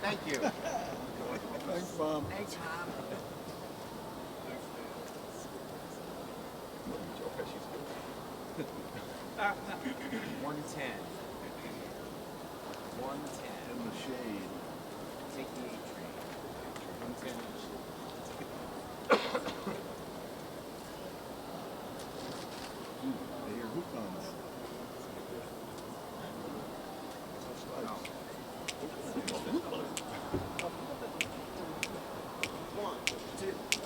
Thank you. Thanks, Bob. Hey, Tom. Joe Pesci's good. 110. 110. In the shade. Take the 8 train. 110 in the shade. I hear hookons. One, two, 3,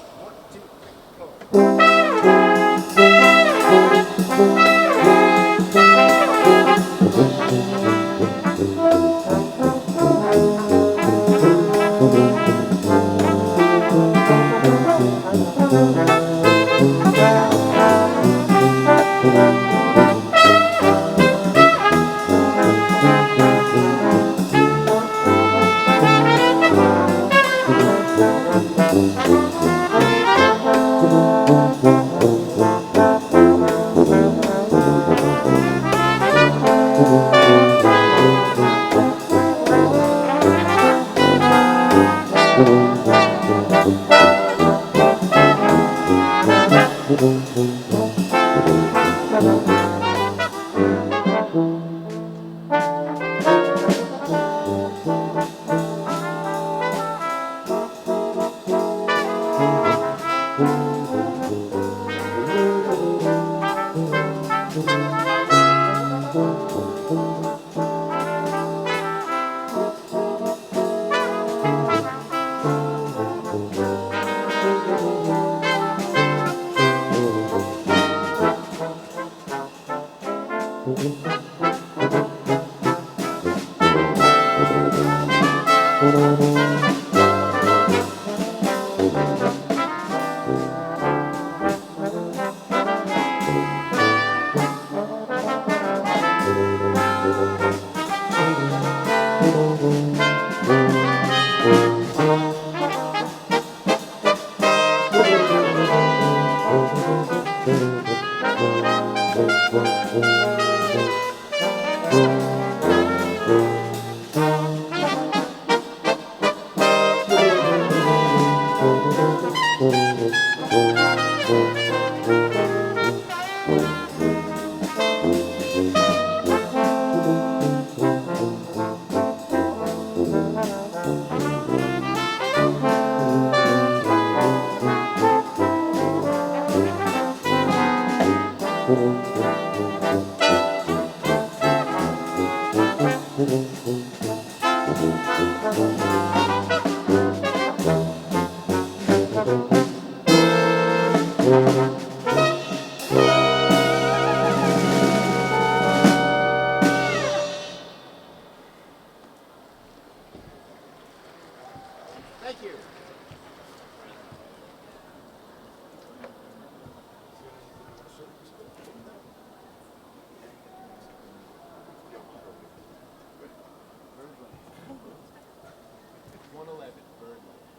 111, Bird Lane.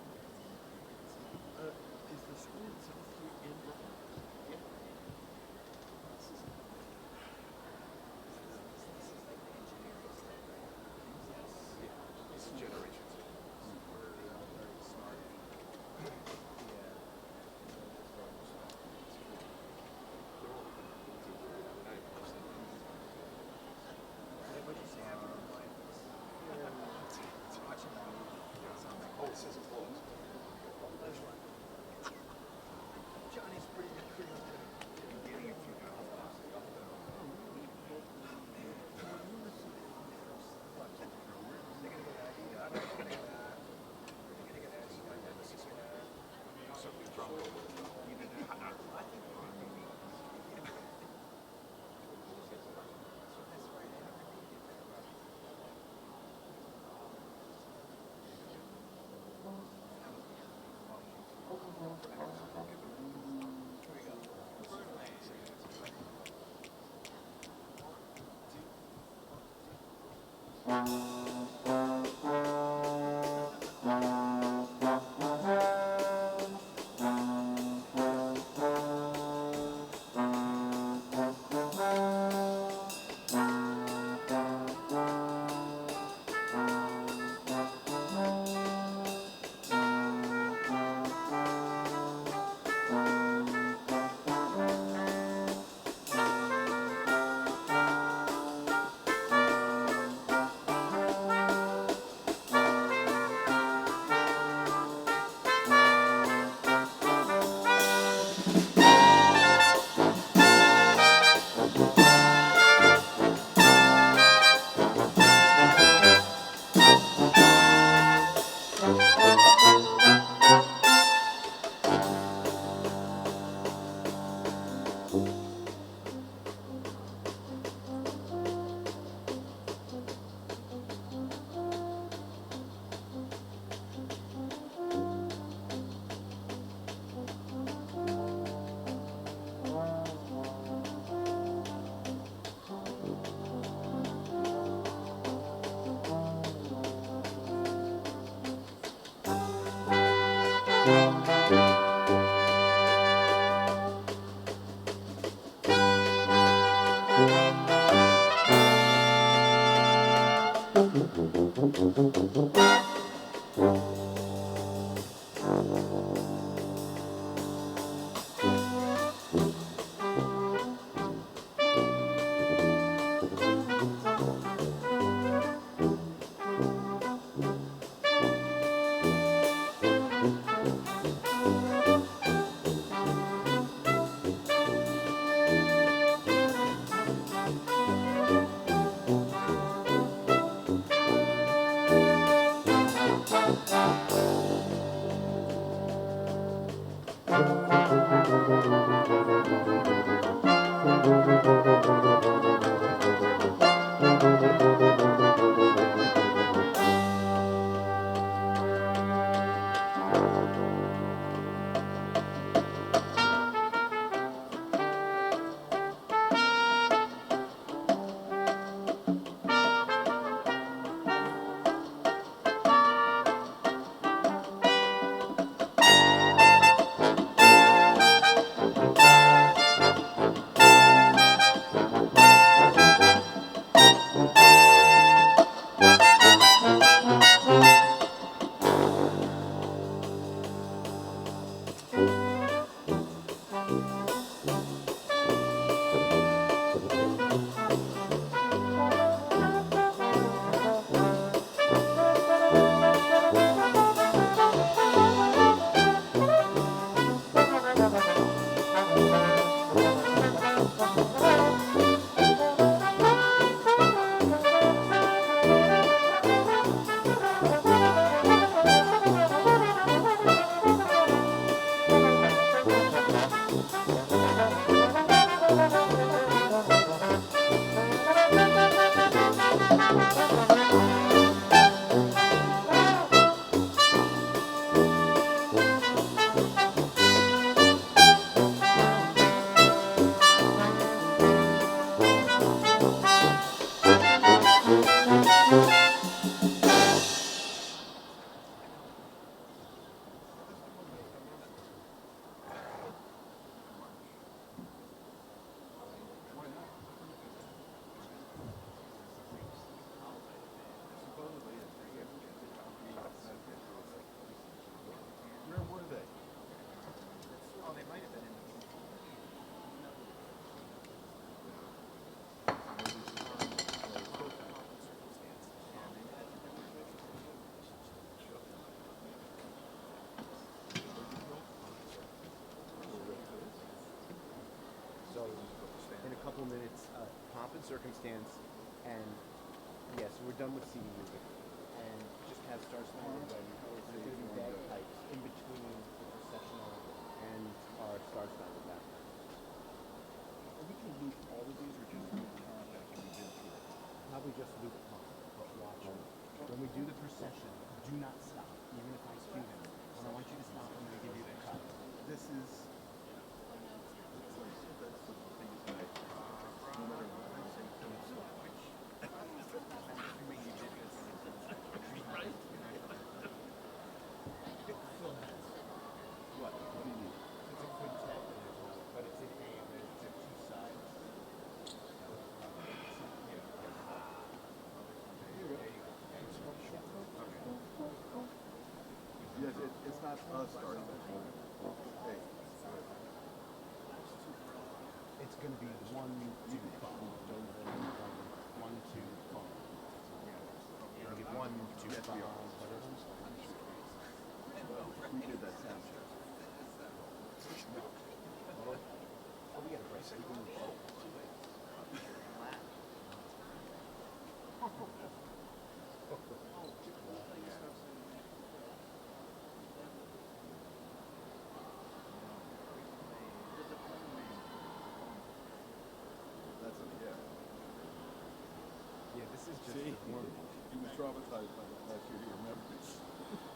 Is the school itself in Brooklyn? Yeah. It's generations. We're very smart. Oh, it says it's closed. Johnny's pretty good. Getting a few couple minutes, pomp and circumstance, and yes, we're done with CD music, and just have Star Spangled Banner. There's going to be bagpipes in between the processional and our Star Spangled Banner. We can loop all of these or just loop pomp after we did here? Probably just loop pomp, but watch. When we do the procession, do not stop, even if I cue them. When I want you to stop, I'm going to give you the cut. This is. No matter what I say, don't stop. What? What do you need? It's a quintet, but it's in A, and it's at two sides. Yes, it's not us starting that. Hey. It's going to be 1, 2, 5. 1, 2, 5. It'll be 1, 2, 5. We did that sound check. Oh, we got a break. He was traumatized by that last year, he remembers.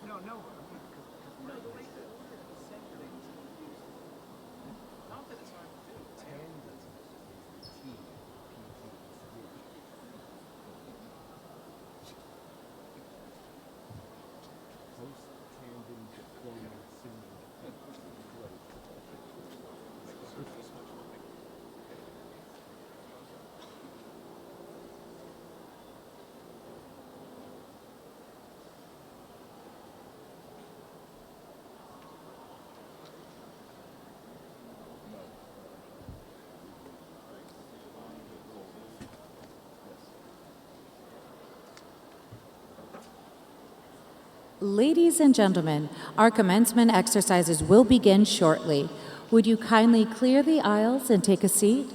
No, no, I mean, because the way the order is set, everything's confused. Not that it's hard to do. Tandem is T, P, T, Post-tandem deployment syndrome. Ladies and gentlemen, our commencement exercises will begin shortly. Would you kindly clear the aisles and take a seat?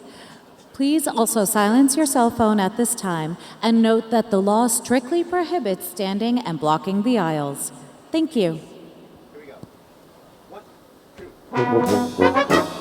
Please also silence your cell phone at this time and note that the law strictly prohibits standing and blocking the aisles. Thank you. Here we go. 1, 2.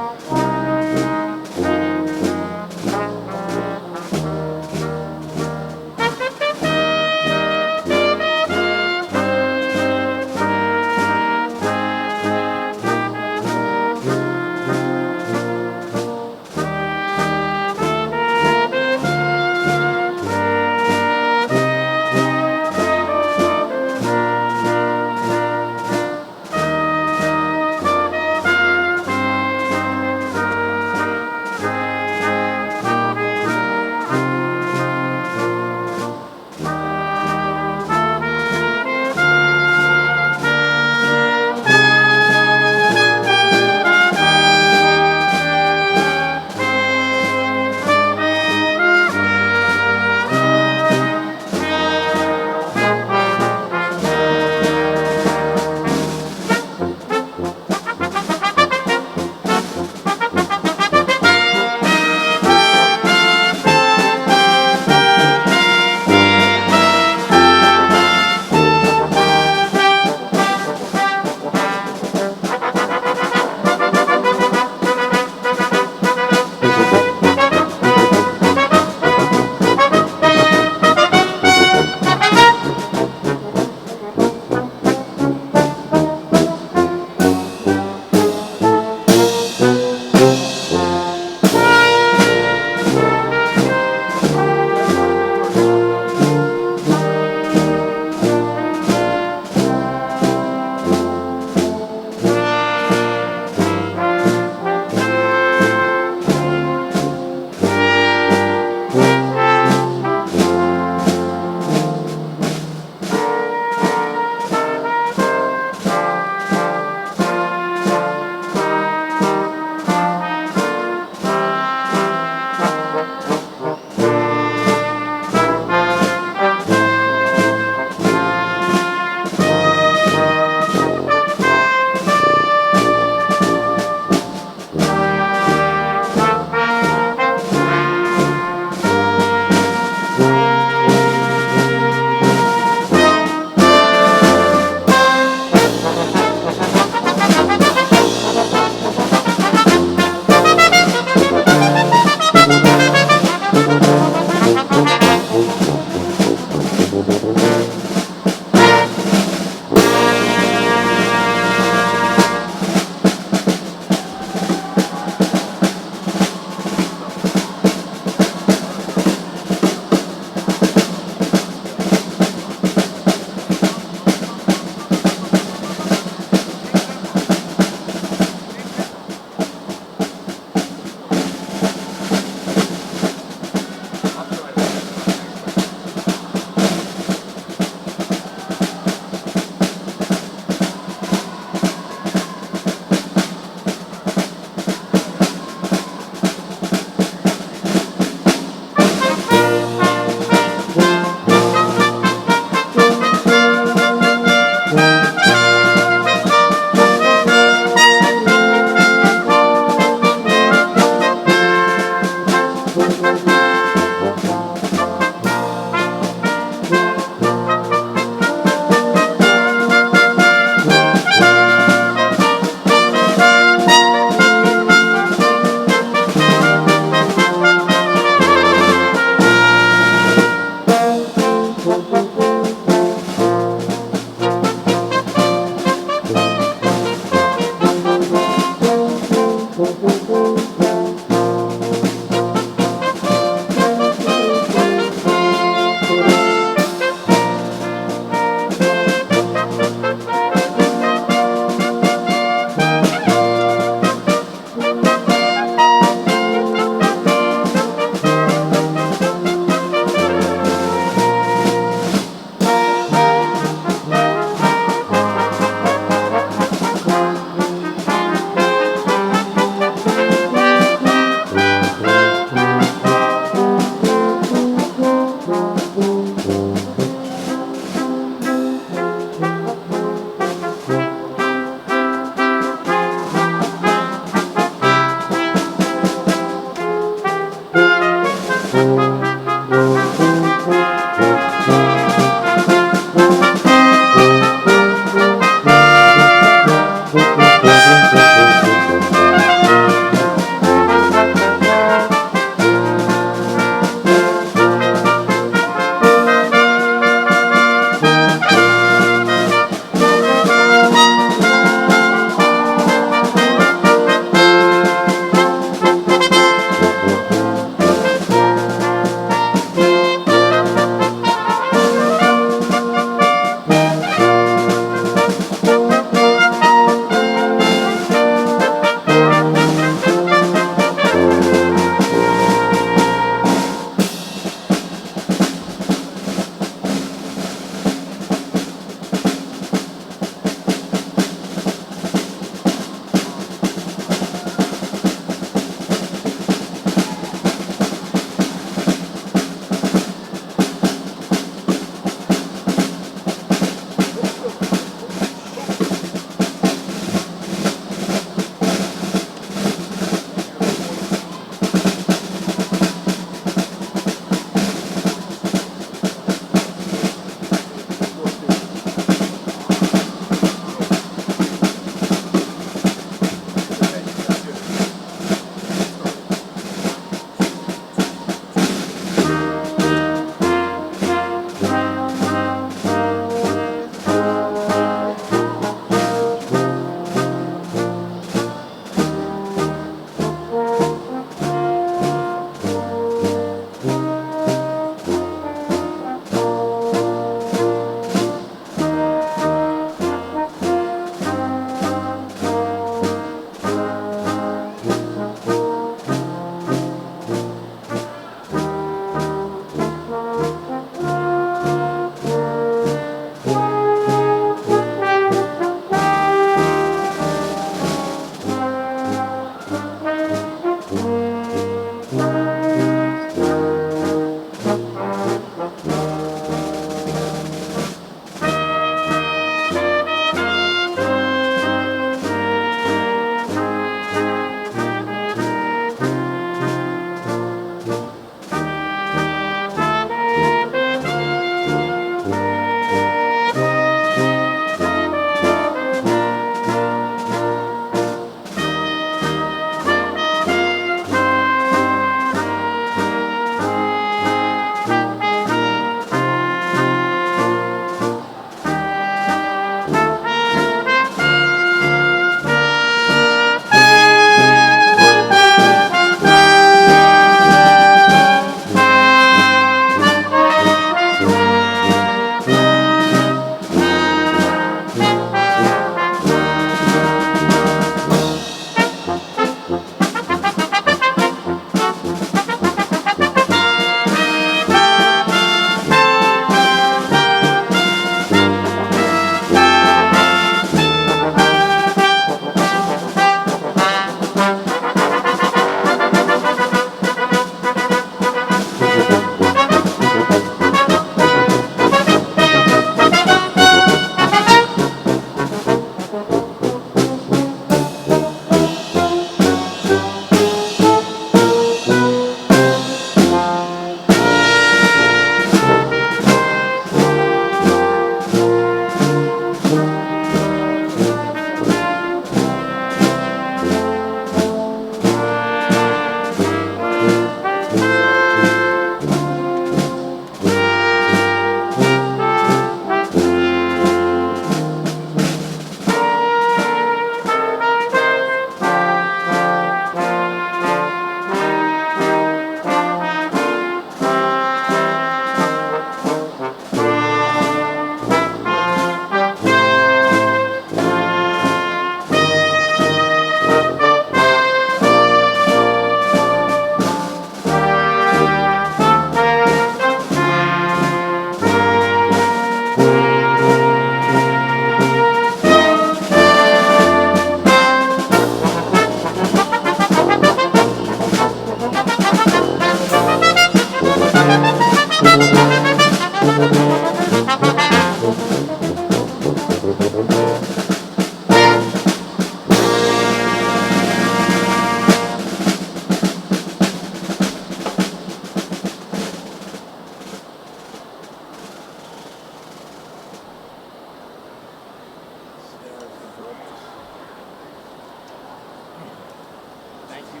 Thank you.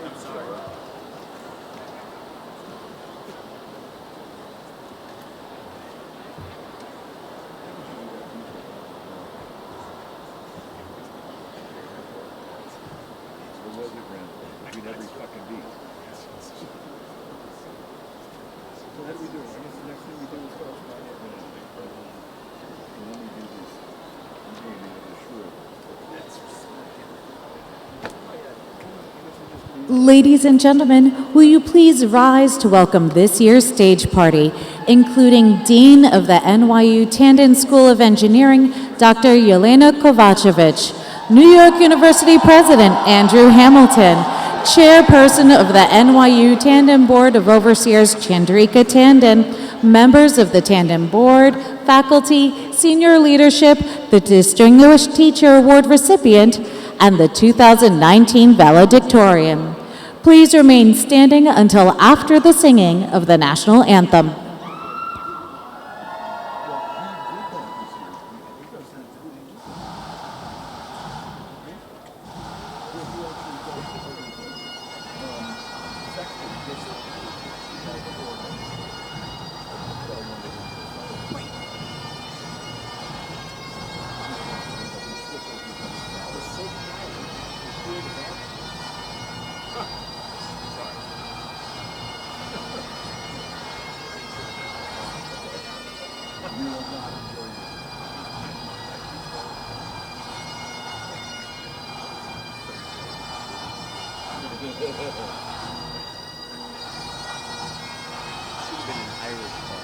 I'm sorry. There was a grand between every fucking beat. So what do we do? I guess the next thing we do is correspondence. And then we do this. I'm going to be sure. Ladies and gentlemen, will you please rise to welcome this year's stage party, including Dean of the NYU Tandon School of Engineering, Dr. Yelena Kovacevic, New York University President Andrew Hamilton, Chairperson of the NYU Tandon Board of Overseers Chandrika Tandon, members of the Tandon Board, faculty, senior leadership, the Distinguished Teacher Award recipient, and the 2019 Valedictorian. Please remain standing until after the singing of the national anthem. Should have been an Irish ball.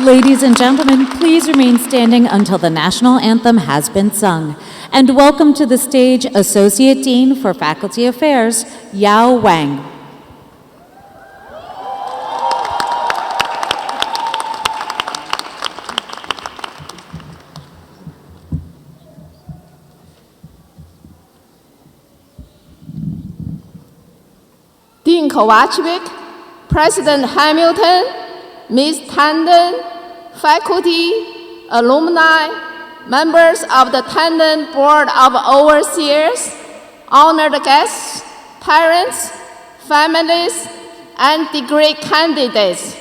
Ladies and gentlemen, please remain standing until the national anthem has been sung. And welcome to the stage Associate Dean for Faculty Affairs, Yao Wang. Dean Kovacevic, President Hamilton, Ms. Tandon, faculty, alumni, members of the Tandon Board of Overseers, honored guests, parents, families, and degree candidates.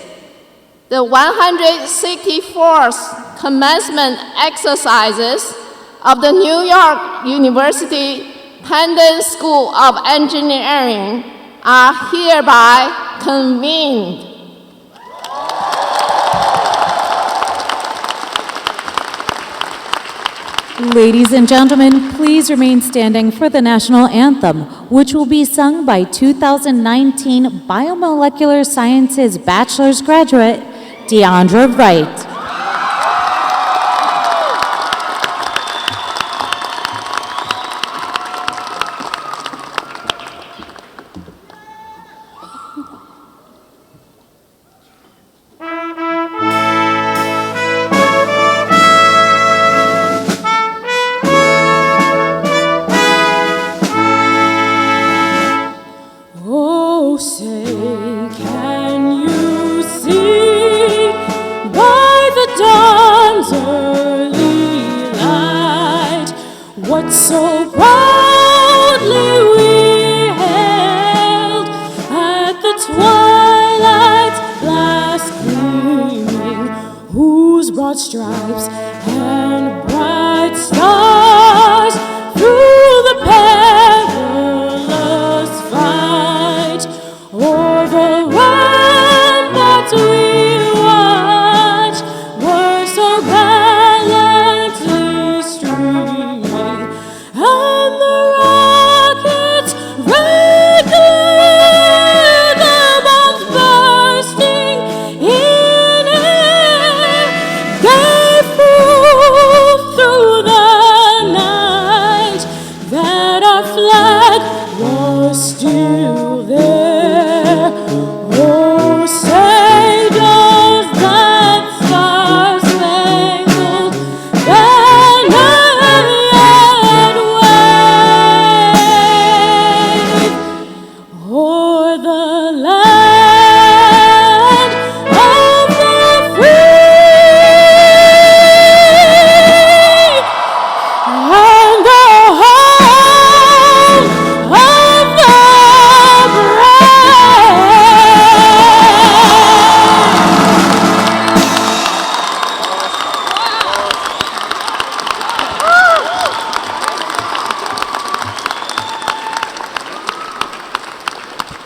The 164th commencement exercises of the New York University Tandon School of Engineering are hereby convened. Ladies and gentlemen, please remain standing for the national anthem, which will be sung by 2019 Biomolecular Sciences Bachelor's graduate, Deandra Wright. Oh, say, can you see by the dawn's early light what so proudly we hailed at the twilight's last gleaming, whose broad stripes and bright stars through the perilous fight o'er the ramparts we watched were so gallantly streaming, and the rockets' red glare, the bombs bursting in air, gave proof through the night that our flag was still there. Oh, say does that star-spangled banner yet wave o'er the land of the free and the home of the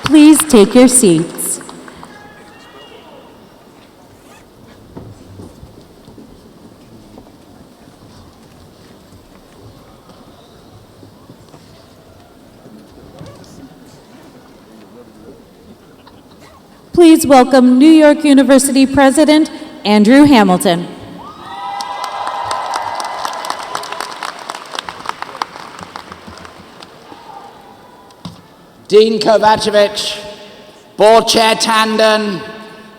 Please take your seats. Please welcome New York University President Andrew Hamilton. Dean Kovacevic, Board Chair Tandon,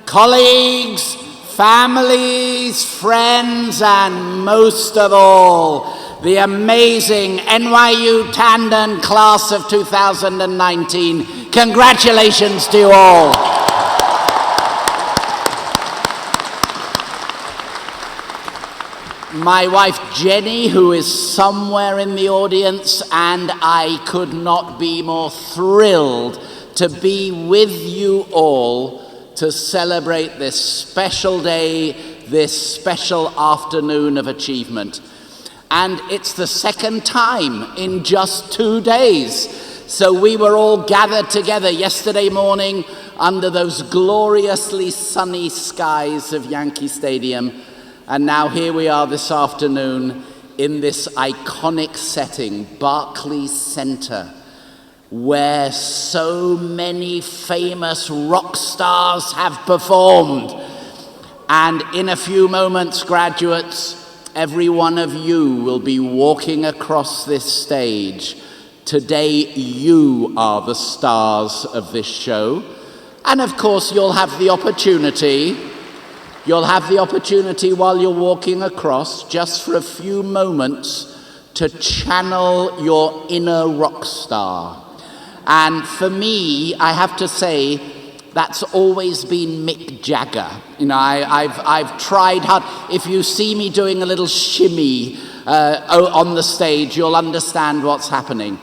colleagues, families, friends, and most of all, the amazing NYU Tandon class of 2019. Congratulations to you all. My wife Jenny, who is somewhere in the audience, and I could not be more thrilled to be with you all to celebrate this special day, this special afternoon of achievement. And it's the second time in just 2 days. So we were all gathered together yesterday morning under those gloriously sunny skies of Yankee Stadium. And now here we are this afternoon in this iconic setting, Barclays Center, where so many famous rock stars have performed. And in a few moments, graduates, every one of you will be walking across this stage. Today, you are the stars of this show. And of course, you'll have the opportunity while you're walking across, just for a few moments, to channel your inner rock star. And for me, I have to say, that's always been Mick Jagger. You know, I've tried hard. If you see me doing a little shimmy on the stage, you'll understand what's happening.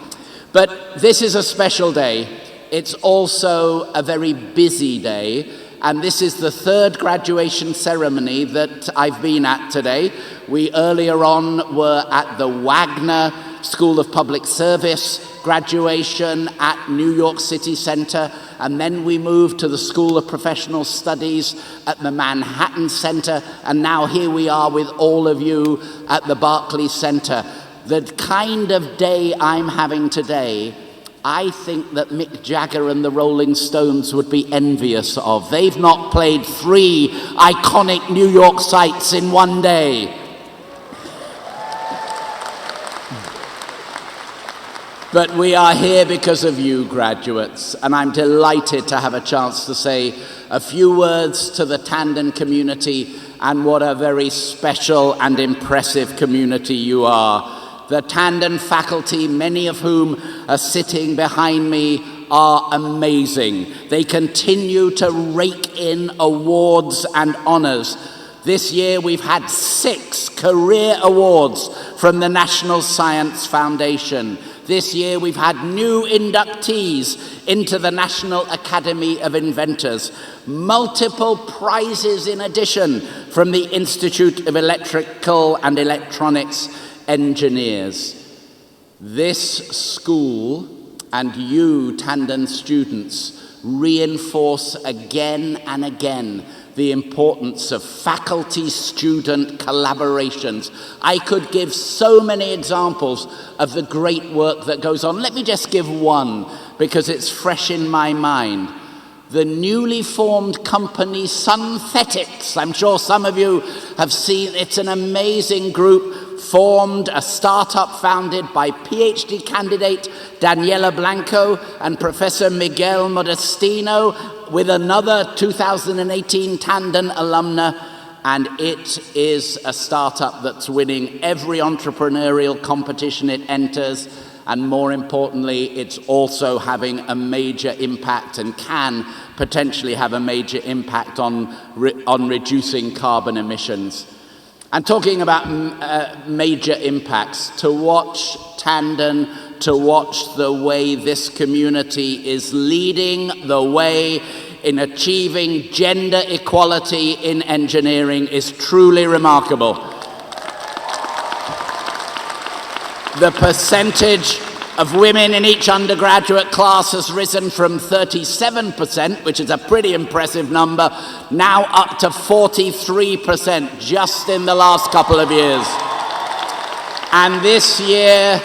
But this is a special day. It's also a very busy day. And this is the third graduation ceremony that I've been at today. We earlier on were at the Wagner School of Public Service graduation at New York City Center, and then we moved to the School of Professional Studies at the Manhattan Center, and now here we are with all of you at the Barclays Center. The kind of day I'm having today, I think that Mick Jagger and the Rolling Stones would be envious of. They've not played 3 iconic New York sites in one day. But we are here because of you, graduates, and I'm delighted to have a chance to say a few words to the Tandon community, and what a very special and impressive community you are. The Tandon faculty, many of whom are sitting behind me, are amazing. They continue to rake in awards and honors. This year we've had 6 career awards from the National Science Foundation. This year we've had new inductees into the National Academy of Inventors, multiple prizes in addition from the Institute of Electrical and Electronics Engineers. This school and you, Tandon students, reinforce again and again the importance of faculty-student collaborations. I could give so many examples of the great work that goes on. Let me just give one, because it's fresh in my mind. The newly formed company Synthetics. I'm sure some of you have seen. It's an amazing group formed, a startup founded by PhD candidate Daniela Blanco and Professor Miguel Modestino, with another 2018 Tandon alumna, and it is a startup that's winning every entrepreneurial competition it enters, and more importantly, it's also having a major impact and can potentially have a major impact on reducing carbon emissions. And talking about major impacts, to watch Tandon, to watch the way this community is leading the way in achieving gender equality in engineering is truly remarkable. The percentage of women in each undergraduate class has risen from 37%, which is a pretty impressive number, now up to 43% just in the last couple of years. And this year,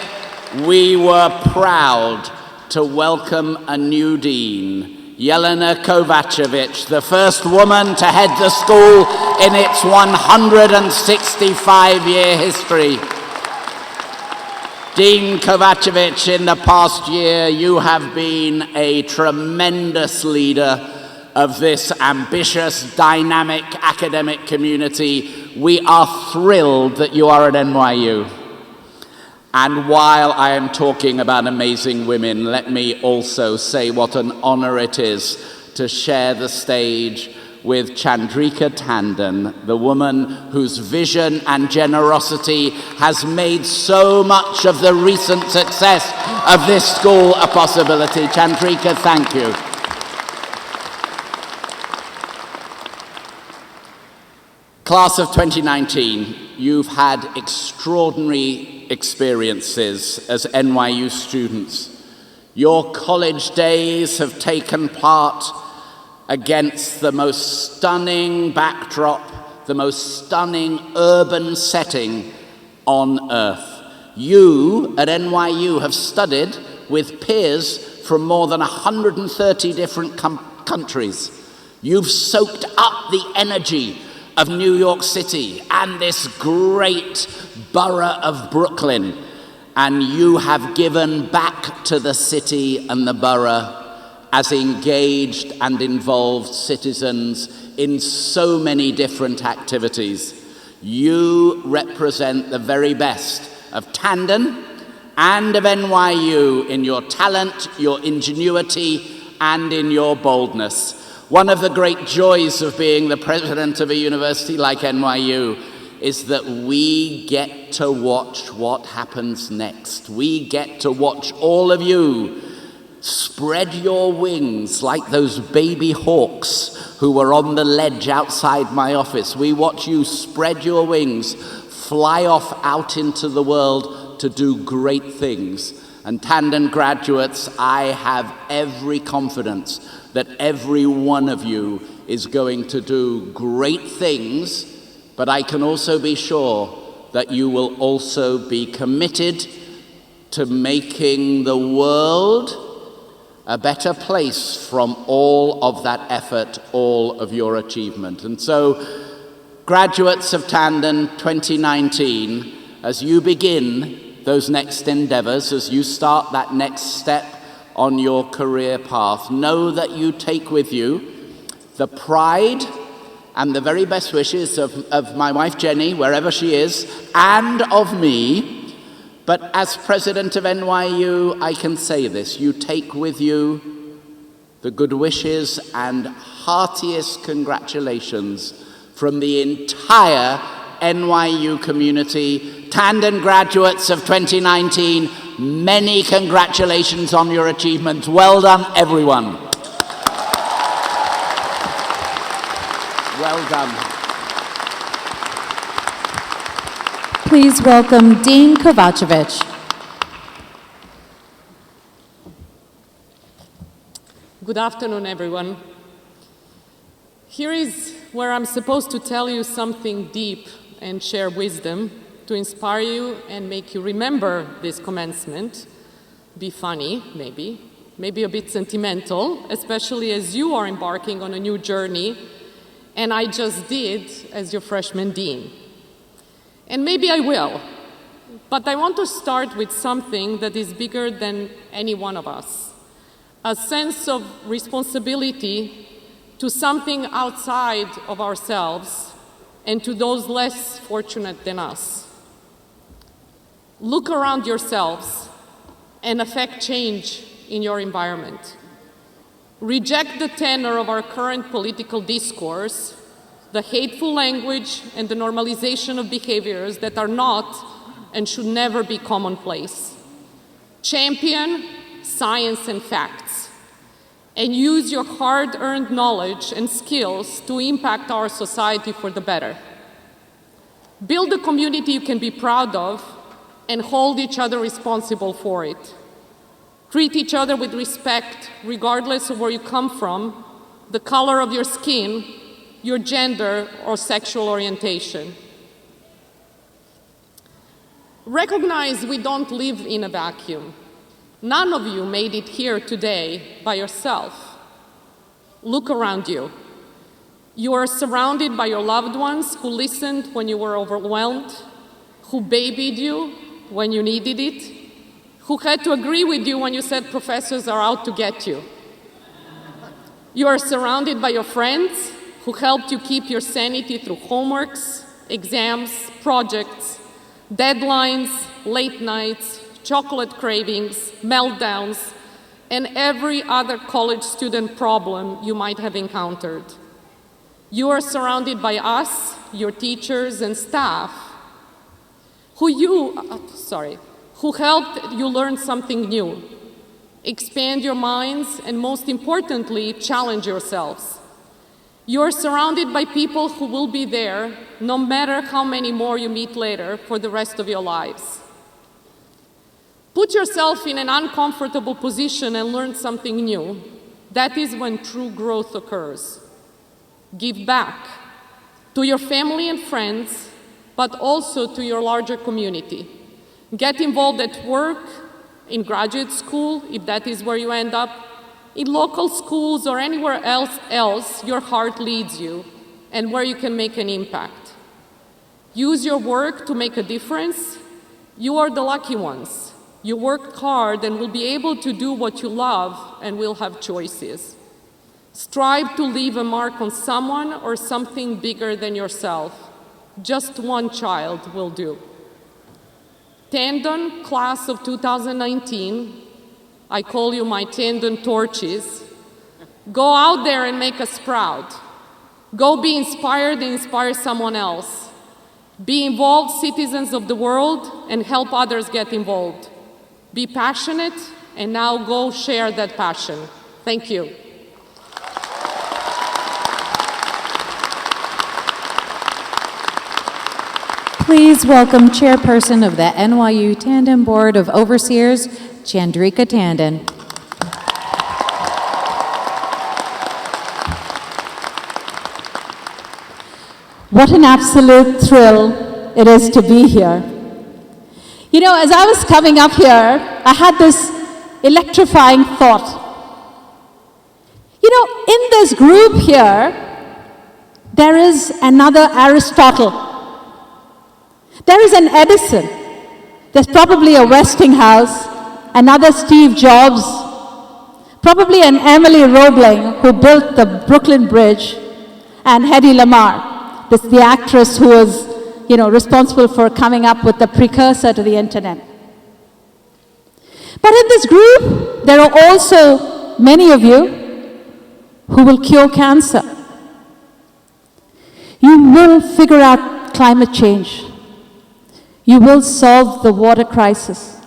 we were proud to welcome a new dean, Jelena Kovacevic, the first woman to head the school in its 165-year history. Dean Kovacevic, in the past year, you have been a tremendous leader of this ambitious, dynamic academic community. We are thrilled that you are at NYU. And while I am talking about amazing women, let me also say what an honor it is to share the stage with Chandrika Tandon, the woman whose vision and generosity has made so much of the recent success of this school a possibility. Chandrika, thank you. Class of 2019, you've had extraordinary experiences as NYU students. Your college days have taken part against the most stunning backdrop, the most stunning urban setting on earth. You at NYU have studied with peers from more than 130 different countries. You've soaked up the energy of New York City and this great borough of Brooklyn, and you have given back to the city and the borough as engaged and involved citizens in so many different activities. You represent the very best of Tandon and of NYU in your talent, your ingenuity, and in your boldness. One of the great joys of being the president of a university like NYU is that we get to watch what happens next. We get to watch all of you spread your wings like those baby hawks who were on the ledge outside my office. We watch you spread your wings, fly off out into the world to do great things. And Tandon graduates, I have every confidence that every one of you is going to do great things, but I can also be sure that you will also be committed to making the world a better place from all of that effort, all of your achievement. And so, graduates of Tandon 2019, as you begin those next endeavors, as you start that next step on your career path, know that you take with you the pride and the very best wishes of my wife Jenny, wherever she is, and of me. But as president of NYU, I can say this: you take with you the good wishes and heartiest congratulations from the entire NYU community. Tandon graduates of 2019, many congratulations on your achievements. Well done, everyone. Well done. Please welcome Dean Kovacevic. Good afternoon, everyone. Here is where I'm supposed to tell you something deep and share wisdom to inspire you and make you remember this commencement. Be funny, maybe a bit sentimental, especially as you are embarking on a new journey, and I just did as your freshman dean. And maybe I will, but I want to start with something that is bigger than any one of us. A sense of responsibility to something outside of ourselves and to those less fortunate than us. Look around yourselves and affect change in your environment. Reject the tenor of our current political discourse, the hateful language and the normalization of behaviors that are not and should never be commonplace. Champion science and facts, and use your hard-earned knowledge and skills to impact our society for the better. Build a community you can be proud of and hold each other responsible for it. Treat each other with respect, regardless of where you come from, the color of your skin, your gender, or sexual orientation. Recognize we don't live in a vacuum. None of you made it here today by yourself. Look around you. You are surrounded by your loved ones who listened when you were overwhelmed, who babied you when you needed it, who had to agree with you when you said professors are out to get you. You are surrounded by your friends who helped you keep your sanity through homeworks, exams, projects, deadlines, late nights, chocolate cravings, meltdowns, and every other college student problem you might have encountered. You are surrounded by us, your teachers and staff, who helped you learn something new, expand your minds, and most importantly, challenge yourselves. You are surrounded by people who will be there, no matter how many more you meet later, for the rest of your lives. Put yourself in an uncomfortable position and learn something new. That is when true growth occurs. Give back to your family and friends, but also to your larger community. Get involved at work, in graduate school, if that is where you end up, in local schools or anywhere else your heart leads you. and where you can make an impact. Use your work to make a difference. You are the lucky ones. You worked hard and will be able to do what you love and will have choices. Strive to leave a mark on someone or something bigger than yourself. Just one child will do. Tandon class of 2019, I call you my tandon torches. Go out there and make us proud. Go be inspired and inspire someone else. Be involved citizens of the world and help others get involved. Be passionate and now go share that passion. Thank you. Please welcome Chairperson of the NYU Tandon Board of Overseers, Chandrika Tandon. What an absolute thrill it is to be here. You know, as I was coming up here, I had this electrifying thought. You know, in this group here, there is another Aristotle. There is an Edison. There's probably a Westinghouse, another Steve Jobs, probably an Emily Roebling who built the Brooklyn Bridge, and Hedy Lamarr, the actress who was, you know, responsible for coming up with the precursor to the internet. But in this group, there are also many of you who will cure cancer. You will figure out climate change. You will solve the water crisis.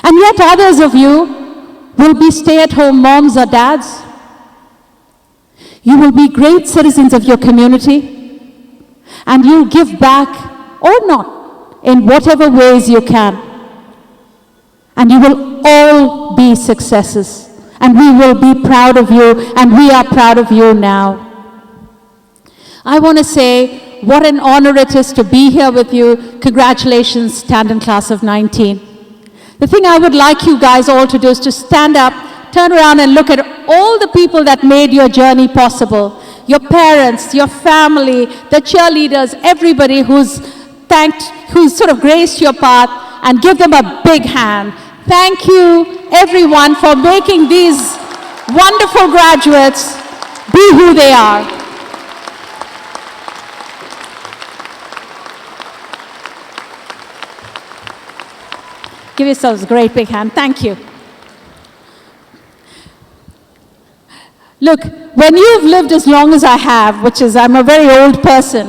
And yet others of you will be stay-at-home moms or dads. You will be great citizens of your community, and you'll give back or not in whatever ways you can. And you will all be successes, and we will be proud of you, and we are proud of you now. I want to say, what an honor it is to be here with you. Congratulations, Tandon Class of 19. The thing I would like you guys all to do is to stand up, turn around and look at all the people that made your journey possible. Your parents, your family, the cheerleaders, everybody who's sort of graced your path, and give them a big hand. Thank you, everyone, for making these wonderful graduates be who they are. Give yourselves a great big hand. Thank you. Look, when you've lived as long as I have, which is I'm a very old person,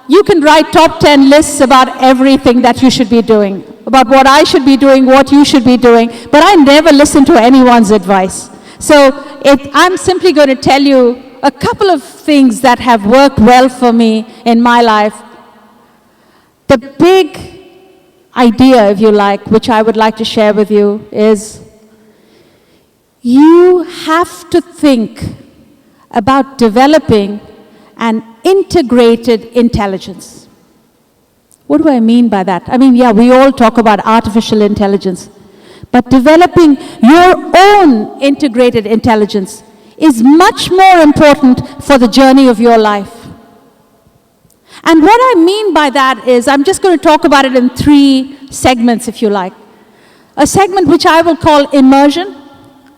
you can write top 10 lists about everything that you should be doing, about what I should be doing, what you should be doing, but I never listen to anyone's advice. So I'm simply going to tell you a couple of things that have worked well for me in my life. The big idea, if you like, which I would like to share with you is you have to think about developing an integrated intelligence. What do I mean by that? I mean, yeah, we all talk about artificial intelligence, but developing your own integrated intelligence is much more important for the journey of your life. And what I mean by that is, I'm just going to talk about it in 3 segments, if you like. A segment which I will call immersion,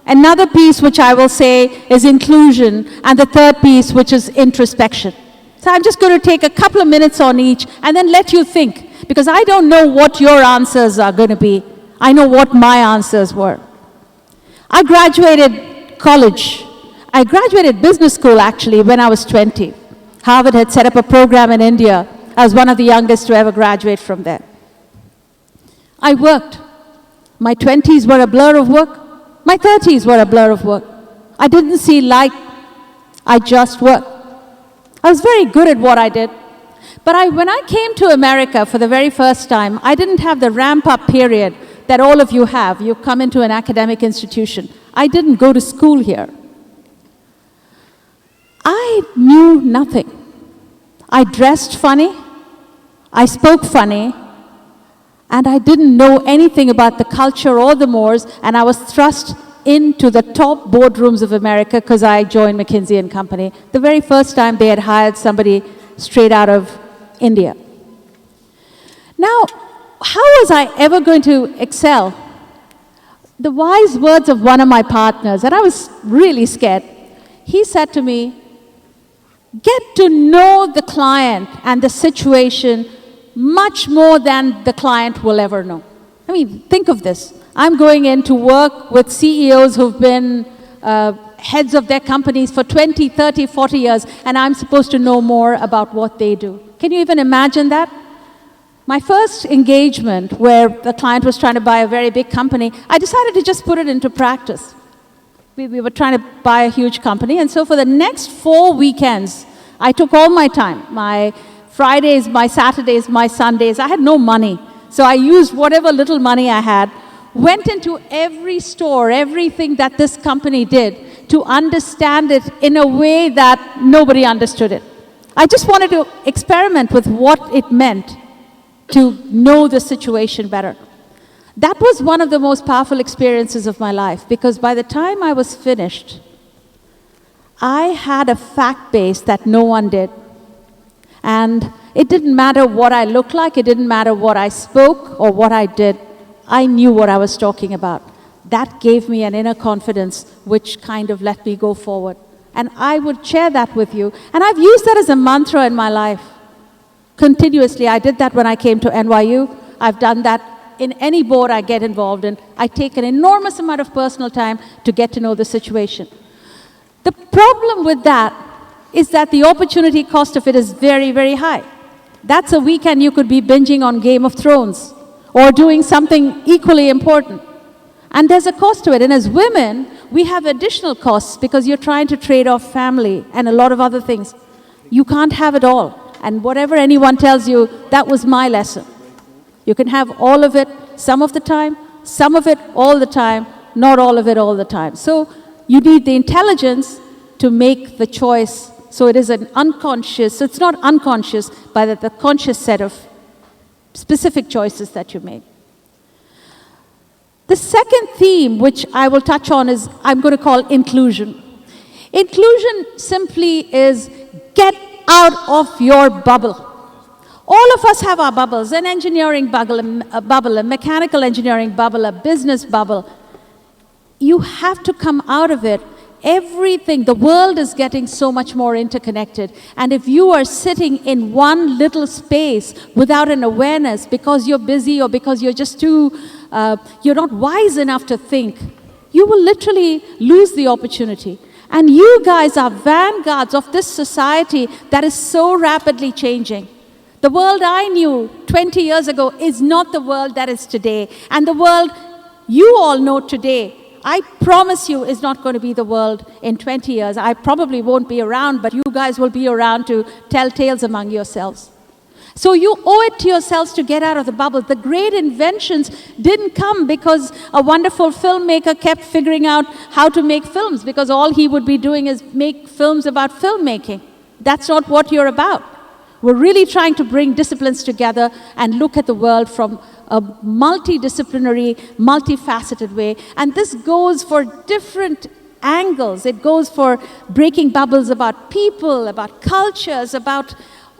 another piece which I will say is inclusion, and the third piece which is introspection. So I'm just going to take a couple of minutes on each and then let you think, because I don't know what your answers are going to be. I know what my answers were. I graduated college. I graduated business school, actually, when I was 20. Harvard had set up a program in India. I was one of the youngest to ever graduate from there. I worked. My 20s were a blur of work. My 30s were a blur of work. I didn't see light. I just worked. I was very good at what I did. But when I came to America for the very first time, I didn't have the ramp-up period that all of you have. You come into an academic institution. I didn't go to school here. I knew nothing. I dressed funny, I spoke funny, and I didn't know anything about the culture or the mores, and I was thrust into the top boardrooms of America because I joined McKinsey and Company. The very first time they had hired somebody straight out of India. Now, how was I ever going to excel? The wise words of one of my partners, and I was really scared. He said to me, get to know the client and the situation much more than the client will ever know. I mean, think of this. I'm going in to work with CEOs who've been heads of their companies for 20, 30, 40 years, and I'm supposed to know more about what they do. Can you even imagine that? My first engagement, where the client was trying to buy a very big company, I decided to just put it into practice. We were trying to buy a huge company, and so for the next 4 weekends, I took all my time, my Fridays, my Saturdays, my Sundays. I had no money, so I used whatever little money I had, went into every store, everything that this company did, to understand it in a way that nobody understood it. I just wanted to experiment with what it meant to know the situation better. That was one of the most powerful experiences of my life, because by the time I was finished, I had a fact base that no one did. And it didn't matter what I looked like, it didn't matter what I spoke or what I did. I knew what I was talking about. That gave me an inner confidence which kind of let me go forward. And I would share that with you. And I've used that as a mantra in my life. Continuously, I did that when I came to NYU. I've done that in any board I get involved in. I take an enormous amount of personal time to get to know the situation. The problem with that is that the opportunity cost of it is very, very high. That's a weekend you could be binging on Game of Thrones or doing something equally important. And there's a cost to it. And as women, we have additional costs because you're trying to trade off family and a lot of other things. You can't have it all. And whatever anyone tells you, that was my lesson. You can have all of it some of the time, some of it all the time, not all of it all the time. So you need the intelligence to make the choice. So it is an unconscious, so it's not unconscious, but the conscious set of specific choices that you make. The second theme, which I will touch on, is I'm going to call inclusion. Inclusion simply is get out of your bubble. All of us have our bubbles, an engineering bubble, a mechanical engineering bubble, a business bubble. You have to come out of it. Everything, the world is getting so much more interconnected. And if you are sitting in one little space without an awareness because you're busy or because you're just too, you're not wise enough to think, you will literally lose the opportunity. And you guys are vanguards of this society that is so rapidly changing. The world I knew 20 years ago is not the world that is today. And the world you all know today, I promise you, is not going to be the world in 20 years. I probably won't be around, but you guys will be around to tell tales among yourselves. So you owe it to yourselves to get out of the bubble. The great inventions didn't come because a wonderful filmmaker kept figuring out how to make films, because all he would be doing is make films about filmmaking. That's not what you're about. We're really trying to bring disciplines together and look at the world from a multidisciplinary, multifaceted way. And this goes for different angles. It goes for breaking bubbles about people, about cultures, about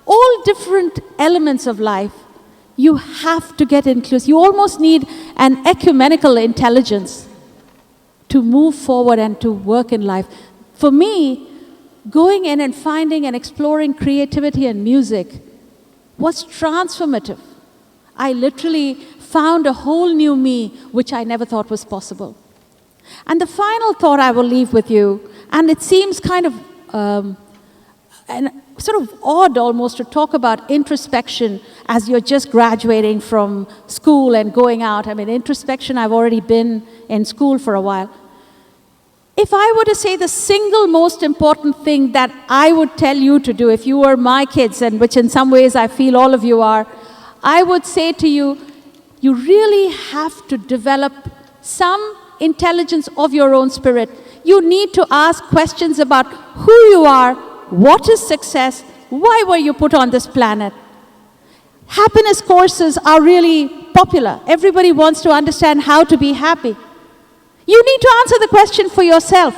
all different elements of life. You have to get inclusive. You almost need an ecumenical intelligence to move forward and to work in life. For me, going in and finding and exploring creativity and music was transformative. I literally found a whole new me, which I never thought was possible. And the final thought I will leave with you, and it seems kind of sort of odd almost to talk about introspection as you're just graduating from school and going out. I mean, introspection, I've already been in school for a while. If I were to say the single most important thing that I would tell you to do, if you were my kids, and which in some ways I feel all of you are, I would say to you, you really have to develop some intelligence of your own spirit. You need to ask questions about who you are, what is success, why were you put on this planet. Happiness courses are really popular. Everybody wants to understand how to be happy. You need to answer the question for yourself.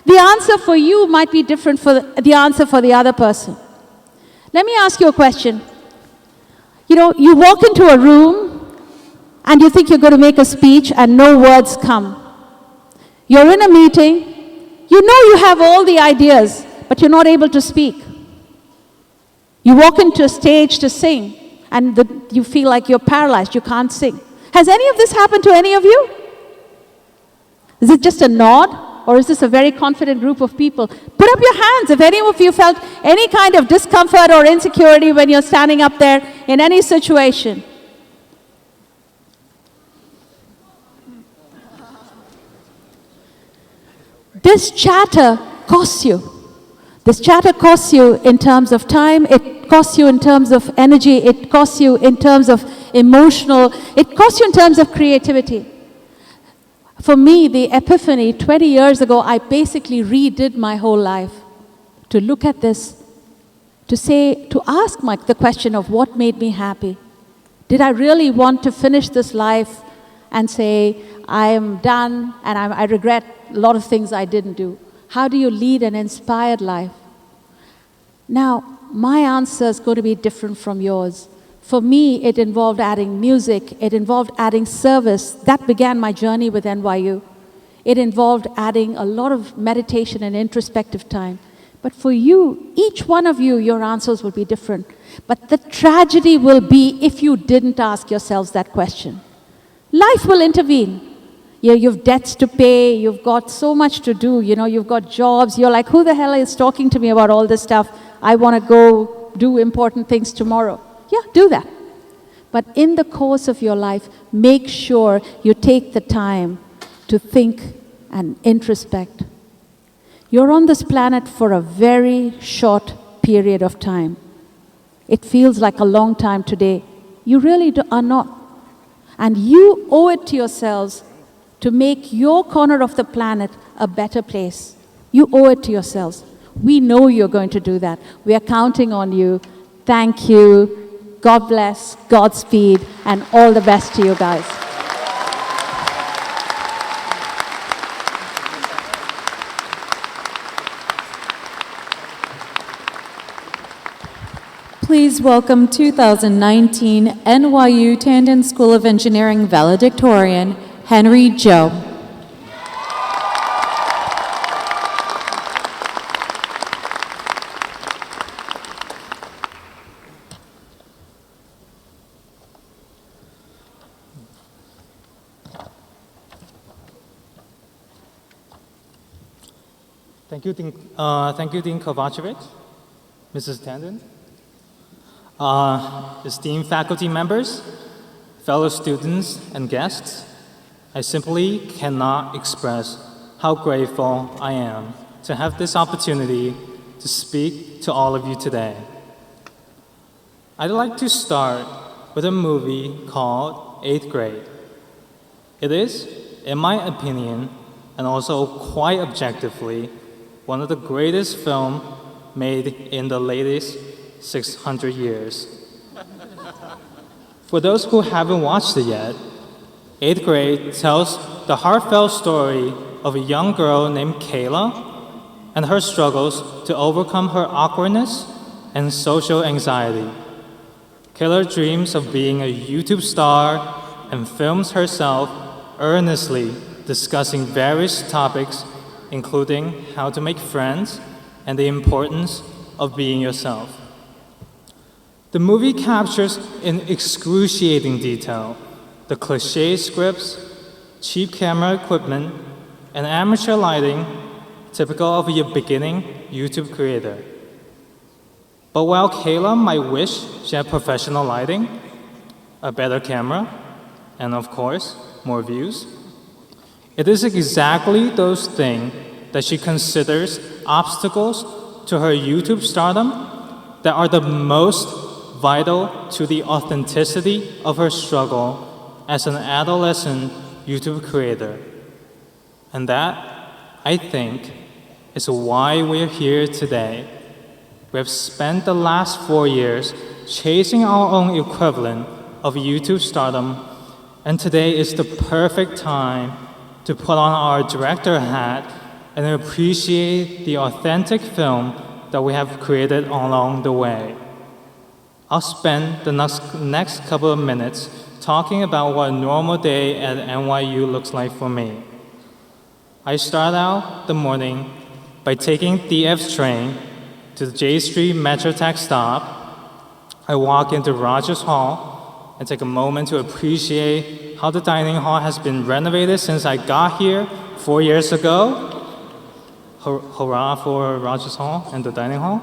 The answer for you might be different for the answer for the other person. Let me ask you a question. You know, you walk into a room and you think you're going to make a speech and no words come. You're in a meeting, you know you have all the ideas, but you're not able to speak. You walk into a stage to sing and you feel like you're paralyzed, you can't sing. Has any of this happened to any of you? Is it just a nod? Or is this a very confident group of people? Put up your hands if any of you felt any kind of discomfort or insecurity when you're standing up there in any situation. This chatter costs you. This chatter costs you in terms of time, it costs you in terms of energy, it costs you in terms of emotional, it costs you in terms of creativity. For me, the epiphany, 20 years ago, I basically redid my whole life to look at this, to ask the question of what made me happy. Did I really want to finish this life and say, I am done and I regret a lot of things I didn't do? How do you lead an inspired life? Now, my answer is going to be different from yours. For me, it involved adding music. It involved adding service. That began my journey with NYU. It involved adding a lot of meditation and introspective time. But for you, each one of you, your answers will be different. But the tragedy will be if you didn't ask yourselves that question. Life will intervene. Yeah, you've debts to pay, you've got so much to do, you've got jobs. You're like, who the hell is talking to me about all this stuff? I want to go do important things tomorrow. Yeah, do that. But in the course of your life, make sure you take the time to think and introspect. You're on this planet for a very short period of time. It feels like a long time today. You really are not. And you owe it to yourselves to make your corner of the planet a better place. You owe it to yourselves. We know you're going to do that. We are counting on you. Thank you. God bless, Godspeed, and all the best to you guys. Please welcome 2019 NYU Tandon School of Engineering Valedictorian, Henry Joe. Thank you, Dean Kovacevic, Mrs. Tandon, esteemed faculty members, fellow students, and guests. I simply cannot express how grateful I am to have this opportunity to speak to all of you today. I'd like to start with a movie called 8th Grade. It is, in my opinion, and also quite objectively, one of the greatest films made in the latest 600 years. For those who haven't watched it yet, 8th Grade tells the heartfelt story of a young girl named Kayla and her struggles to overcome her awkwardness and social anxiety. Kayla dreams of being a YouTube star and films herself earnestly discussing various topics, including how to make friends and the importance of being yourself. The movie captures in excruciating detail the cliché scripts, cheap camera equipment, and amateur lighting typical of a beginning YouTube creator. But while Kayla might wish she had professional lighting, a better camera, and of course, more views, it is exactly those things that she considers obstacles to her YouTube stardom that are the most vital to the authenticity of her struggle as an adolescent YouTube creator. And that, I think, is why we're here today. We have spent the last 4 years chasing our own equivalent of YouTube stardom, and today is the perfect time to put on our director hat and appreciate the authentic film that we have created along the way. I'll spend the next couple of minutes talking about what a normal day at NYU looks like for me. I start out the morning by taking the F's train to the J Street Metrotech stop. I walk into Rogers Hall and take a moment to appreciate how the dining hall has been renovated since I got here 4 years ago. Hurrah for Rogers Hall and the dining hall.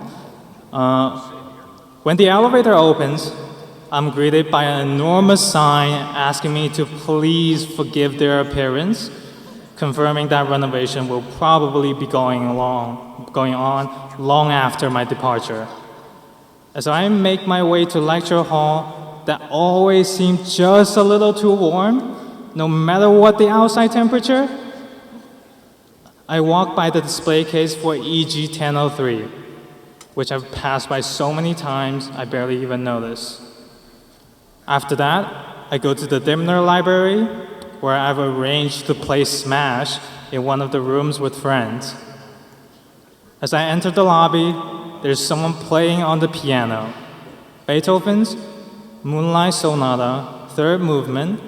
When the elevator opens, I'm greeted by an enormous sign asking me to please forgive their appearance, confirming that renovation will probably be going on long after my departure. As I make my way to lecture hall, that always seems just a little too warm, no matter what the outside temperature, I walk by the display case for EG 1003, which I've passed by so many times I barely even notice. After that, I go to the Dimner Library, where I've arranged to play Smash in one of the rooms with friends. As I enter the lobby, there's someone playing on the piano. Beethoven's Moonlight Sonata, third movement,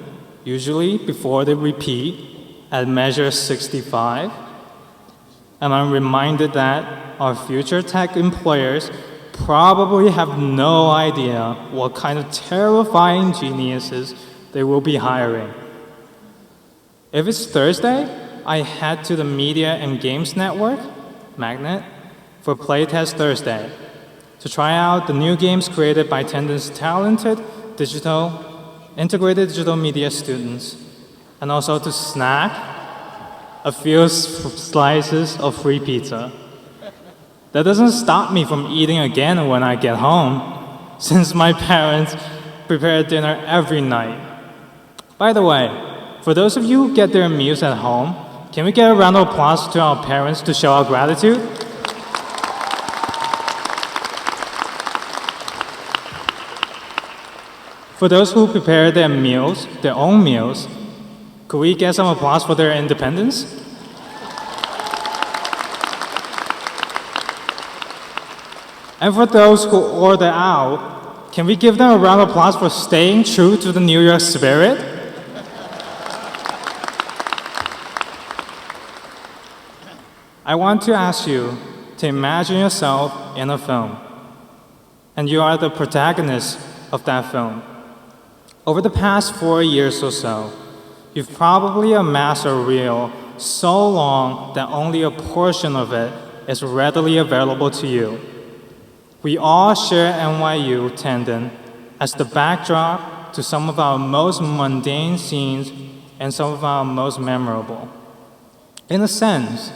usually before the repeat, at measure 65. And I'm reminded that our future tech employers probably have no idea what kind of terrifying geniuses they will be hiring. If it's Thursday, I head to the Media and Games Network, Magnet, for Playtest Thursday to try out the new games created by Tandon's talented integrated digital media students, and also to snack a few slices of free pizza. That doesn't stop me from eating again when I get home, since my parents prepare dinner every night. By the way, for those of you who get their meals at home, can we get a round of applause to our parents to show our gratitude? For those who prepare their meals, their own meals, could we get some applause for their independence? And for those who order out, can we give them a round of applause for staying true to the New York spirit? I want to ask you to imagine yourself in a film, and you are the protagonist of that film. Over the past 4 years or so, you've probably amassed a reel so long that only a portion of it is readily available to you. We all share NYU Tandon as the backdrop to some of our most mundane scenes and some of our most memorable. In a sense,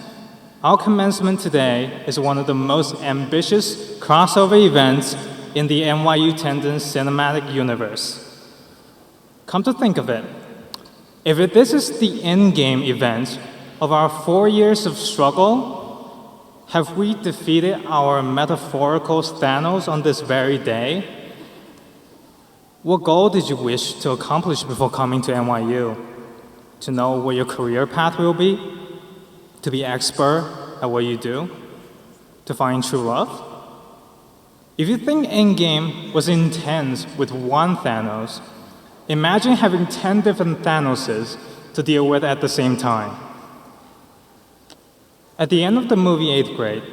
our commencement today is one of the most ambitious crossover events in the NYU Tandon cinematic universe. Come to think of it, if this is the endgame event of our 4 years of struggle, have we defeated our metaphorical Thanos on this very day? What goal did you wish to accomplish before coming to NYU? To know what your career path will be? To be expert at what you do? To find true love? If you think Endgame was intense with one Thanos, imagine having 10 different Thanoses to deal with at the same time. At the end of the movie 8th grade,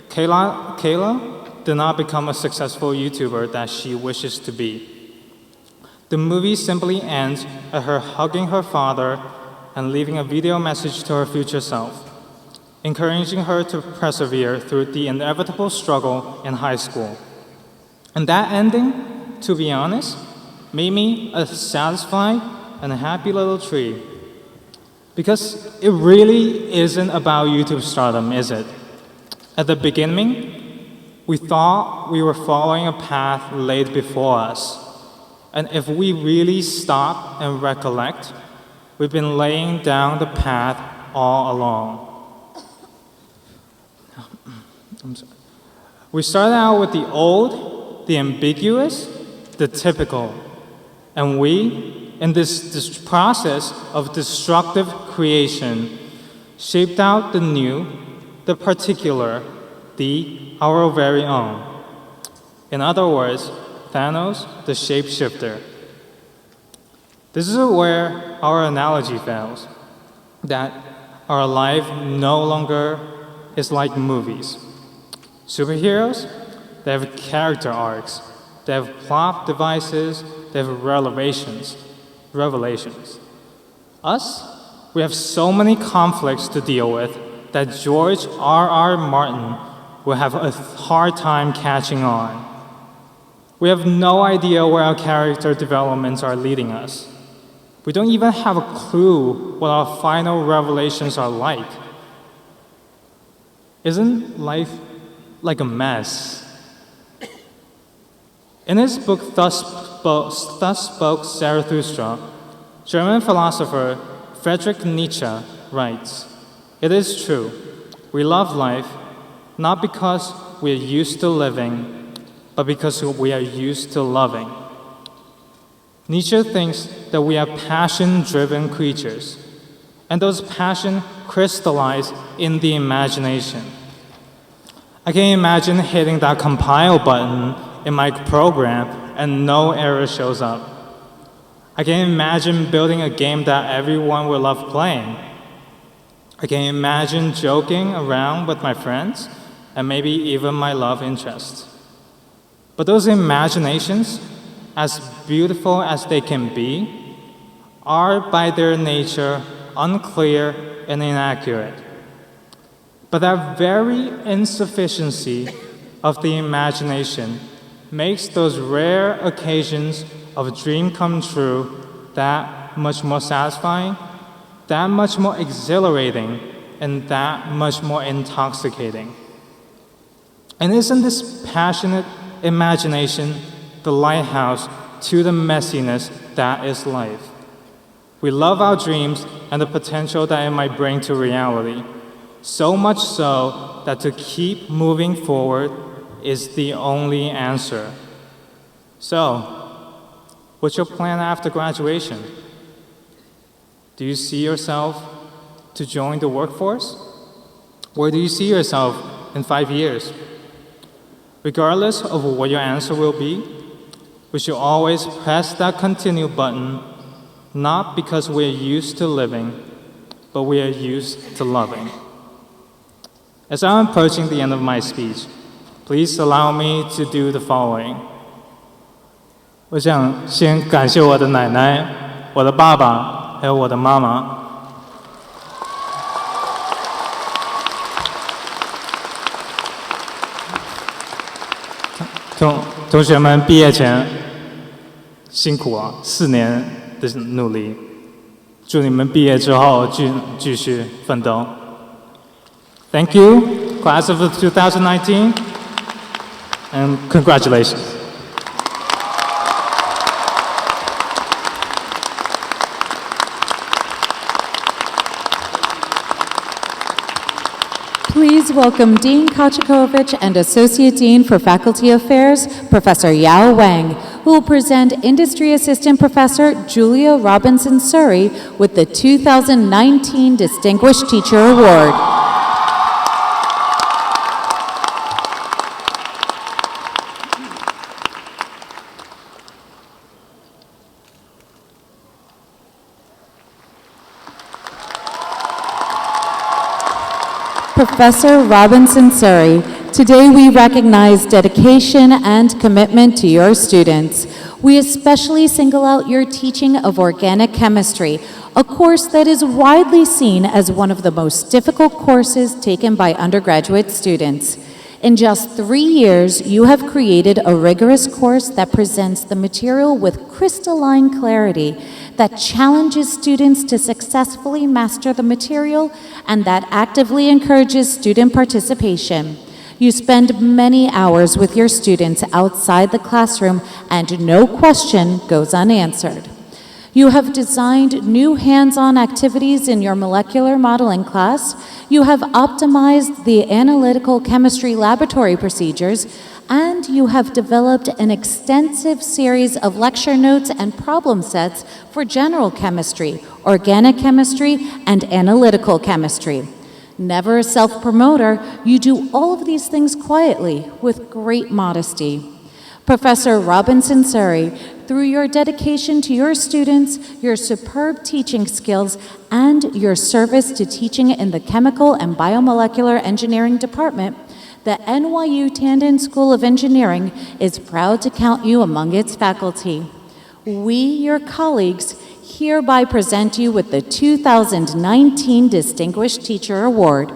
Kayla did not become a successful YouTuber that she wishes to be. The movie simply ends at her hugging her father and leaving a video message to her future self, encouraging her to persevere through the inevitable struggle in high school. And that ending, to be honest, made me a satisfied and a happy little tree. Because it really isn't about YouTube stardom, is it? At the beginning, we thought we were following a path laid before us. And if we really stop and recollect, we've been laying down the path all along. We started out with the old, the ambiguous, the typical. And we, in this process of destructive creation, shaped out the new, the particular, our very own. In other words, Thanos, the shapeshifter. This is where our analogy fails, that our life no longer is like movies. Superheroes, they have character arcs, they have plot devices, they have revelations. Us, we have so many conflicts to deal with that George R.R. Martin will have a hard time catching on. We have no idea where our character developments are leading us. We don't even have a clue what our final revelations are like. Isn't life like a mess? In his book, Thus Spoke Zarathustra, German philosopher Friedrich Nietzsche writes, "It is true, we love life not because we are used to living, but because we are used to loving." Nietzsche thinks that we are passion-driven creatures, and those passions crystallize in the imagination. I can imagine hitting that compile button in my program and no error shows up. I can imagine building a game that everyone will love playing. I can imagine joking around with my friends and maybe even my love interest. But those imaginations, as beautiful as they can be, are by their nature unclear and inaccurate. But that very insufficiency of the imagination makes those rare occasions of a dream come true that much more satisfying, that much more exhilarating, and that much more intoxicating. And isn't this passionate imagination the lighthouse to the messiness that is life? We love our dreams and the potential that it might bring to reality, so much so that to keep moving forward is the only answer. So, what's your plan after graduation? Do you see yourself to join the workforce? Where do you see yourself in 5 years? Regardless of what your answer will be, we should always press that continue button, not because we're used to living, but we are used to loving. As I'm approaching the end of my speech, please allow me to do the following. 我想先感谢我的奶奶、我的爸爸，还有我的妈妈。同学们毕业前辛苦啊，4年的努力，祝你们毕业之后继续奋斗。Thank you, class of 2019, and congratulations. Please welcome Dean Kochakovich and Associate Dean for Faculty Affairs, Professor Yao Wang, who will present Industry Assistant Professor Julia Robinson-Surrey with the 2019 Distinguished Teacher Award. Professor Robinson-Surrey, today we recognize dedication and commitment to your students. We especially single out your teaching of organic chemistry, a course that is widely seen as one of the most difficult courses taken by undergraduate students. In just 3 years, you have created a rigorous course that presents the material with crystalline clarity, that challenges students to successfully master the material, and that actively encourages student participation. You spend many hours with your students outside the classroom, and no question goes unanswered. You have designed new hands-on activities in your molecular modeling class. You have optimized the analytical chemistry laboratory procedures, and you have developed an extensive series of lecture notes and problem sets for general chemistry, organic chemistry, and analytical chemistry. Never a self-promoter, you do all of these things quietly with great modesty. Professor Robinson Surrey, through your dedication to your students, your superb teaching skills, and your service to teaching in the Chemical and Biomolecular Engineering Department, the NYU Tandon School of Engineering is proud to count you among its faculty. We, your colleagues, hereby present you with the 2019 Distinguished Teacher Award.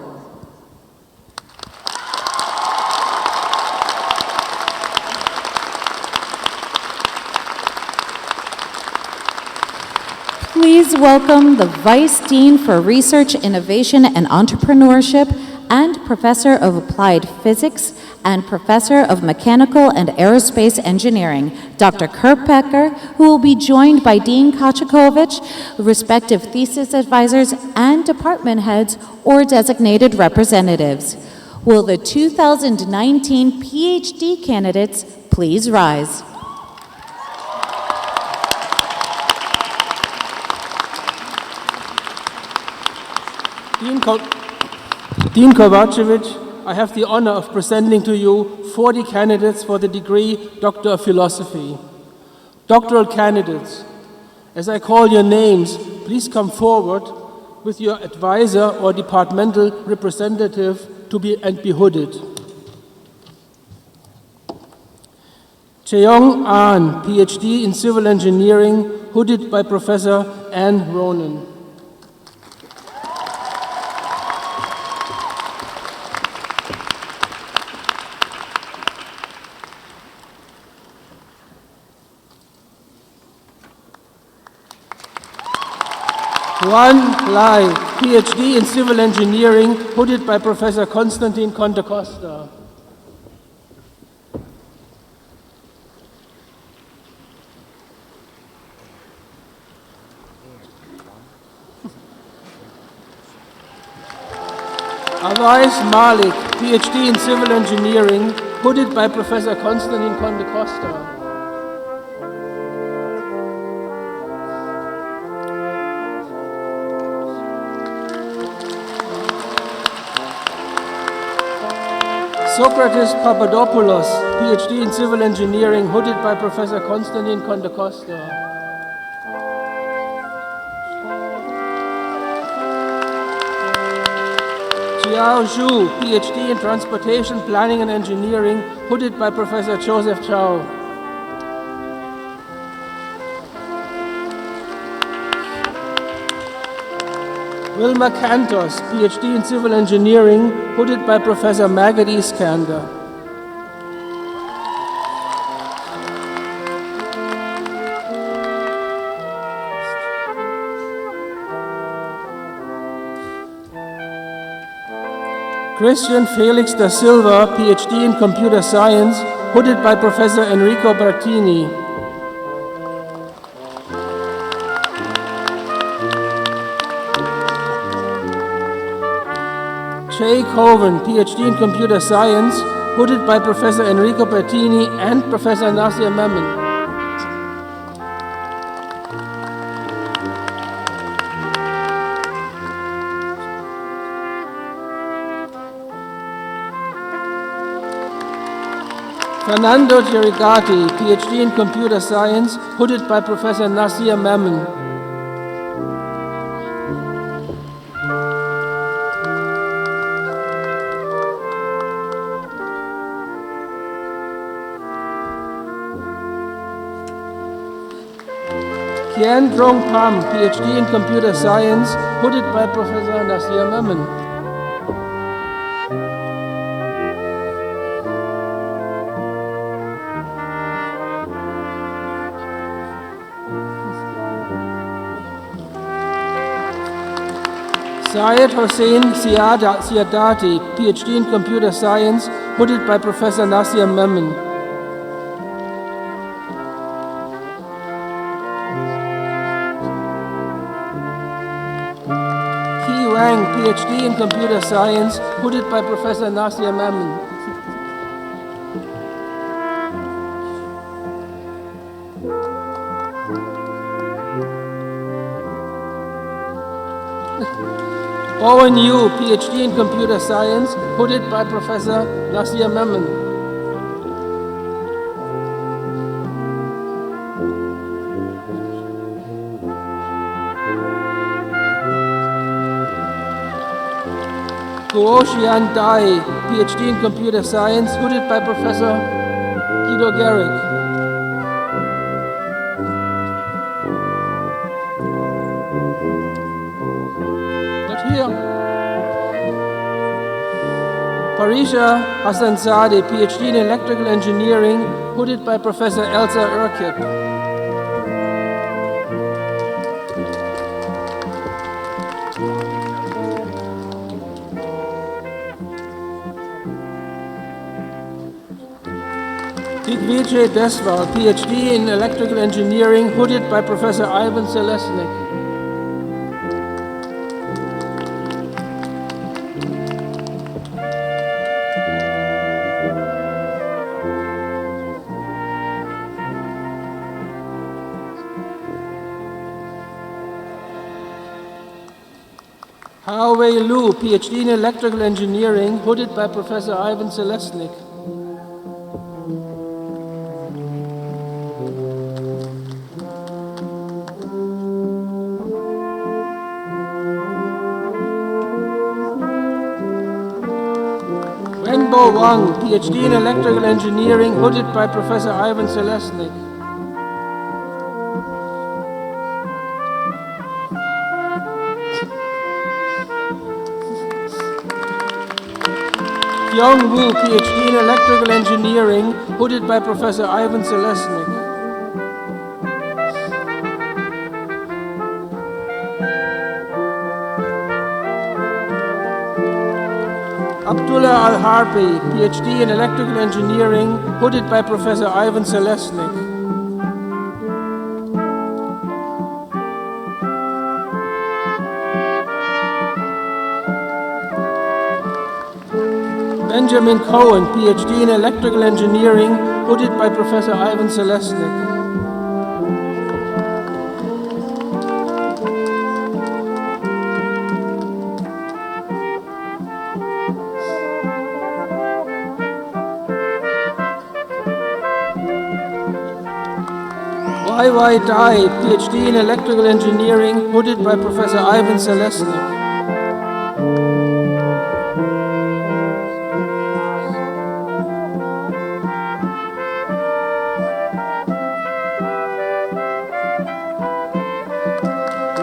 Please welcome the Vice Dean for Research, Innovation, and Entrepreneurship and Professor of Applied Physics and Professor of Mechanical and Aerospace Engineering, Dr. Kurt Becker, who will be joined by Dean Kochakovich, respective thesis advisors, and department heads or designated representatives. Will the 2019 PhD candidates please rise? Dean Kovacevic, I have the honor of presenting to you 40 candidates for the degree Doctor of Philosophy. Doctoral candidates, as I call your names, please come forward with your advisor or departmental representative and be hooded. Cheong An, PhD in Civil Engineering, hooded by Professor Anne Ronan. Juan Lai, PhD in Civil Engineering, hooded by Professor Constantine Conte-Costa. Awais Malik, PhD in Civil Engineering, hooded by Professor Constantine Conte-Costa. Socrates Papadopoulos, PhD in Civil Engineering, hooded by Professor Constantine Conte-Costa. Jiao Zhu, PhD in Transportation Planning and Engineering, hooded by Professor Joseph Chow. Wilma Cantos, PhD in Civil Engineering, hooded by Professor Maggot Iskander. Christian Felix da Silva, PhD in Computer Science, hooded by Professor Enrico Bertini. Jay Coven, PhD in Computer Science, hooded by Professor Enrico Bertini and Professor Nasir Memon. Fernando Gerigati, PhD in Computer Science, hooded by Professor Nasir Memon. Kian Drong Pham, PhD in Computer Science, hooded by Professor Nasir Memon. Syed Hossein Siadati, PhD in Computer Science, hooded by Professor Nasir Memon. Wang, PhD in Computer Science, hooded by Professor Nasir Memon. Owen Yu, PhD in Computer Science, hooded by Professor Nasir Memon. Guoshian Dai, PhD in Computer Science, hooded by Professor Guido Garrick. Not here. Parisha Hassanzadeh, PhD in Electrical Engineering, hooded by Professor Elsa Urkip. Digvijay Deswal, PhD in Electrical Engineering, hooded by Professor Ivan Selesnik. Hao Wei Lu, PhD in Electrical Engineering, hooded by Professor Ivan Selesnik. Wenbo Wang, PhD in Electrical Engineering, hooded by Professor Ivan Selesnik. Kyung Woo, PhD in Electrical Engineering, hooded by Professor Ivan Selesnik. Abdullah Al-Harbi, PhD in Electrical Engineering, hooded by Professor Ivan Selesnik. Benjamin Cohen, PhD in Electrical Engineering, hooded by Professor Ivan Selesnik. Y.Y. Dai, PhD in Electrical Engineering, hooded by Professor Ivan Selesnik.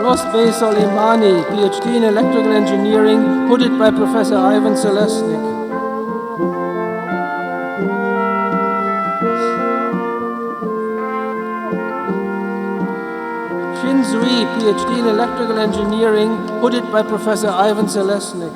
Rosbeh Soleimani, PhD in Electrical Engineering, hooded by Professor Ivan Selesnik. Shin Zui, PhD in Electrical Engineering, hooded by Professor Ivan Selesnik.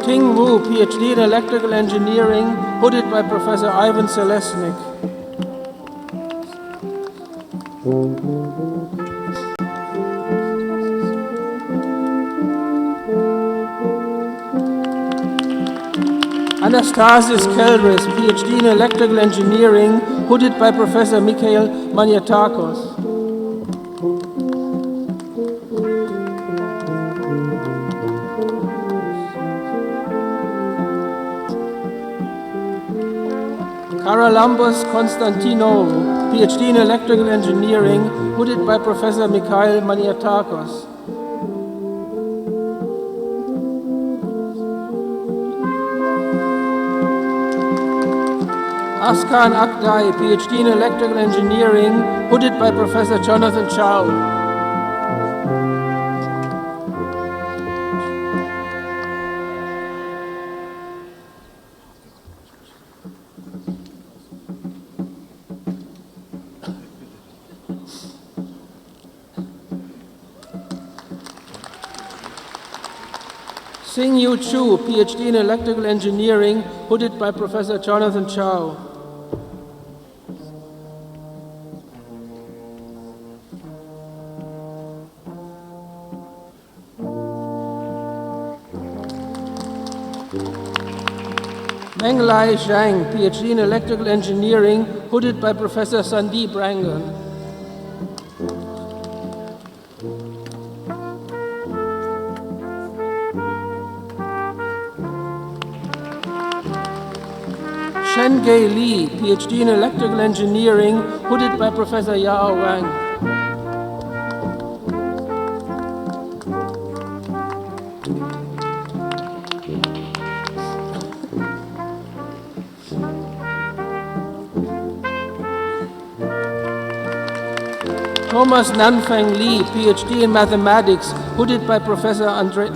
Ting Wu, PhD in Electrical Engineering, hooded by Professor Ivan Selesnik. Anastasios Kelris, PhD in Electrical Engineering, hooded by Professor Mikhail Maniatakos. Karalambos Konstantinou, PhD in Electrical Engineering, hooded by Professor Mikhail Maniatakos. Askan Akdai, PhD in Electrical Engineering, hooded by Professor Jonathan Chow. Sing Yu Chu, PhD in Electrical Engineering, hooded by Professor Jonathan Chow. Henglai Zhang, PhD in Electrical Engineering, hooded by Professor Sandeep Rangan. Shengei Li, PhD in Electrical Engineering, hooded by Professor Yao Wang. Thomas Nanfeng Li, PhD in Mathematics, hooded by Professor Andrew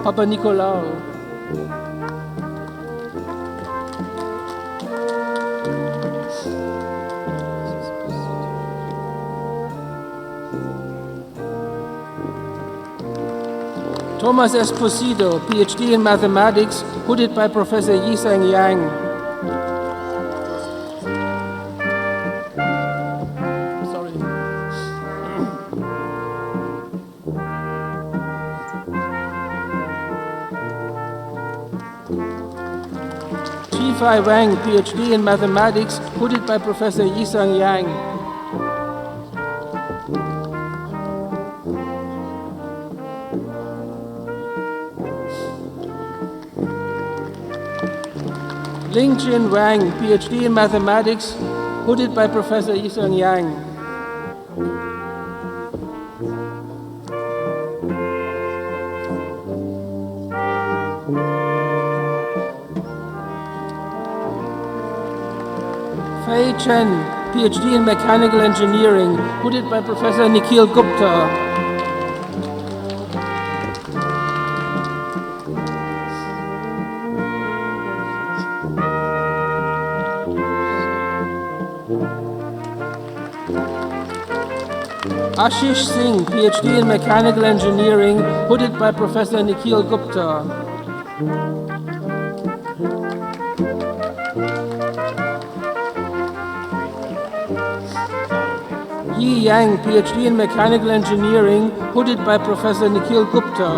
Papanikolaou. Thomas Esposito, PhD in Mathematics, hooded by Professor Yiseng Yang. Fai Wang, PhD in Mathematics, hooded by Professor Yiseng Yang. Lingjin Wang, PhD in Mathematics, hooded by Professor Yiseng Yang. Fei Chen, PhD in Mechanical Engineering, hooded by Professor Nikhil Gupta. Ashish Singh, PhD in Mechanical Engineering, hooded by Professor Nikhil Gupta. Yi Yang, PhD in Mechanical Engineering, hooded by Professor Nikhil Gupta.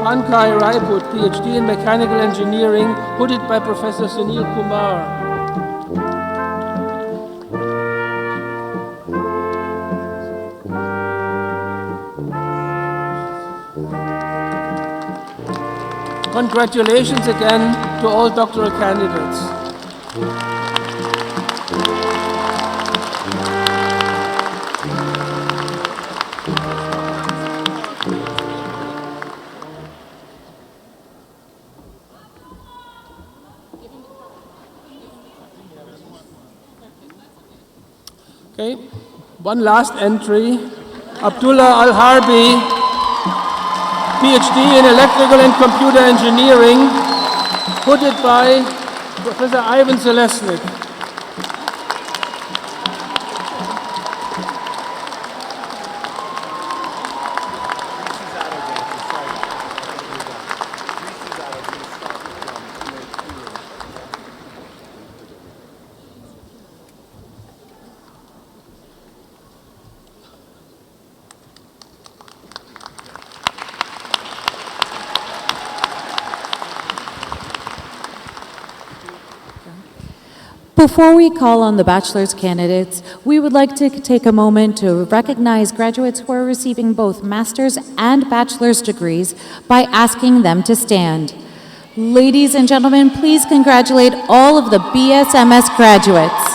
Pankaj Raiput, PhD in Mechanical Engineering, hooded by Professor Sunil Kumar. Congratulations again to all doctoral candidates. Okay, one last entry. Abdullah Al-Harbi, PhD in Electrical and Computer Engineering, hooded by Professor Ivan Selesnik. Before we call on the bachelor's candidates, we would like to take a moment to recognize graduates who are receiving both master's and bachelor's degrees by asking them to stand. Ladies and gentlemen, please congratulate all of the BSMS graduates.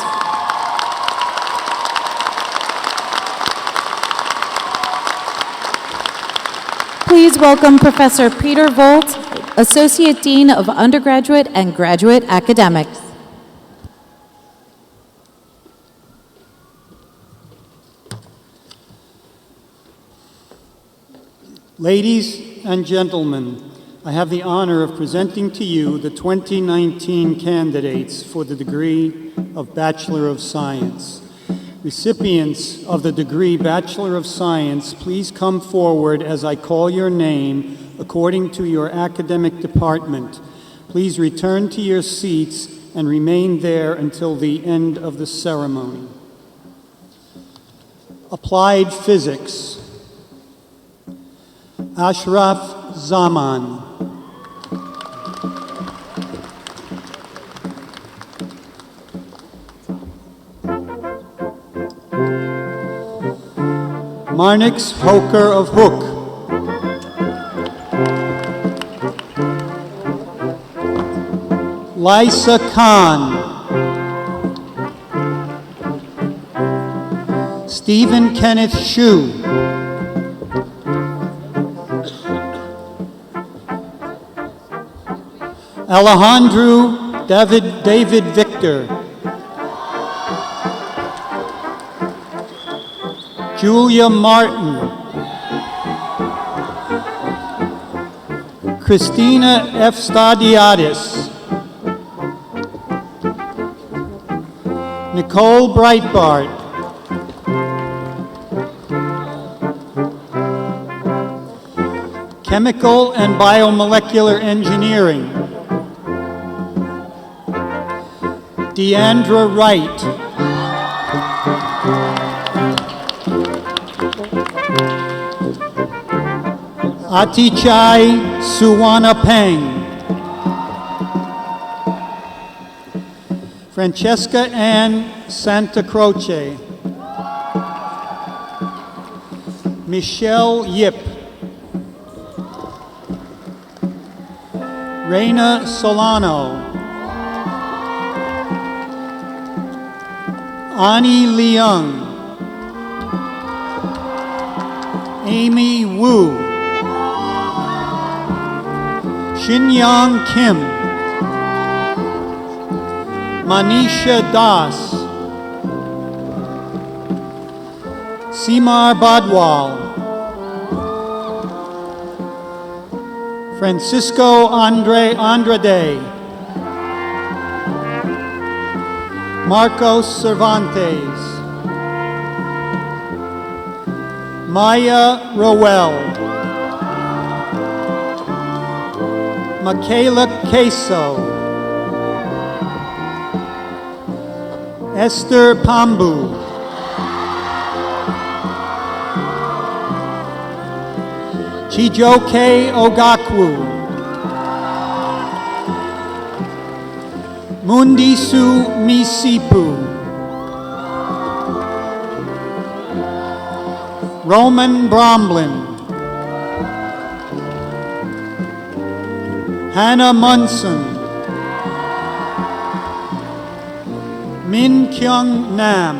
Please welcome Professor Peter Volt, Associate Dean of Undergraduate and Graduate Academics. Ladies and gentlemen, I have the honor of presenting to you the 2019 candidates for the degree of Bachelor of Science. Recipients of the degree Bachelor of Science, please come forward as I call your name according to your academic department. Please return to your seats and remain there until the end of the ceremony. Applied Physics, Ashraf Zaman. Marnix Hoker of Hook. Lysa Khan. Stephen Kenneth Shue. Alejandro David Victor. Julia Martin. Christina F. Stadiatis. Nicole Breitbart. Chemical and Biomolecular Engineering. Deandra Wright. Atichai Suwana Peng. Francesca Ann Santa Croce. Michelle Yip. Reina Solano. Ani Leung. Amy Wu. Shinyang Kim. Manisha Das. Simar Badwal. Francisco Andrade. Marcos Cervantes. Maya Rowell. Michaela Queso. Esther Pambu. Chijoke Ogakwu. Mundisu Misipu. Roman Bromlin. Hannah Munson. Min Kyung Nam.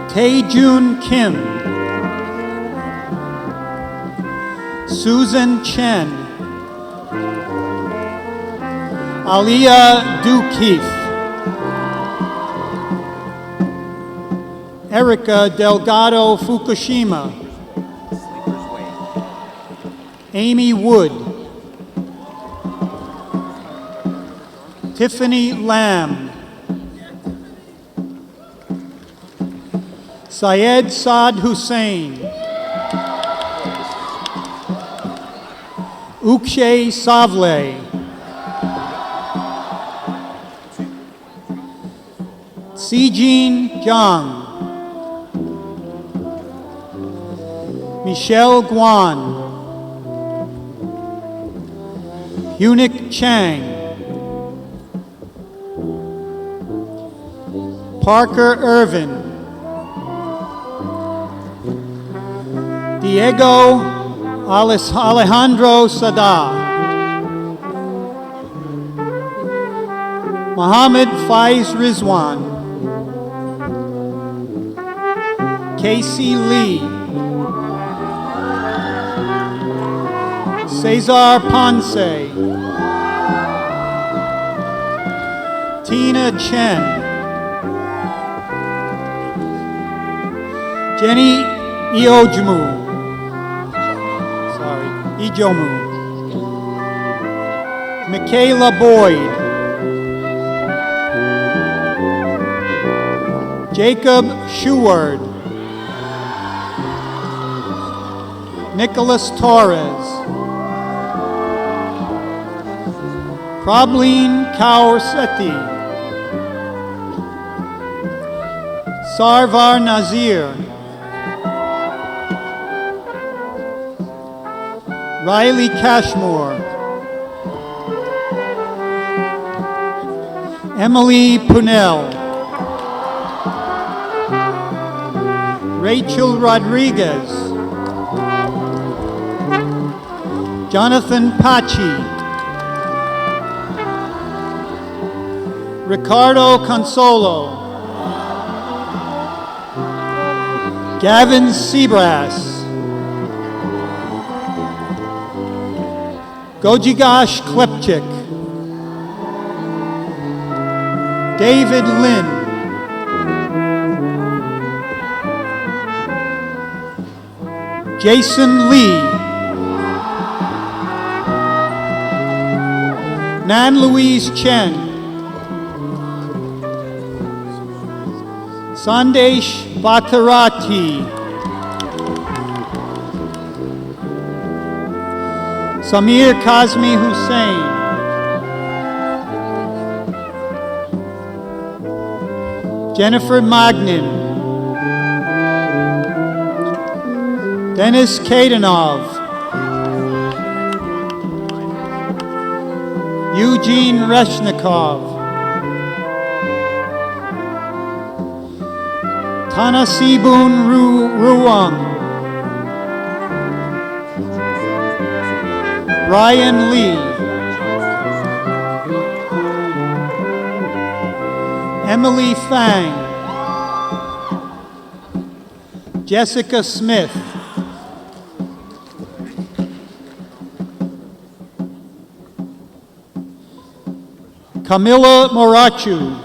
Taejun Kim. Susan Chen. Aliyah Dukeith. Erica Delgado Fukushima. Amy Wood. Tiffany Lamb. Syed Saad Hussein. Ukshay Savle. Sijin Jiang. Michelle Guan. Hunik Chang. Parker Irvin. Diego Alejandro Sada. Mohammed Faiz Rizwan. Casey Lee. Cesar Ponce. Tina Chen. Jenny Ijomu. Michaela Boyd. Jacob Sheward. Nicholas Torres. Prableen Kaur Sethi. Sarvar Nazir, Riley Cashmore, Emily Punell, Rachel Rodriguez, Jonathan Pachi, Ricardo Consolo, Gavin Seabrass, Gojigash Klepchik, David Lynn, Jason Lee, Nan Louise Chen, Sandesh Bhattarati, Samir Kazmi Hussain, Jennifer Magnin, Denis Kadanov, Eugene Reshnikov, Tanasibun Ruang, Brian Lee, Emily Fang, Jessica Smith, Camilla Morachu,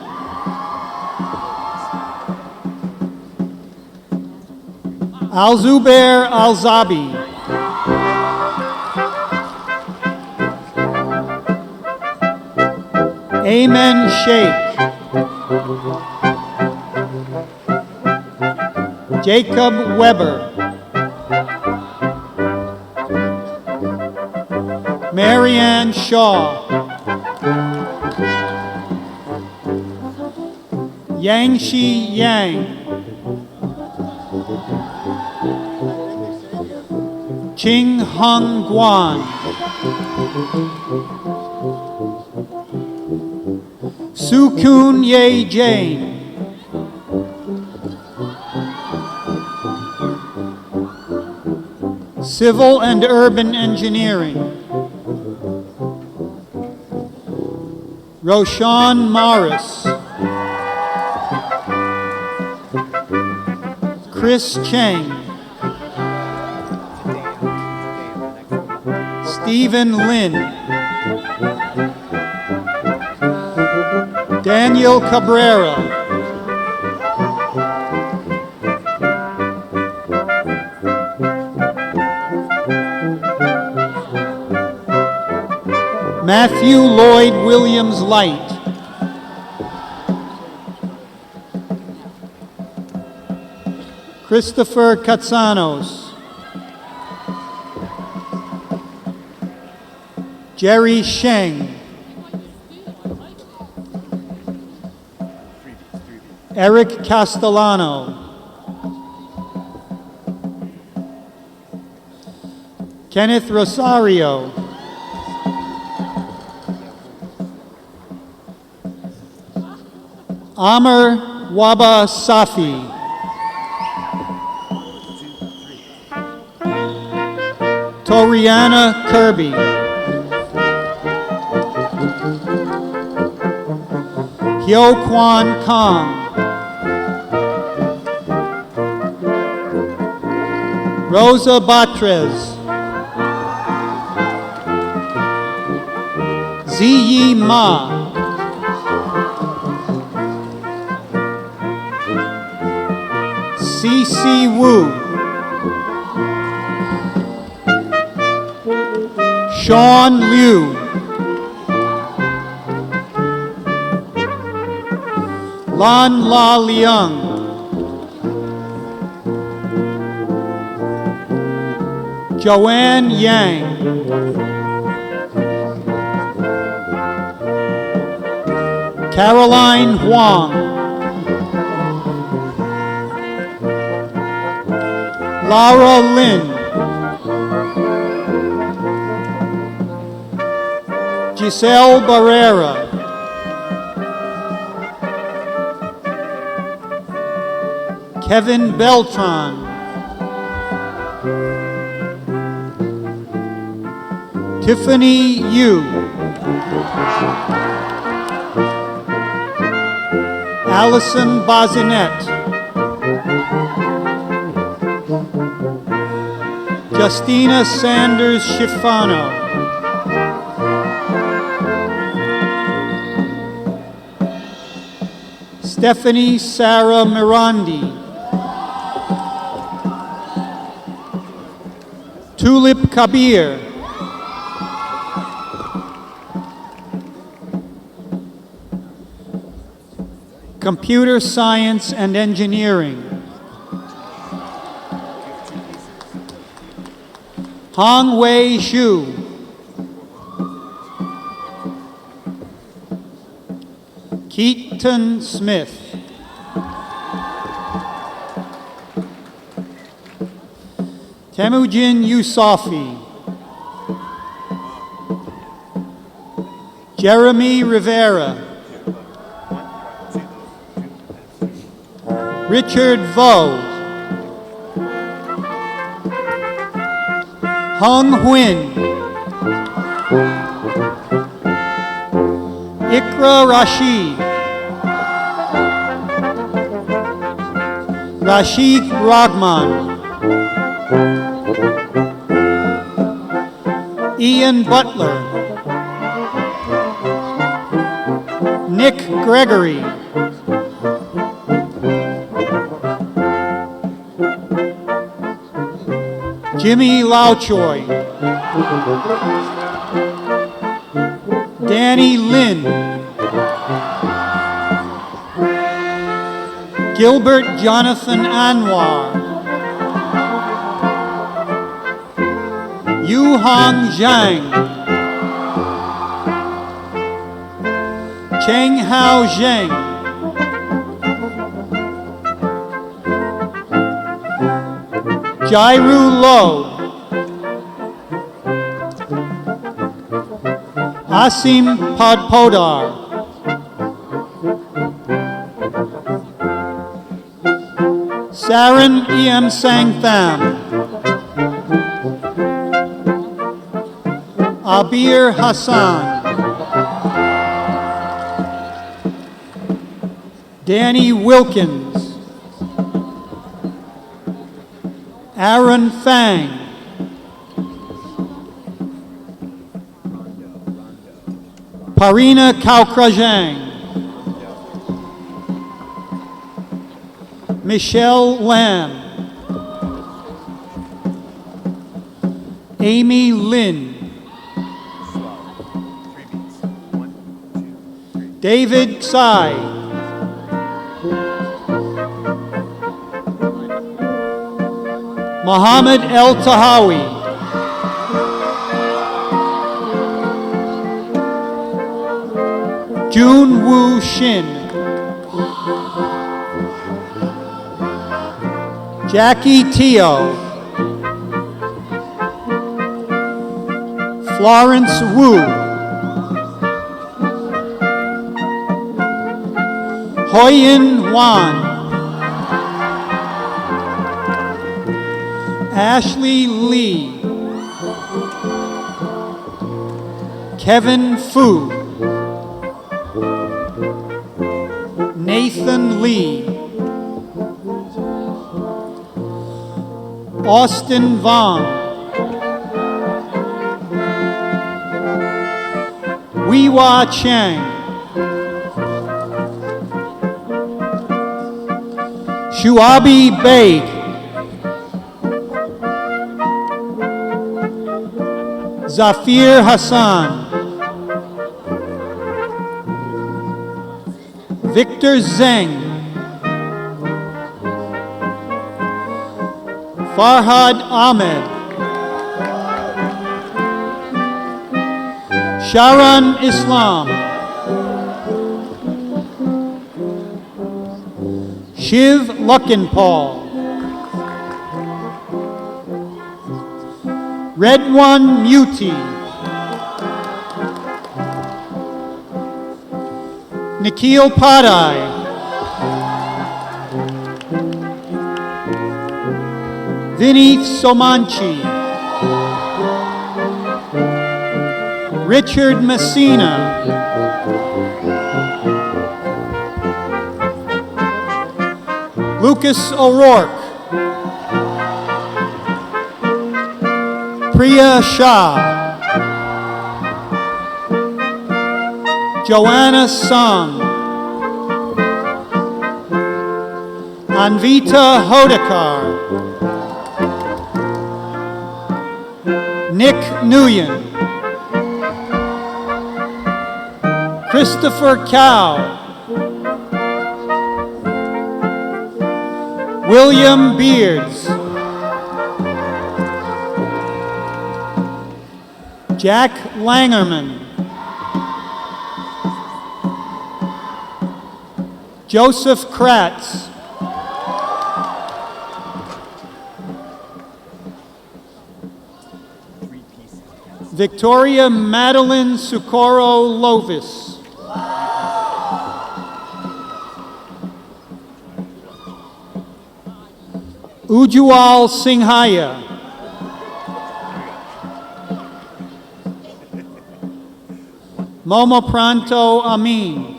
Alzubair Alzabi, Amen Sheikh, Jacob Weber, Marianne Shaw, Yangshi Yang, Ching Hung Guan, Sukun Ye Jane, Civil and Urban Engineering, Roshan Morris, Chris Cheng, Stephen Lin, Daniel Cabrera, Matthew Lloyd Williams Light, Christopher Katsanos, Jerry Sheng, Eric Castellano, Kenneth Rosario, Amr Waba Safi, Toriana Kirby, Hyo Kwan Kong, Rosa Batres, Ziyi Ma, C.C. Wu, Sean Liu, Lan La Liang, Joanne Yang, Caroline Huang, Laura Lynn. Giselle Barrera. Kevin Beltran. Tiffany Yu. Allison Bazinet. Justina Sanders Schifano. Stephanie Sarah Mirandi. Tulip Kabir. Computer Science and Engineering. Hong Wei Xu. Keaton Smith. Temujin Yusufi. Jeremy Rivera. Richard Vo. Hung Huynh. Ikra Rashid. Rashid Rahman. Ian Butler. Nick Gregory. Jimmy Lauchoy. Danny Lynn. Gilbert Jonathan Anwar. Yu Hong Zhang. Cheng Hao Zheng. Jairu Lo. Asim Podpodar. Saran E.M. Sangtham. Abir Hassan. Danny Wilkins. Aaron Fang. Parina Kaukrajang. Michelle Lamb. Amy Lynn. David Tsai. Mohammed El Tahawi. June Woo Shin. Jackie Teo. Florence Wu. Hoyin Wan. Ashley Lee. Kevin Fu. Nathan Lee. Austin Vaughn. Wiwa Chang. Shuabi Beg. Zafir Hassan. Victor Zeng. Farhad Ahmed. Sharan Islam. Shiv Luckinpal. Red One Muti. Nikhil Padai. Vineet Somanchi. Richard Messina. Lucas O'Rourke. Priya Shah. Joanna Song. Anvita Hodekar. Nick Nguyen. Christopher Cow. William Beards. Jack Langerman. Joseph Kratz. Victoria Madeline Socorro Lovis. Ujwal Singhaya. Momo Pranto Amin.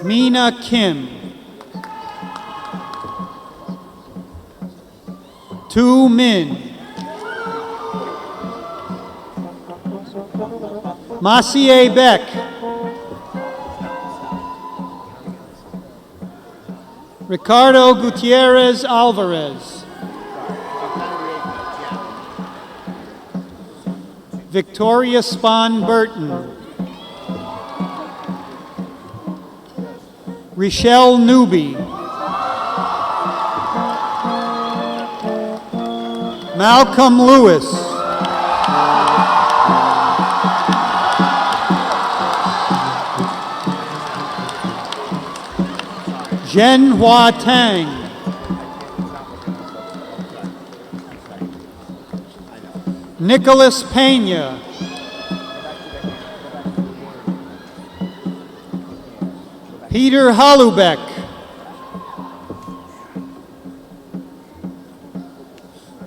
Mina Kim. Tu Min. Maciej Beck. Ricardo Gutierrez Alvarez. Victoria Spahn Burton. Richelle Newby. Malcolm Lewis. Zhen Hua Tang. Nicholas Pena. Peter Holubeck.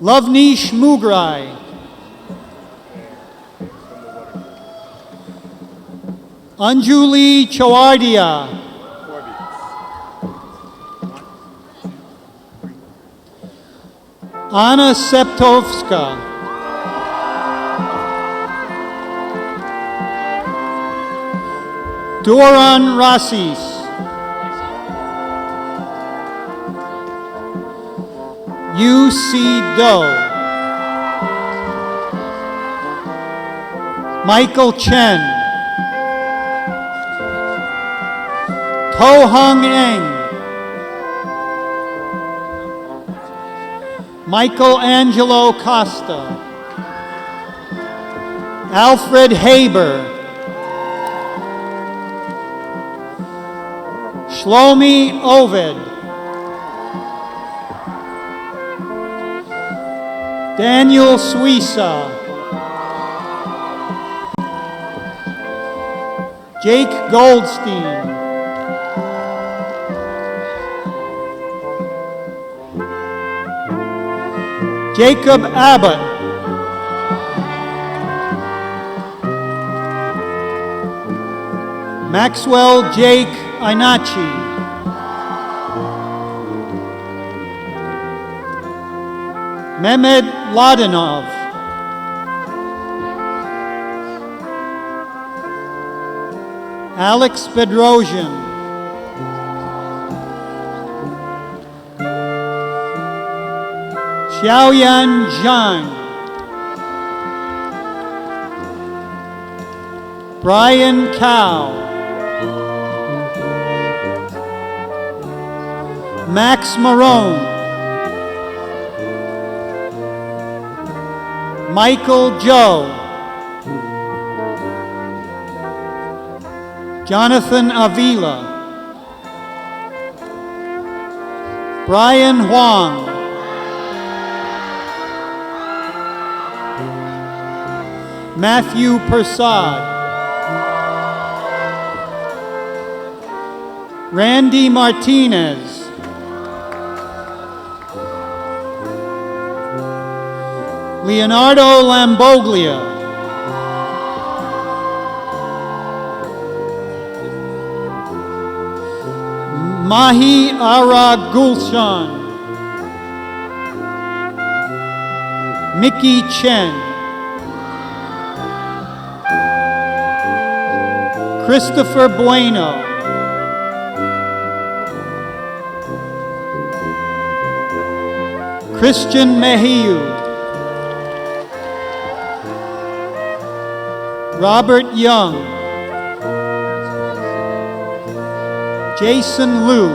Lovnish Mugrai. Anjuli Chawardia. Anna Septovska. Doran Rassis. U.C. Doe. Michael Chen. To Hung Eng. Michaelangelo Costa. Alfred Haber. Shlomi Oved. Daniel Suisa. Jake Goldstein. Jacob Abbott. Maxwell Jake Inachi. Mehmet Ladanov. Alex Bedrosian. Xiaoyan Zhang. Brian Cow. Max Marone. Michael Joe. Jonathan Avila. Brian Huang. Matthew Persad, Randy Martinez, Leonardo Lamboglia, Mahi Ara Gulshan, Mickey Chen, Christopher Bueno, Christian Mehiu, Robert Young, Jason Liu,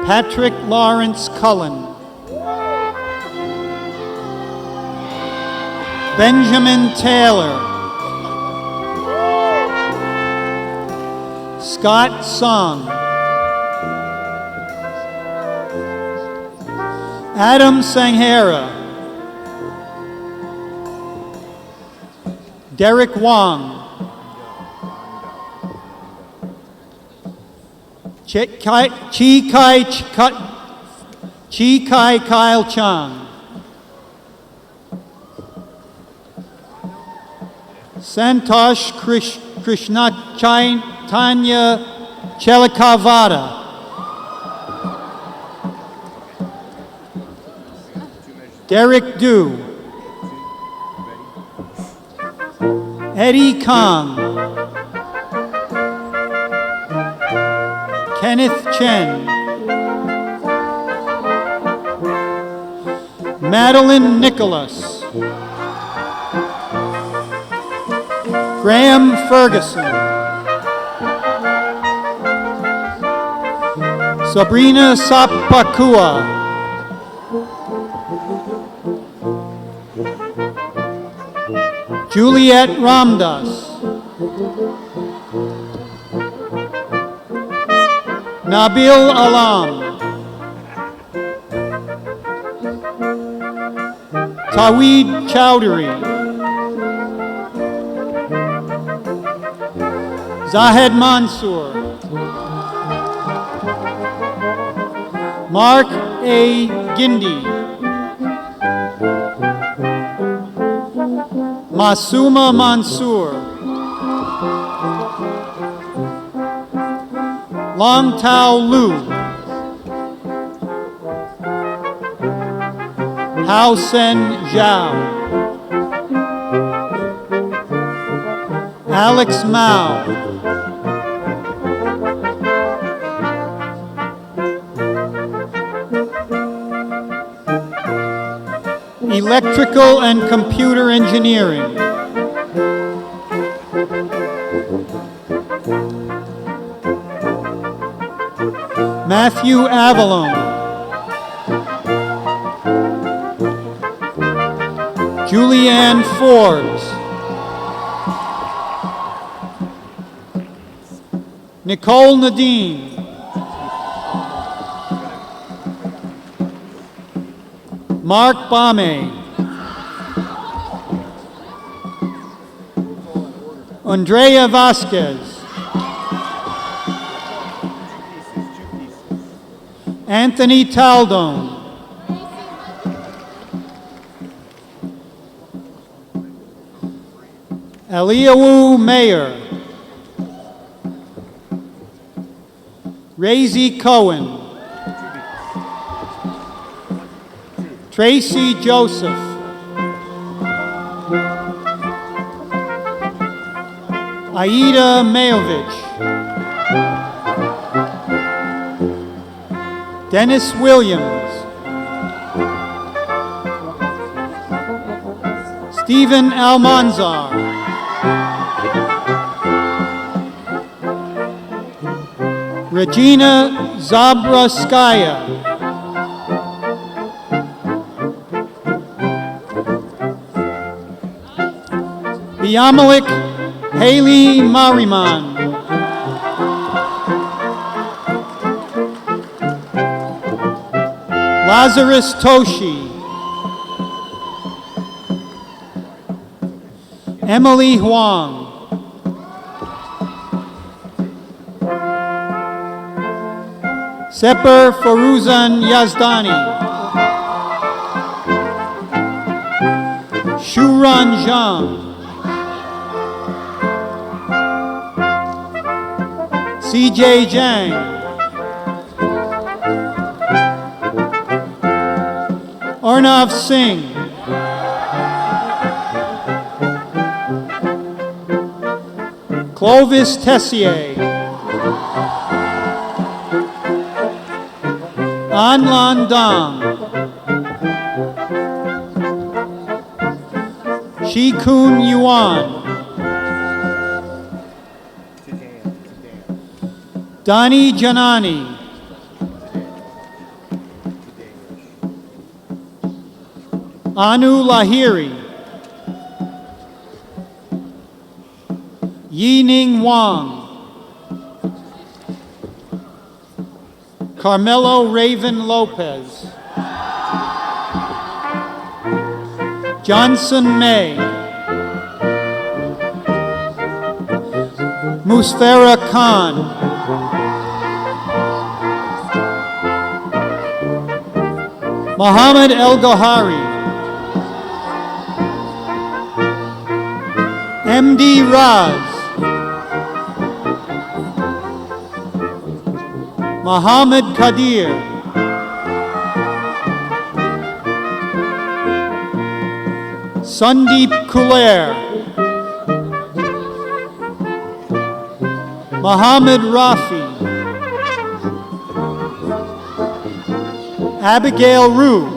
Patrick Lawrence Cullen, Benjamin Taylor, Scott Song, Adam Sanghera, Derek Wong, Chi Kai Kyle Chang, Santosh Krishna Chaitanya Chelikavada, Derek Du, Eddie Kong, Kenneth Chen, Madeline Nicholas, Graham Ferguson, Sabrina Sapakua, Juliet Ramdas, Nabil Alam, Taweed Chowdhury, Zahed Mansour, Mark A. Gindi, Masuma Mansour, Long Tao Lu, Hao Sen Zhao, Alex Mao, Electrical and Computer Engineering, Matthew Avalon, Julianne Forbes, Nicole Nadine, Mark Bame, Andrea Vasquez, Anthony Taldone, Eliawu Mayer, Razy Cohen, Tracy Joseph, Aida Mayovich, Dennis Williams, Stephen Almanzar, Regina Zabraskaya, Biamalik Haley Mariman, Lazarus Toshi, Emily Huang. Seper Faruzan Yazdani. Shuran Zhang. CJ Zhang. Arnav Singh. Clovis Tessier. An Lan Dang. Shi Kun Yuan. Dani Janani. Anu Lahiri. Yining Wang. Carmelo Raven Lopez. Johnson May. Musfera Khan. Mohammed El Gohari. MD Raz. Mohammed Kadir. Sandeep Kuler. Mohammed Rafi. Abigail Rue.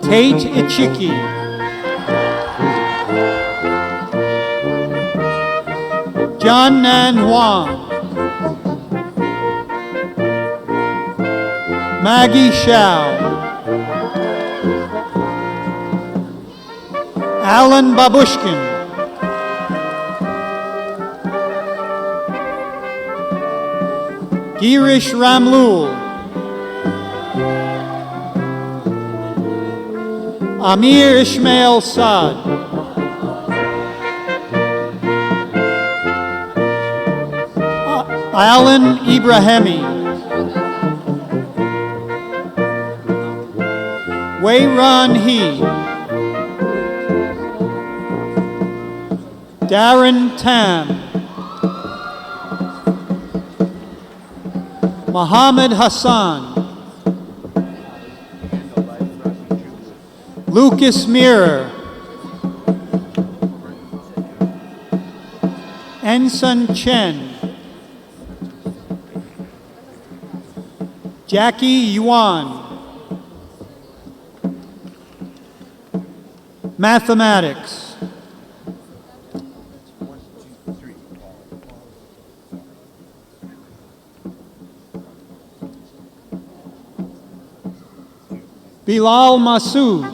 Tate Ichiki. John Nan Huang. Maggie Shao. Alan Babushkin. Girish Ramlul. Amir Ishmael Saad. Alan Ibrahimi. Wei-Ran He. Darren Tam. Muhammad Hassan. Lucas Mirror. Ensign Chen. Jackie Yuan. Mathematics. Bilal Masood.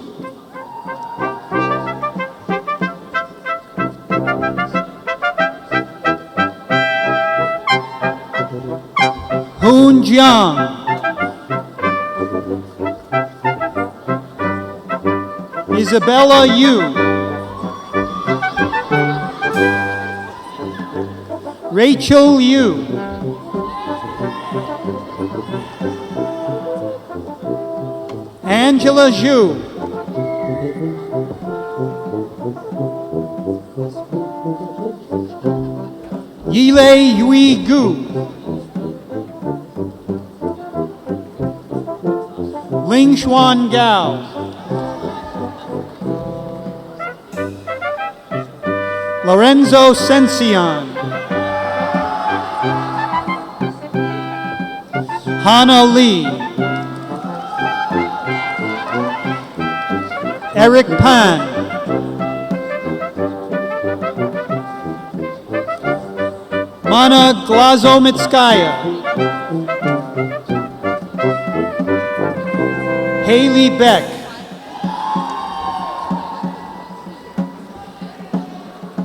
Hoon Jiang. Isabella Yu. Rachel Yu. Angela Zhu. Yile Yui Gu. Ling Xuan Gao. Lorenzo Sencion. Hana Lee. Eric Pan. Mana Glazomitskaya. Haley Beck.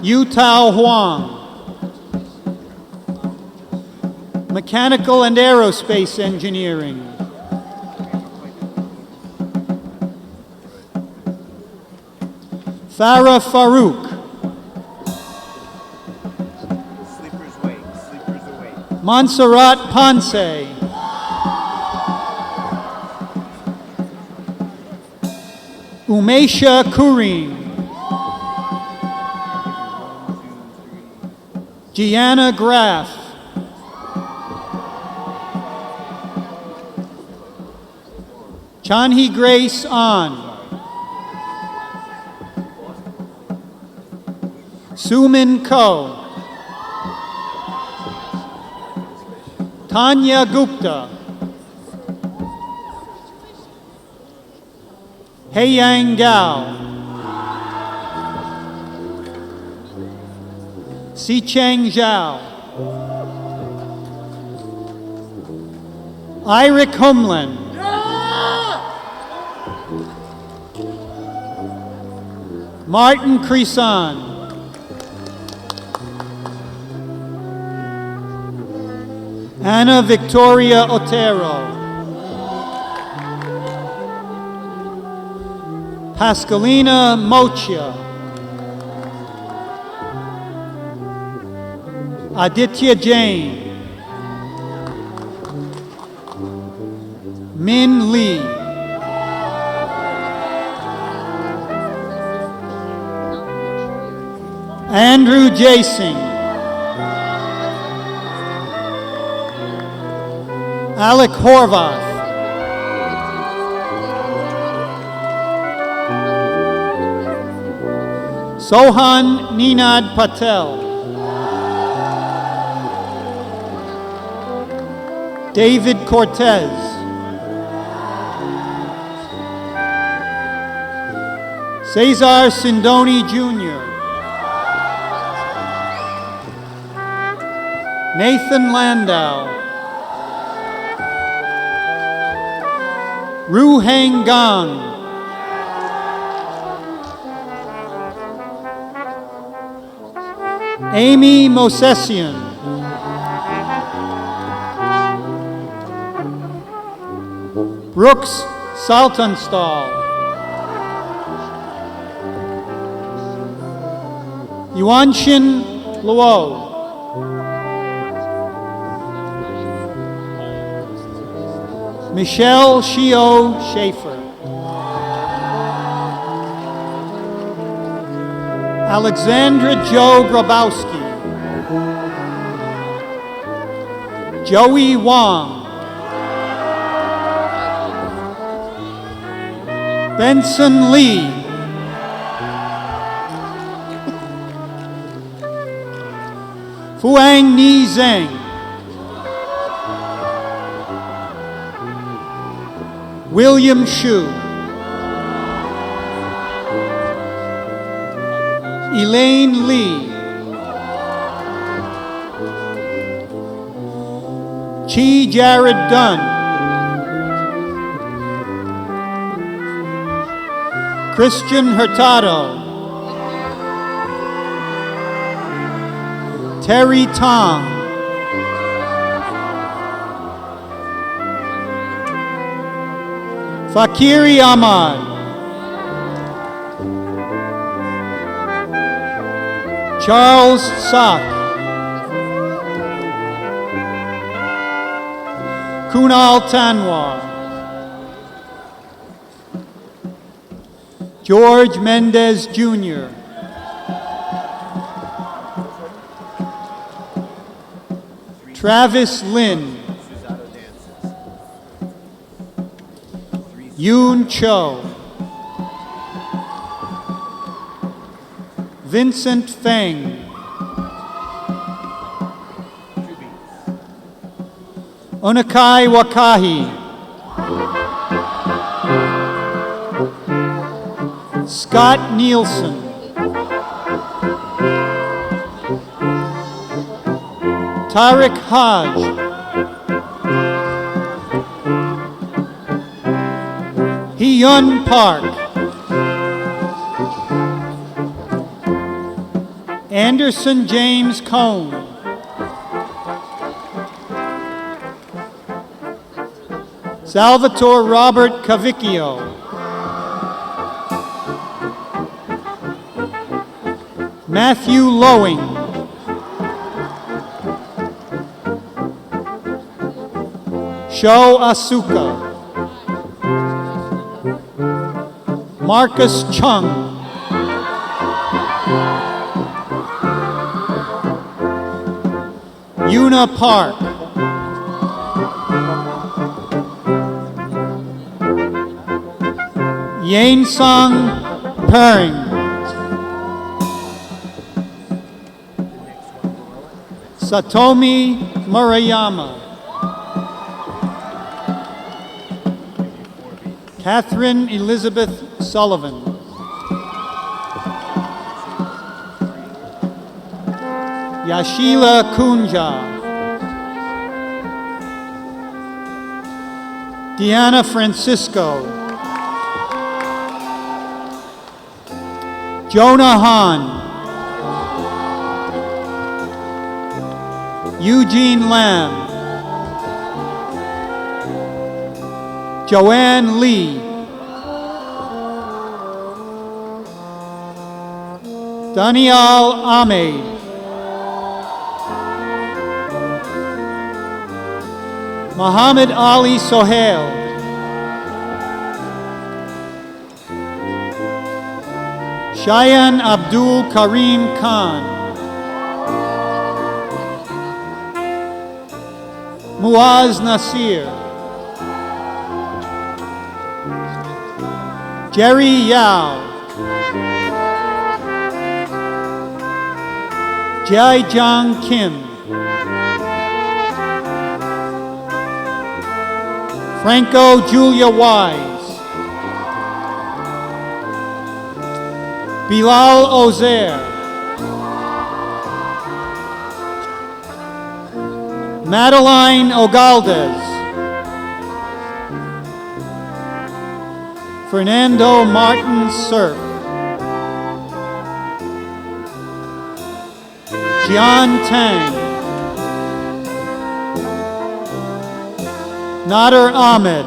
Yutao Huang. Mechanical and Aerospace Engineering. Farah Farouk, Sleepers wake, sleepers awake. Montserrat Ponce, Umesha Kurim, Gianna Graff, Chanhi Grace An, Sumin Ko, Tanya Gupta, Heiyang Gao, Sicheng Zhao, Eirik Humlen, Martin Creason, Anna Victoria Otero, Pascalina Mocha, Aditya Jain, Min Lee, Andrew Jasing, Alec Horvath, Sohan Ninad Patel, David Cortez, Cesar Sindoni Jr., Nathan Landau, Ru Hang Gang, Amy Mosesian, Brooks Saltonstall, Yuanshin Luo, Michelle Shio Schaefer, Alexandra Joe Grabowski, Joey Wong, Benson Lee, Fuang Ni Zheng, William Shu, Elaine Lee, Chi Jared Dunn, Christian Hurtado, Terry Tong, Fakiri Ahmad, Charles Sock, Kunal Tanwar, George Mendez Jr., Travis Lin, Yoon Cho, Vincent Feng, Onakai Wakahi, Scott Nielsen, Tariq Hodge, Hyun Park, Anderson James Cone, Salvatore Robert Cavicchio, Matthew Lowing. Sho Asuka. Marcus Chung. Yuna Park. Yain Song Pering. Satomi Murayama. Catherine Elizabeth Sullivan. Yashila Kunja. Deanna Francisco. Jonah Hahn. Eugene Lamb. Joanne Lee. Daniel Ahmed. Muhammad Ali Sohail. Shayan Abdul Karim Khan. Muaz Nasir. Jerry Yao. Jai Jang Kim. Franco Julia Wise. Bilal Ozair. Madeline Ogaldez. Fernando Martin Cerf. Jian Tang. Nader Ahmed.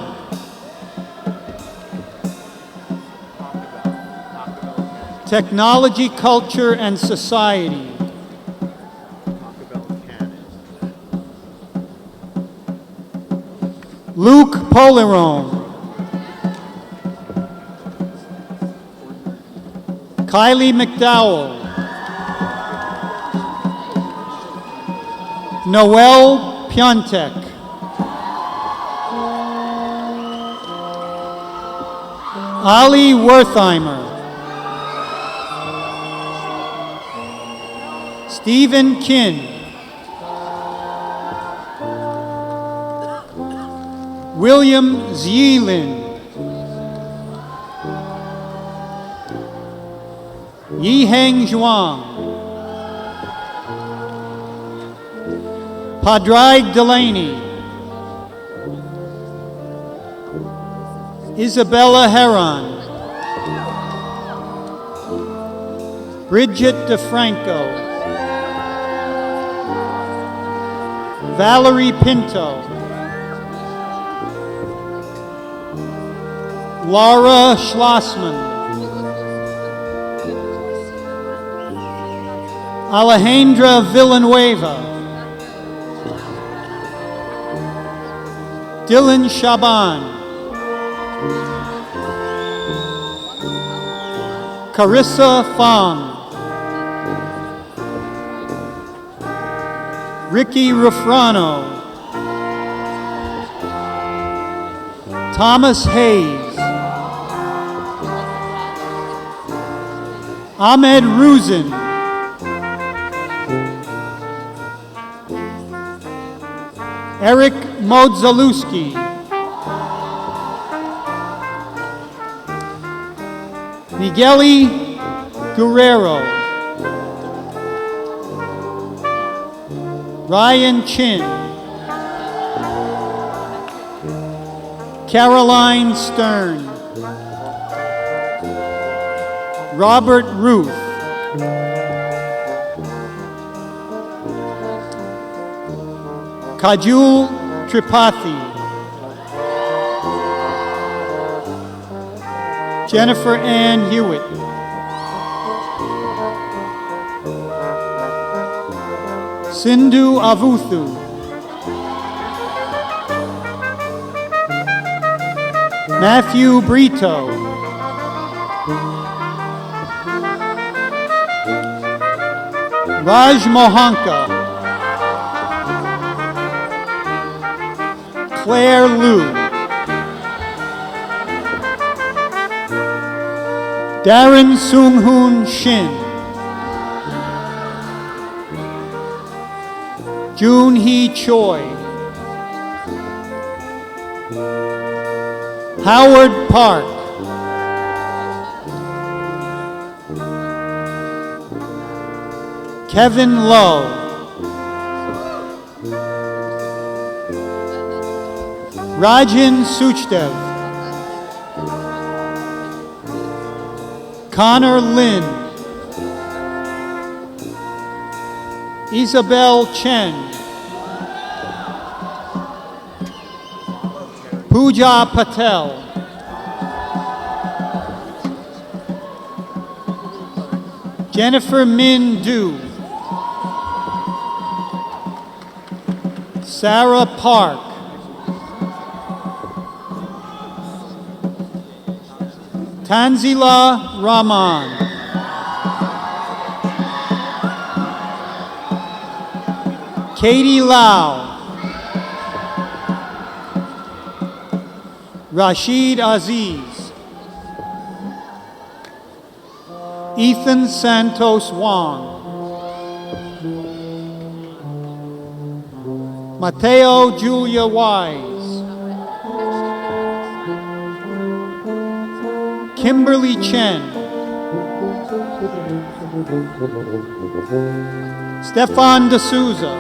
Technology, Culture, and Society. Luke Polerone. Kylie McDowell. Noel Piontek. Ali Wertheimer. Stephen Kinn. William Zielin. Yiheng Zhuang. Padraig Delaney. Isabella Heron. Bridget DeFranco. Valerie Pinto. Laura Schlossman. Alejandra Villanueva. Dylan Shaban. Carissa Fong. Ricky Rufrano. Thomas Hayes. Ahmed Ruzin. Eric Modzalewski. Migueli Guerrero. Ryan Chin. Caroline Stern. Robert Ruth. Kajul Tripathi. Jennifer Ann Hewitt. Sindhu Avuthu, Matthew Brito, Raj Mohanka, Claire Liu, Darren Sung-hoon Shin, Jun Hee Choi, Howard Park, Kevin Lowe, Rajan Suchdev, Connor Lin, Isabel Chen, Pooja Patel, Jennifer Min Du, Sarah Park, Tanzila Rahman, Katie Lau, Rashid Aziz, Ethan Santos Wong, Mateo Julia Wise, Kimberly Chen, Stefan D'Souza,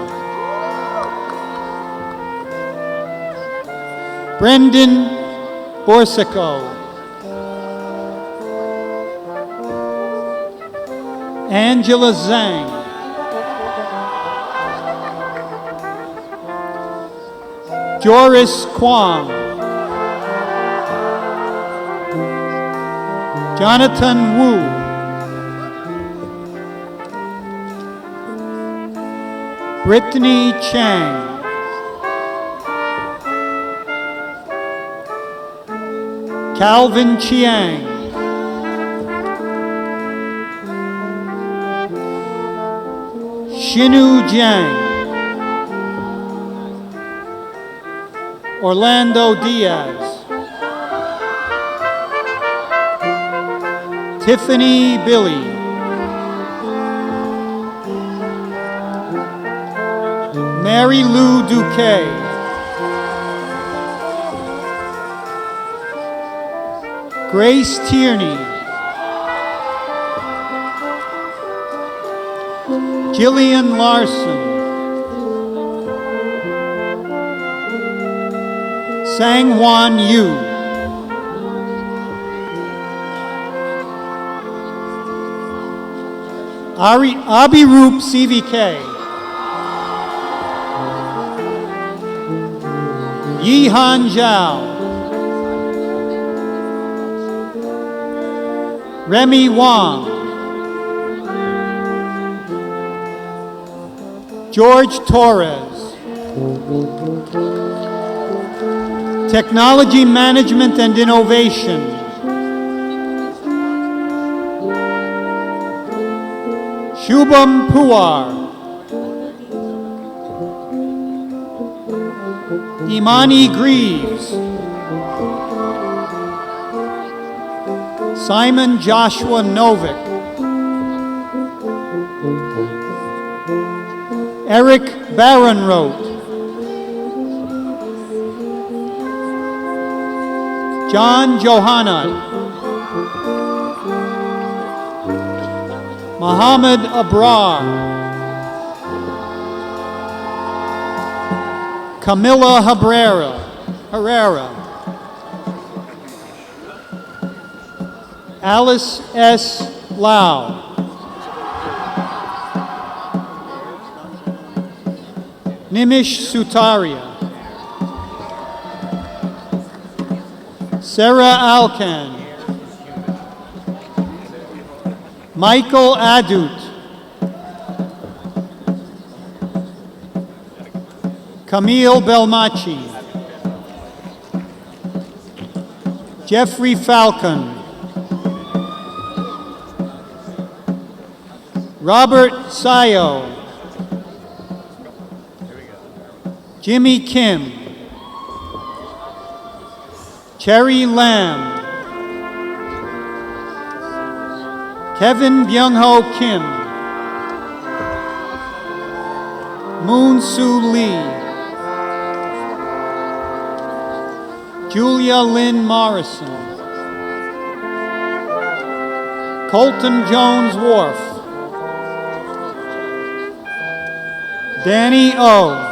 Brendan Borsico, Angela Zhang, Joris Kwong, Jonathan Wu, Brittany Chang, Calvin Chiang, Shinu Jiang, Orlando Diaz, Tiffany Billy, Mary Lou Duque, Grace Tierney, Jillian Larson, Sang-Hwan Yu, Abirup CVK, Yihan Zhao, Remy Wang, George Torres, Technology Management and Innovation, Shubham Puwar, Imani Greaves, Simon Joshua Novick, Eric Barronroth, John Johannat, Mohammed Abrar, Camilla Herrera, Alice S. Lau, Nimish Sutaria, Sarah Alkan, Michael Adut, Camille Belmacci. Jeffrey Falcon. Robert Sayo. Jimmy Kim. Cherry Lamb. Kevin Byung-ho Kim. Moon Soo Lee. Julia Lynn Morrison. Colton Jones Wharf. Danny O.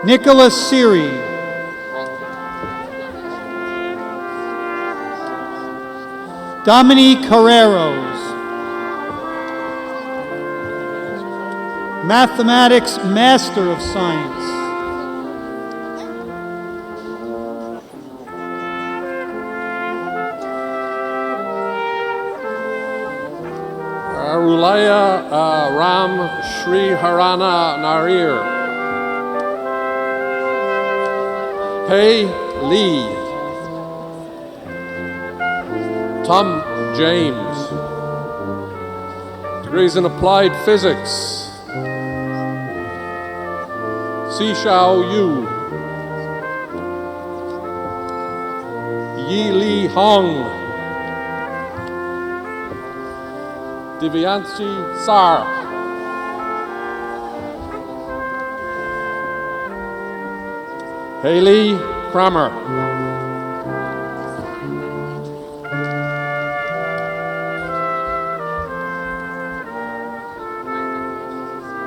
Nicholas Siri. Dominique Carreros. Mathematics Master of Science. Rulaya Ram Shri Harana Narir. Pei Lee. Tom James. Degrees in Applied Physics. Si Xiao Yu. Yi Li Hong. Divyanshi Sar. Haley Kramer.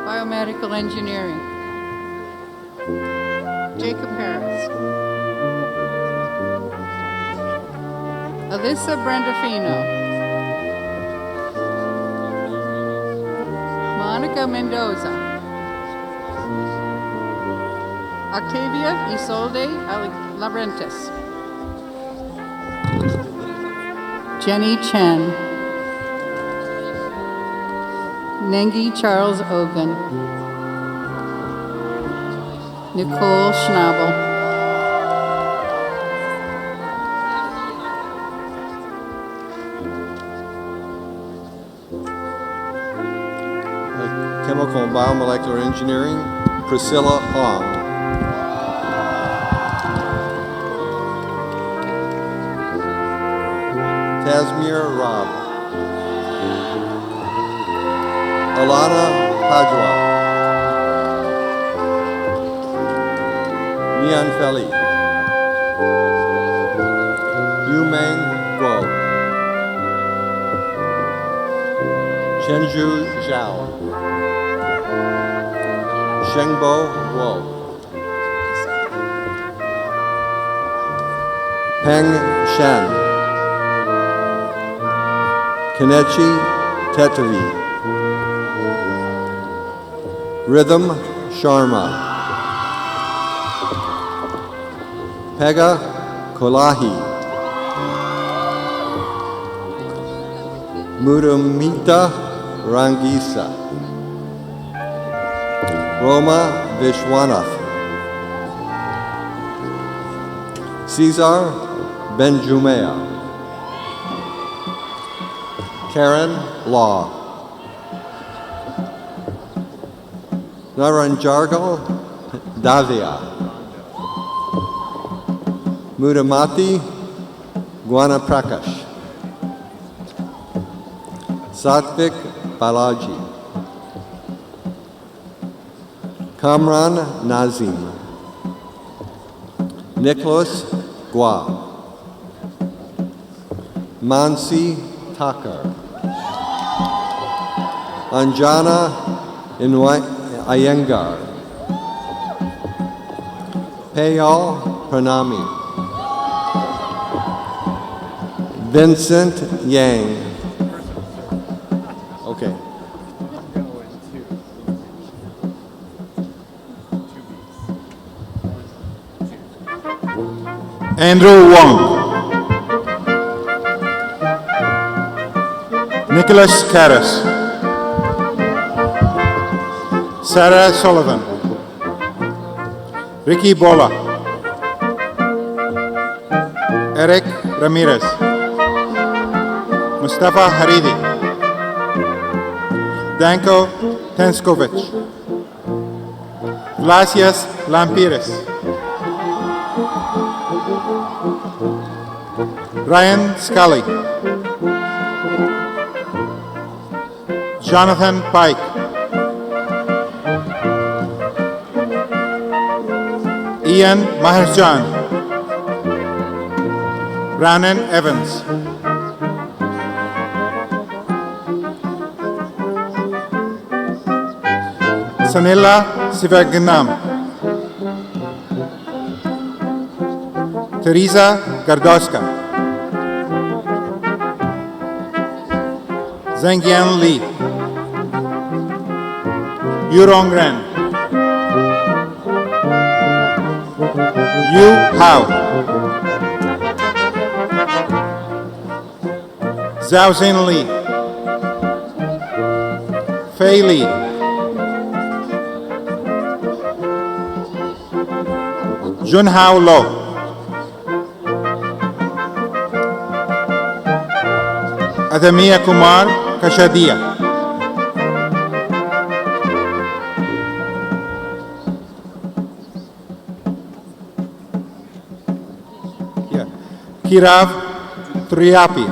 Biomedical Engineering. Jacob Harris. Alyssa Brandafino. Monica Mendoza. Octavia Isolde Labrentes. Jenny Chen. Nengi Charles Ogun. Nicole Schnabel. Chemical and Biomolecular Engineering, Priscilla Hong. Tasmir Rob. Alana Pajwa. Nian Feli. Yumeng Guo. Chenju Zhao. Shengbo Guo. Peng Shen. Kenechi Tetavi. Rhythm Sharma. Pega Kolahi. Mudamita Rangisa. Roma Vishwanath. Cesar Benjumea. Karen Law. Naranjargal Davia. Mudamati Guanaprakash. Satvik Balaji. Kamran Nazim. Nicholas Gua. Mansi Takar. Anjana Iyengar. Payal Pranami. Vincent Yang. Okay. Andrew Wong. Nicholas Karras. Sarah Sullivan, Ricky Bola, Eric Ramirez, Mustafa Haridi, Danko Tenskovic, Vlasias Lampiris, Ryan Scully, Jonathan Pike, Ian Maharjan, Brannon Evans, Sanila Sivagnam, Teresa Gardoska, Zhengyan Li, Yurong Ren, Yu Hao, Zhao Xin Li, Fei Li, Junhao Lo, Adamiya Kumar Kashadia, Kirav Triapi,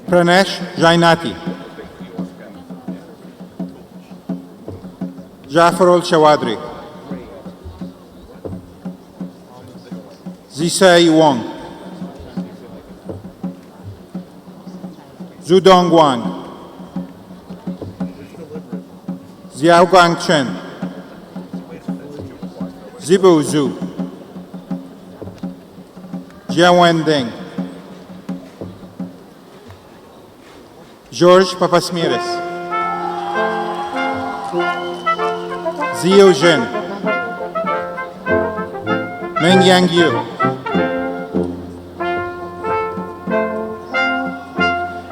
Pranesh Jainati, Jafarul Chawadri, Zisai Wong, Zudong Wang, Xiaogang Chen, Zibu Zhu, Jiawen Deng, George Papasmiris, Zio Jin, Meng Yang Yu,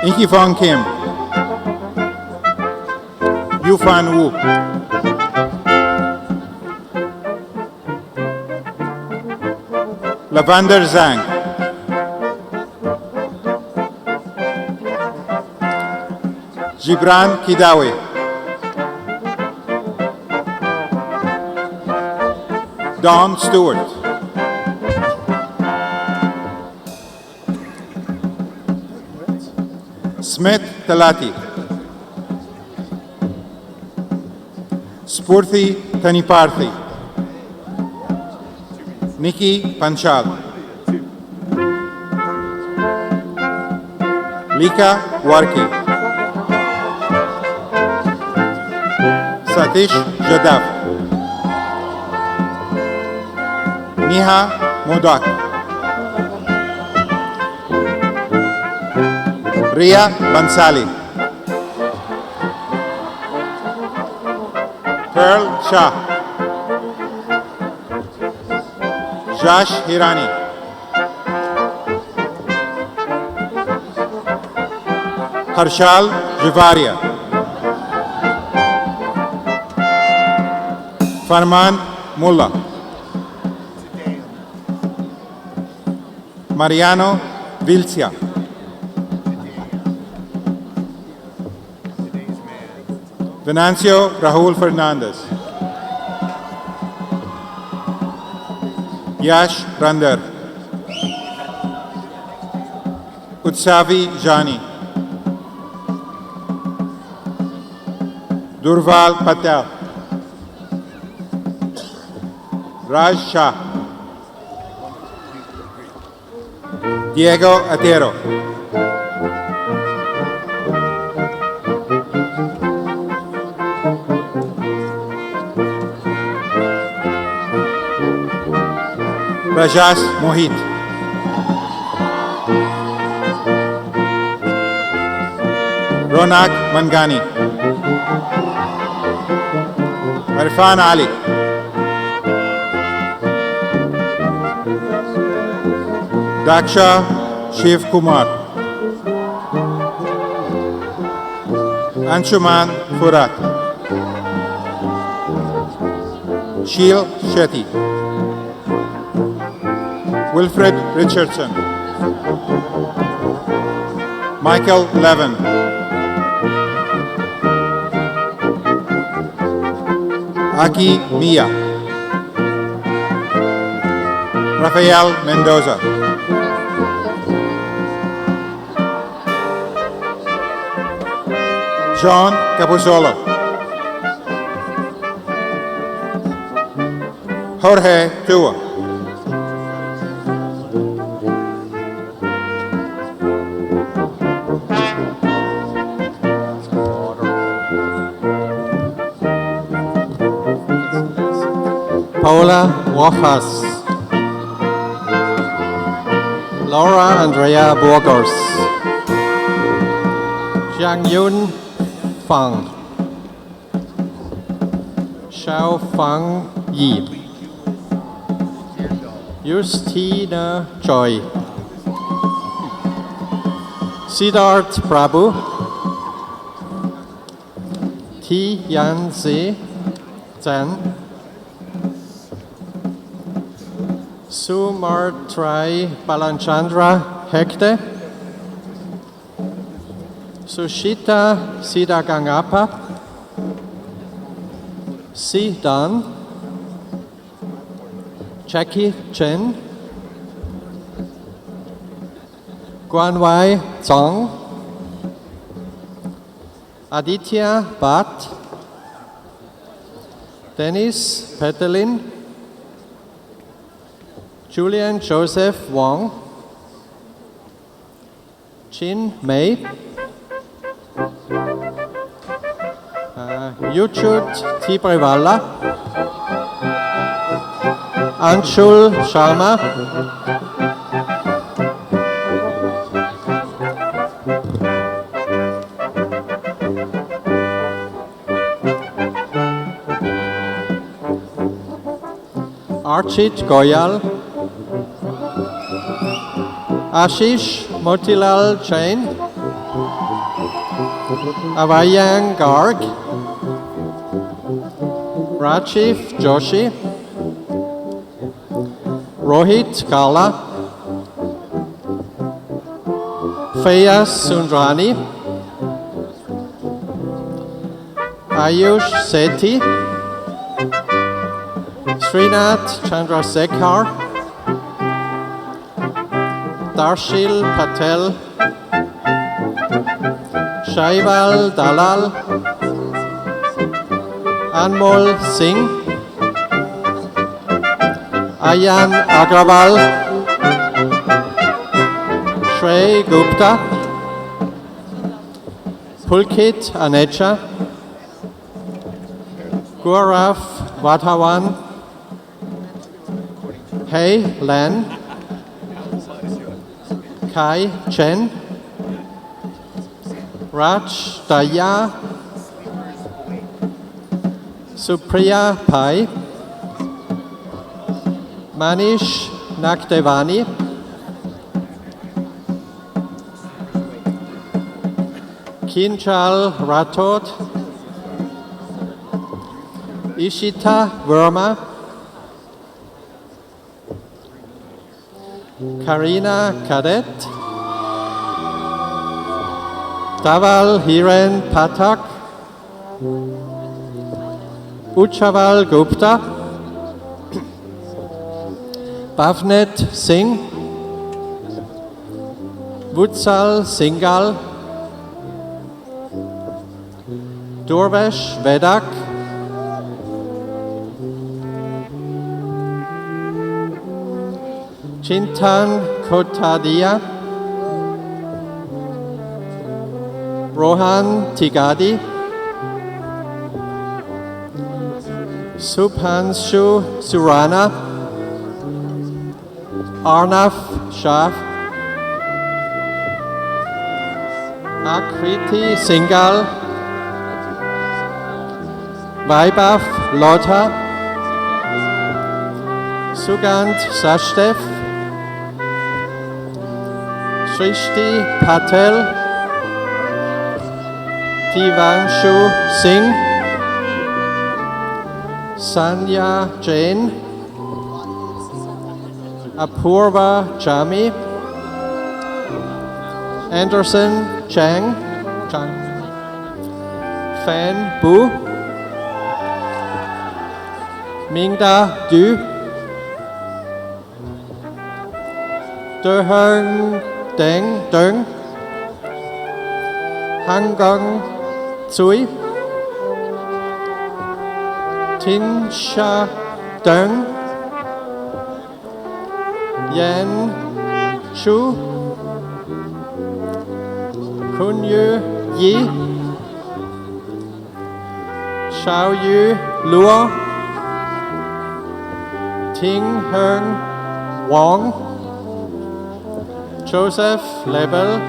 Inky Fong Kim, Yu Fan Wu, Lavander Zhang, Gibran Kidawi, Don Stewart, Smith Talati, Spurthi Taniparthi, Nikki Panchal, Lika Warki, Satish Jadav, Neha Modak, Ria Bansali, Pearl Shah, Josh Hirani, Harshal Jivaria, Farman Mullah, Mariano Vilcia, Venancio Rahul Fernandez, Yash Rander, Utsavi Jani, Durval Patel, Raj Shah, Diego Atero, Rajas Mohit, Ronak Mangani, Irfan Ali, Daksha Shiv Kumar, Anshuman Furat, Sheel Shetty, Wilfred Richardson, Michael Levin, Aki Mia, Rafael Mendoza, John Capusolo, Jorge Tua, Paula Rojas, Laura Andrea Burgos, Jiang Yun Fang, Xiao Fang Yi, Justina Joy, Siddharth Prabhu, T. Yan Zi Zhen, Sumartrai Balanchandra Hekte, Sushita Sidagangapa, Sidan, Jackie Chen, Guanwai Zhang, Aditya Bhatt, Dennis Petelin, Julian Joseph Wong, Chin Mei, Yuchut Tibriwala, Anshul Sharma, Archit Goyal, Ashish Motilal Jain, Avayang Garg, Rajiv Joshi, Rohit Kala, Fayaz Sundrani, Ayush Sethi, Srinath Chandrasekhar, Darshil Patel, Shaival Dalal, Anmol Singh, Ayan Agrawal, Shrey Gupta, Pulkit Anecha, Gaurav Wadhawan, Hei Len, Kai Chen, Raj Daya, Supriya Pai, Manish Nakdevani, Kinchal Rathod, Ishita Verma, Karina Cadet, Dhaval Hiren Pathak, Uchaval Gupta, Bhavnet Singh, Vutsal Singal, Durvesh Vedak, Chintan Kotadia, Rohan Tigadi, Subhanshu Surana, Arnav Shah, Akriti Singal, Vaibhav Lotha, Sugant Sachdev, Srishti Patel, Tivanshu Singh, Sanya Jain, Apurva Chami, Anderson Chang, Fan Bu, Mingda Du, De Hung Deng Deng, Hang Gong Tsui, Tin Sha Deng, Yan Shu, Kun Yu Yi, Xiao Yu Luo, Ting Heng Wong, Joseph Lebel,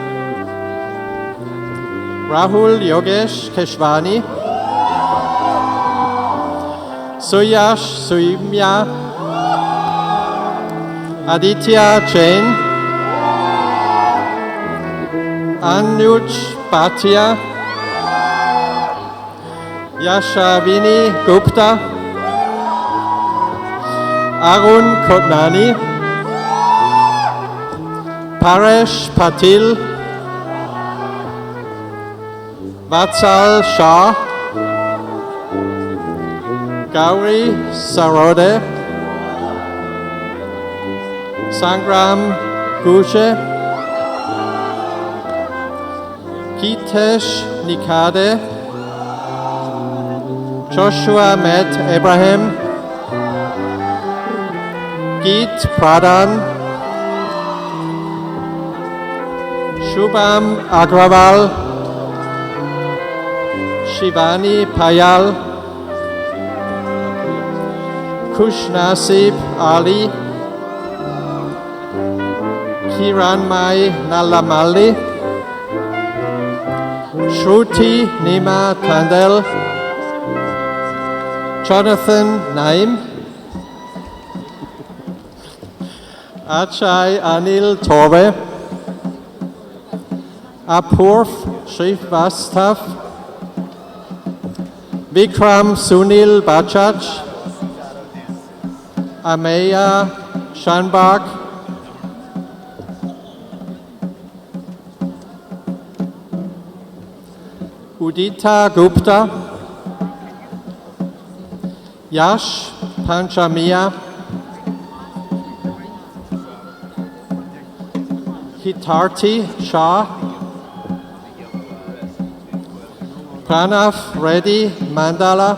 Rahul Yogesh Keshwani, Suyash Suimya, Aditya Jain, Anuj Bhatia, Yashavini Gupta, Arun Kotnani, Paresh Patil, Vatsal Shah, Gauri Sarode, Sangram Gushe, Kitesh Nikade, Joshua Met Abraham, Geet Pradhan, Shubham Agrawal, Shivani Payal, Kushnasib Ali, Kiranmai Nalamalli, Shruti Nima Tandel, Jonathan Naim, Achai Anil Torbe, Apurv Srivastav, Vikram Sunil Bachach, Ameya Shanbag, Udita Gupta, Yash Panchamia, Hitarti Shah, Pranav Reddy Mandala,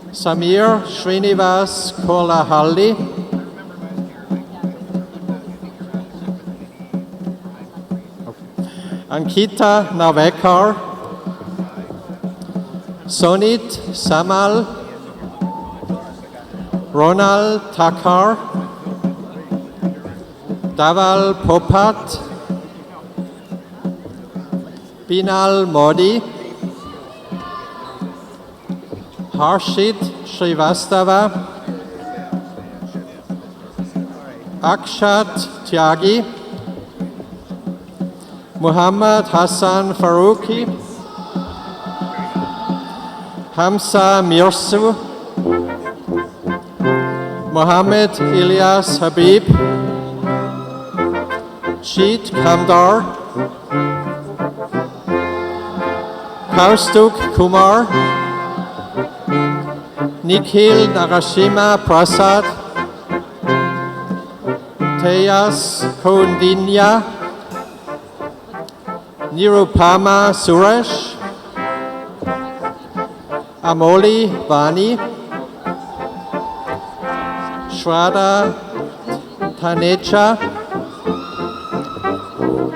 Samir Srinivas Kolahalli, Ankita Navekar, Sonit Samal, Ronald Takar, Daval Popat, Binal Modi, Harshit Srivastava, Akshat Tyagi, Muhammad Hassan Faruqi, Hamza Mirsu, Mohammed Ilyas Habib, Sheet Kamdar, Kaustuk Kumar, Nikhil Narasimha Prasad, Tejas Koundinya, Nirupama Suresh, Amoli Vani, Shraddha Tanecha,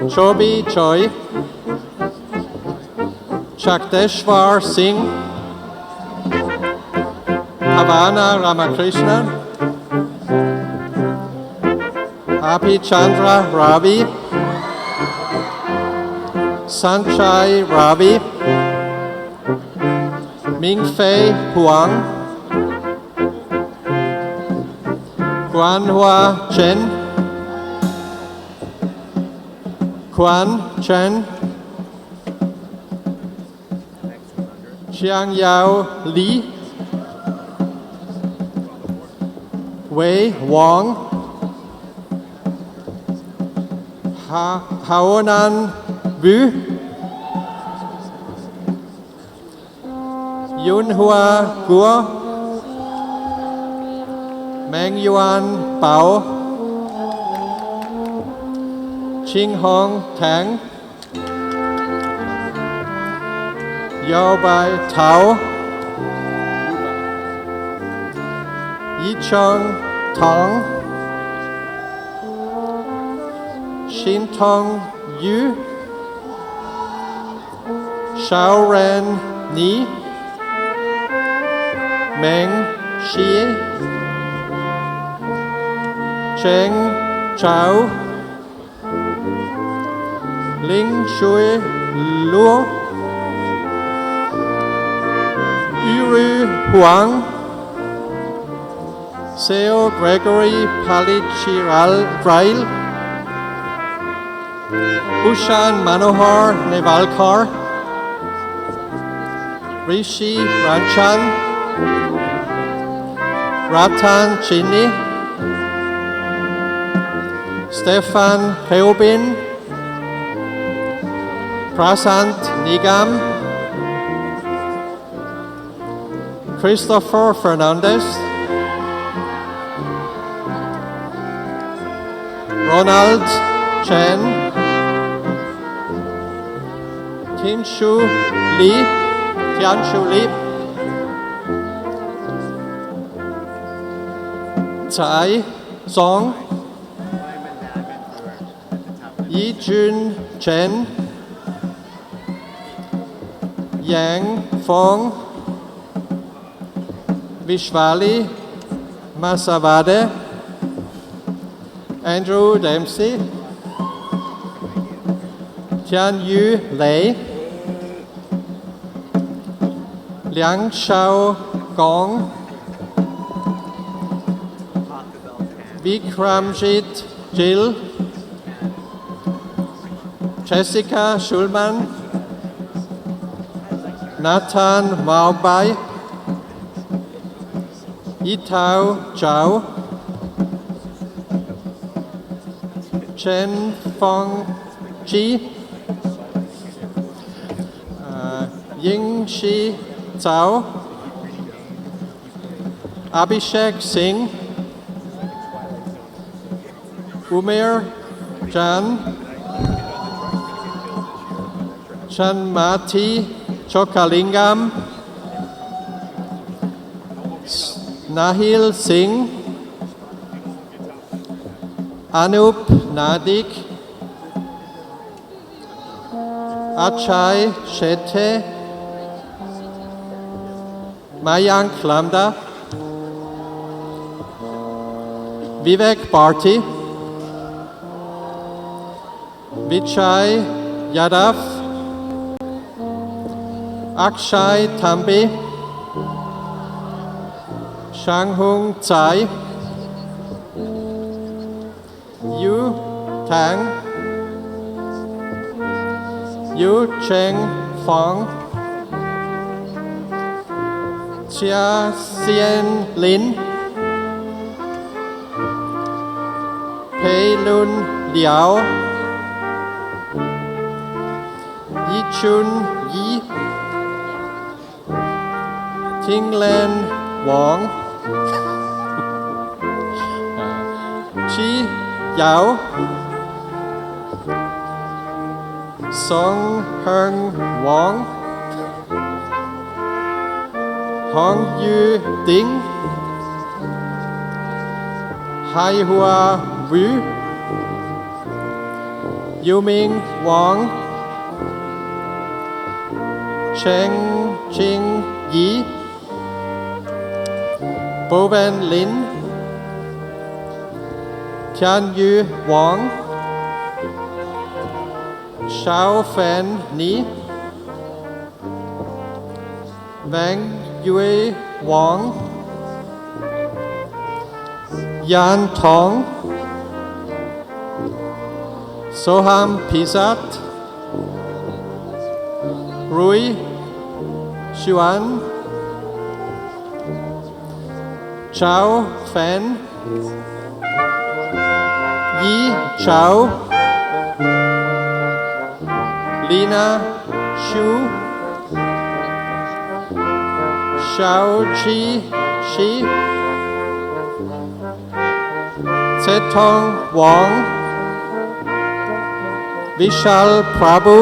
Chobi Choi, Chakdeshwar Singh, Havana Ramakrishna, Api Chandra Ravi, Sanchai Ravi, Mingfei Huang, Quan Hoa Chen, Quan Chen, Chiang Yao Li, Wei Wong, Haonan Vu, Yun Hua Guo, Meng Yuan Bao, Ching Hong Tang, Yao Bai Tao, Yi Chong Tong, Shin Tong Yu, Shao Ren Ni, Meng Xie, Cheng Chao, Ling Shui Luo, Yuru Huang, Seo Gregory Palichiral, Ushan Manohar Nevalkar, Rishi Ranchan, Ratan Chini, Stefan Heubin, Prasant Nigam, Christopher Fernandez, Ronald Chen, Tianshu Li, Tsai Song, Yi Jun Chen, Yang Fong, Vishvali Masavade, Andrew Dempsey, Tian Yu Lei, Liang Shao Gong, Vikramjit Jill, Jessica Schulman, Nathan Maobai, Yitao Zhao, Chen Fong Ji, Ying Shi Zhao, Abhishek Singh, Umair Jan, Chanmati Chokalingam, Nahil Singh, Anup Nadik, Achai Shethe, Mayank Lambda, Vivek Bharti, Vichai Yadav, Akshay Tambi, Shanghung Tsai, Yu Tang, Yu Cheng Fong, Chia Sien Lin, Pei Lun Liao, Yi Chun Yi, Tinglen Wong, Chi Yao, Song Heng Wong, Hong Yu Ding, Hai Hua Wu, Yuming Wang, Cheng Ching Yi, Bowen Lin, Tian Yu Wang, Xiao Fan Ni, Wang Yue Wang, Yan Tong, Soham Pisat, Rui Xuan, Chao Fan, Yi Chao, Lina Xu, Xiao Chi Shi, Zetong Wang, Vishal Prabhu,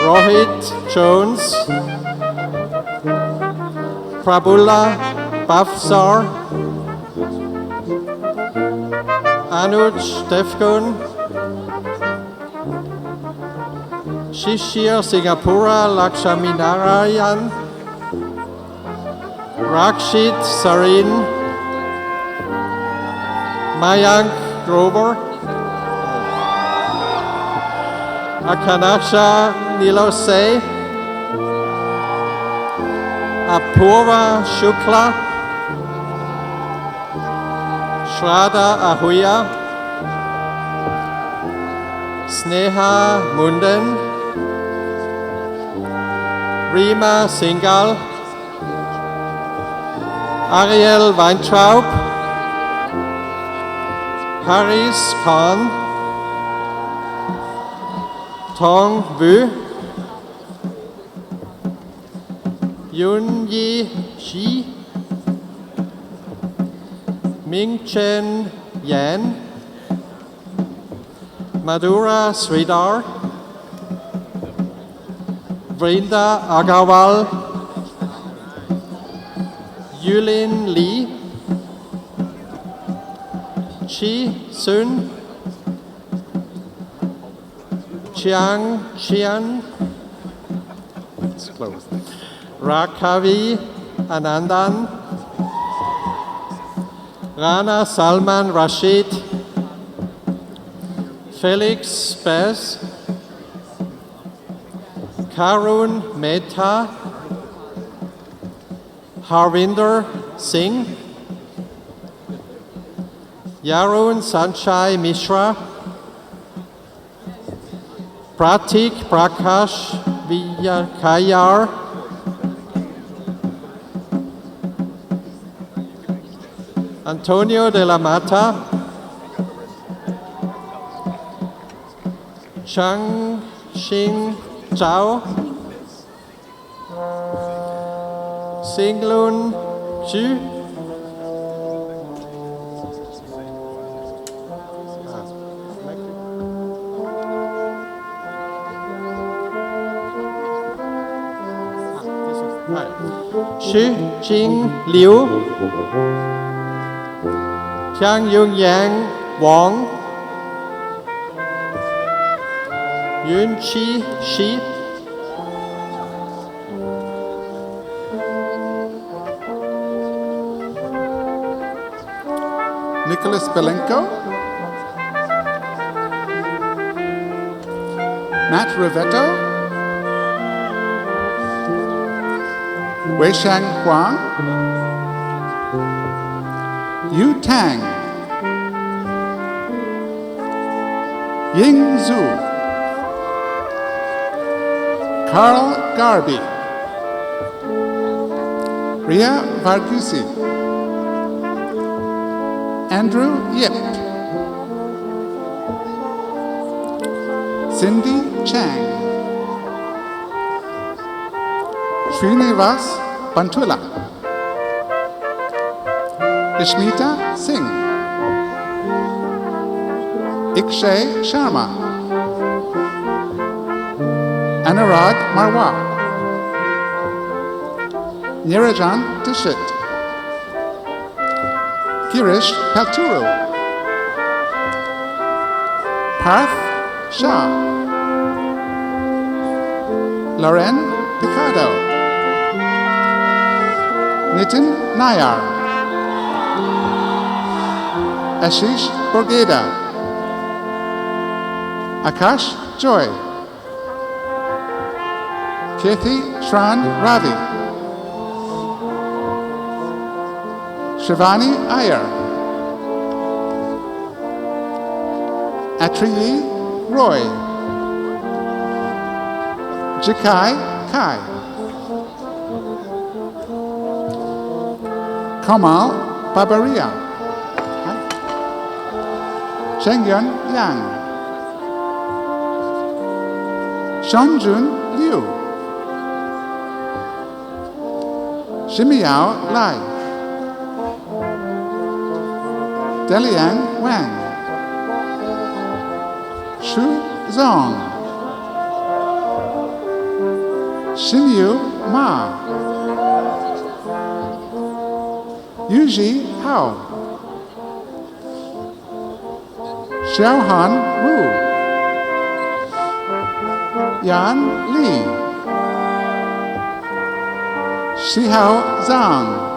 Rohit Jones, Prabhulla Bafsar, Anuj Defgun, Shishir Singapura Lakshaminarayan, Rakshit Sarin, Mayank Grover, Akanaksha Nilose, Apurva Shukla, Shraddha Ahuya, Sneha Munden, Rima Singhal, Ariel Weintraub, Haris Khan, Tong Vu, Yun Yi Shi, Ming Chen Yan, Madhura Sridhar, Vrinda Agarwal, Yulin Lee, Chi Sun, Chiang Chian, it's closed, Rakavi Anandan, Rana Salman Rashid, Felix Bez, Karun Mehta, Harvinder Singh, Yarun Sanchai Mishra, Pratik Prakash Vijayar, Antonio de la Mata, Chang Xing Zhao, Singlun Xu, Xu Jing Liu, Tiang Yung Yang Wang, Yun Chi Shi, Nicholas Belenko, Matt Rivetto, Weishang Huang, Yu Tang, Ying Zhu, Carl Garby, Ria Varghese, Andrew Yip, Cindy Chang, Srinivas Bantula, Ishmita Singh, Ikshay Sharma, Anurag Marwa, Nirajan Dishit, Girish Paturu, Parth Shah, Loren Picado, Nitin Nayar, Ashish Borgeda, Akash Joy, Kirti Shran Ravi, Shivani Iyer, Atriyi Roy, Jikai Kai, Kamal Barbaria, Chengyun Yang, Shanjun Liu, Shimiao Lai, Delian Wang, Shu Zong, Xinyu Ma, Yuji Hao, Xiaohan Wu, Yan Li, Xihao Zhang,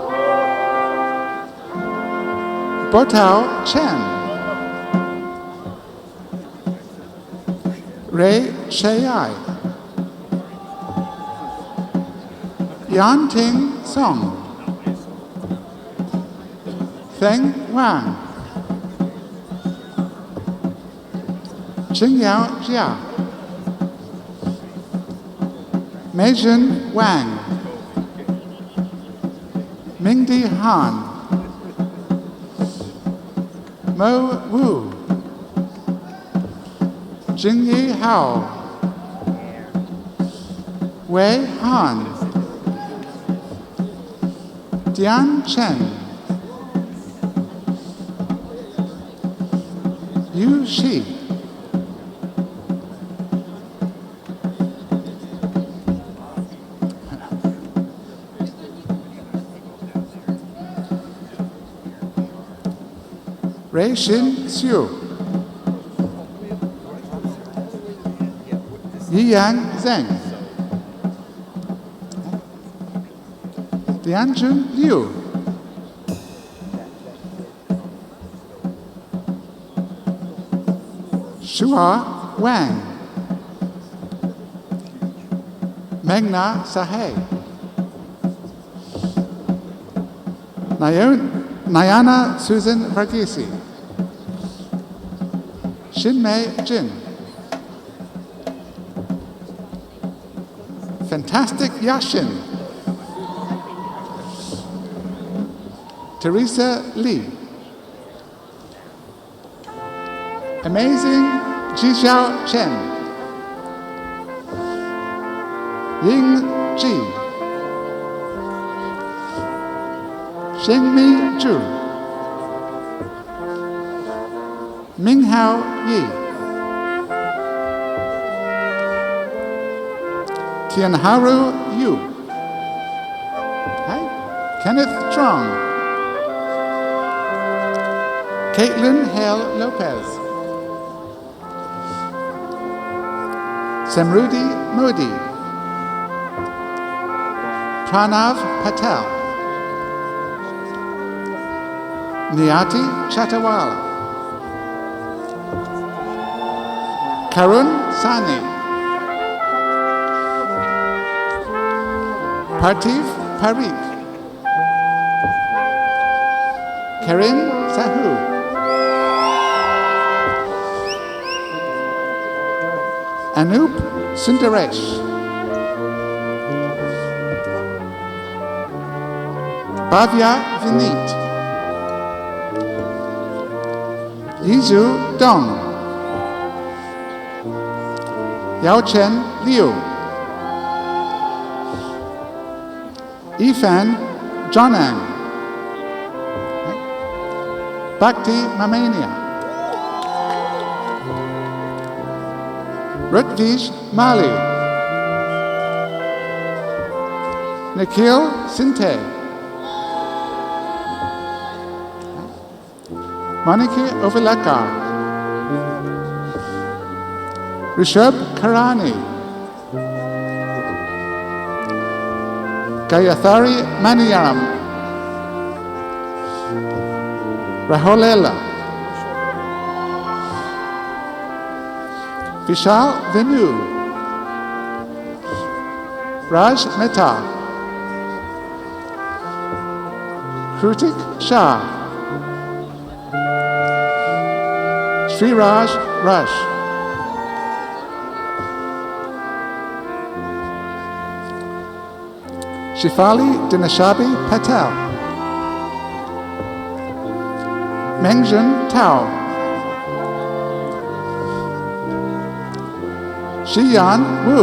Botao Chen, Ray Shei, Yanting Song, Feng Wang, Qingyao Jia, Meijun Wang, Mingdi Han, Mo Wu, Jingyi Hao, Wei Han, Dian Chen, Yu Shi, Rei Xin Xiu, Yiyang Zheng, Dianjun Liu, Shua Wang, Meghna Sahay, Nayana Susan Varghese, Shinmei Jin, Fantastic Yashin, Teresa Lee, Amazing Jixiao Chen, Ying Ji, Shengmi Zhu, Minghao Yi, Tianharu Yu, Kenneth Trong, Caitlin Hale Lopez, Samrudi Modi, Pranav Patel, Niyati Chatawala, Karun Sani, Partiv Parikh, Karin Sahu, Anup Sundaresh, Bhavya Vinit, Yizu Dong, Yaochen Liu, Ifan Jonang, Bhakti Mamania, Rutvish Mali, Nikhil Sinte, Maniki Ovilekar, Rishabh Karani, Gayathari Maniyaram, Raholela, Vishal Venu, Raj Mehta, Krutik Shah, Sriraj Rush, Shifali Dinashabi Patel, Mengjun Tao, Shiyan Wu,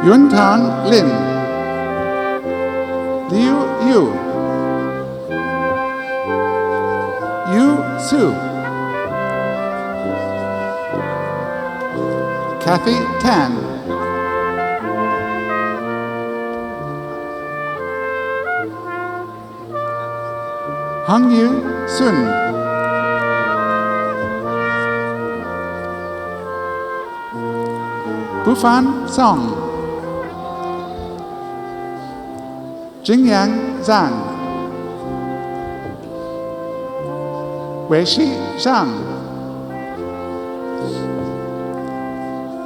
Yuntang Lin, Liu Yu, Yu Su, Kathy Tan, Hung Yu Sun, Bufan Song, Jingyang Zhang, Weishi Zhang,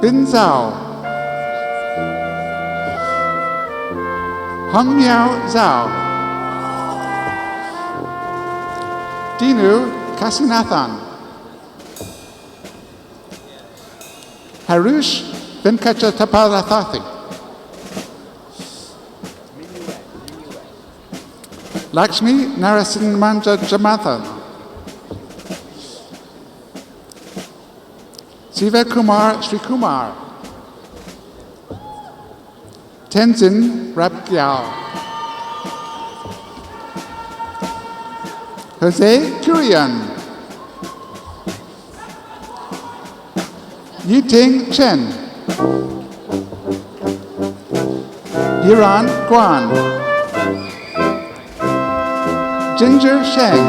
Bin Zhao, Hong Miao Zhao, Dinu Kasinathan, Harush Venkataparathi, Lakshmi Narasimhanja Jamathan, Siva Kumar Srikumar, Tenzin Rapgyal, Jose Kurian, Yiting Chen, Yiran Guan, Ginger Sheng,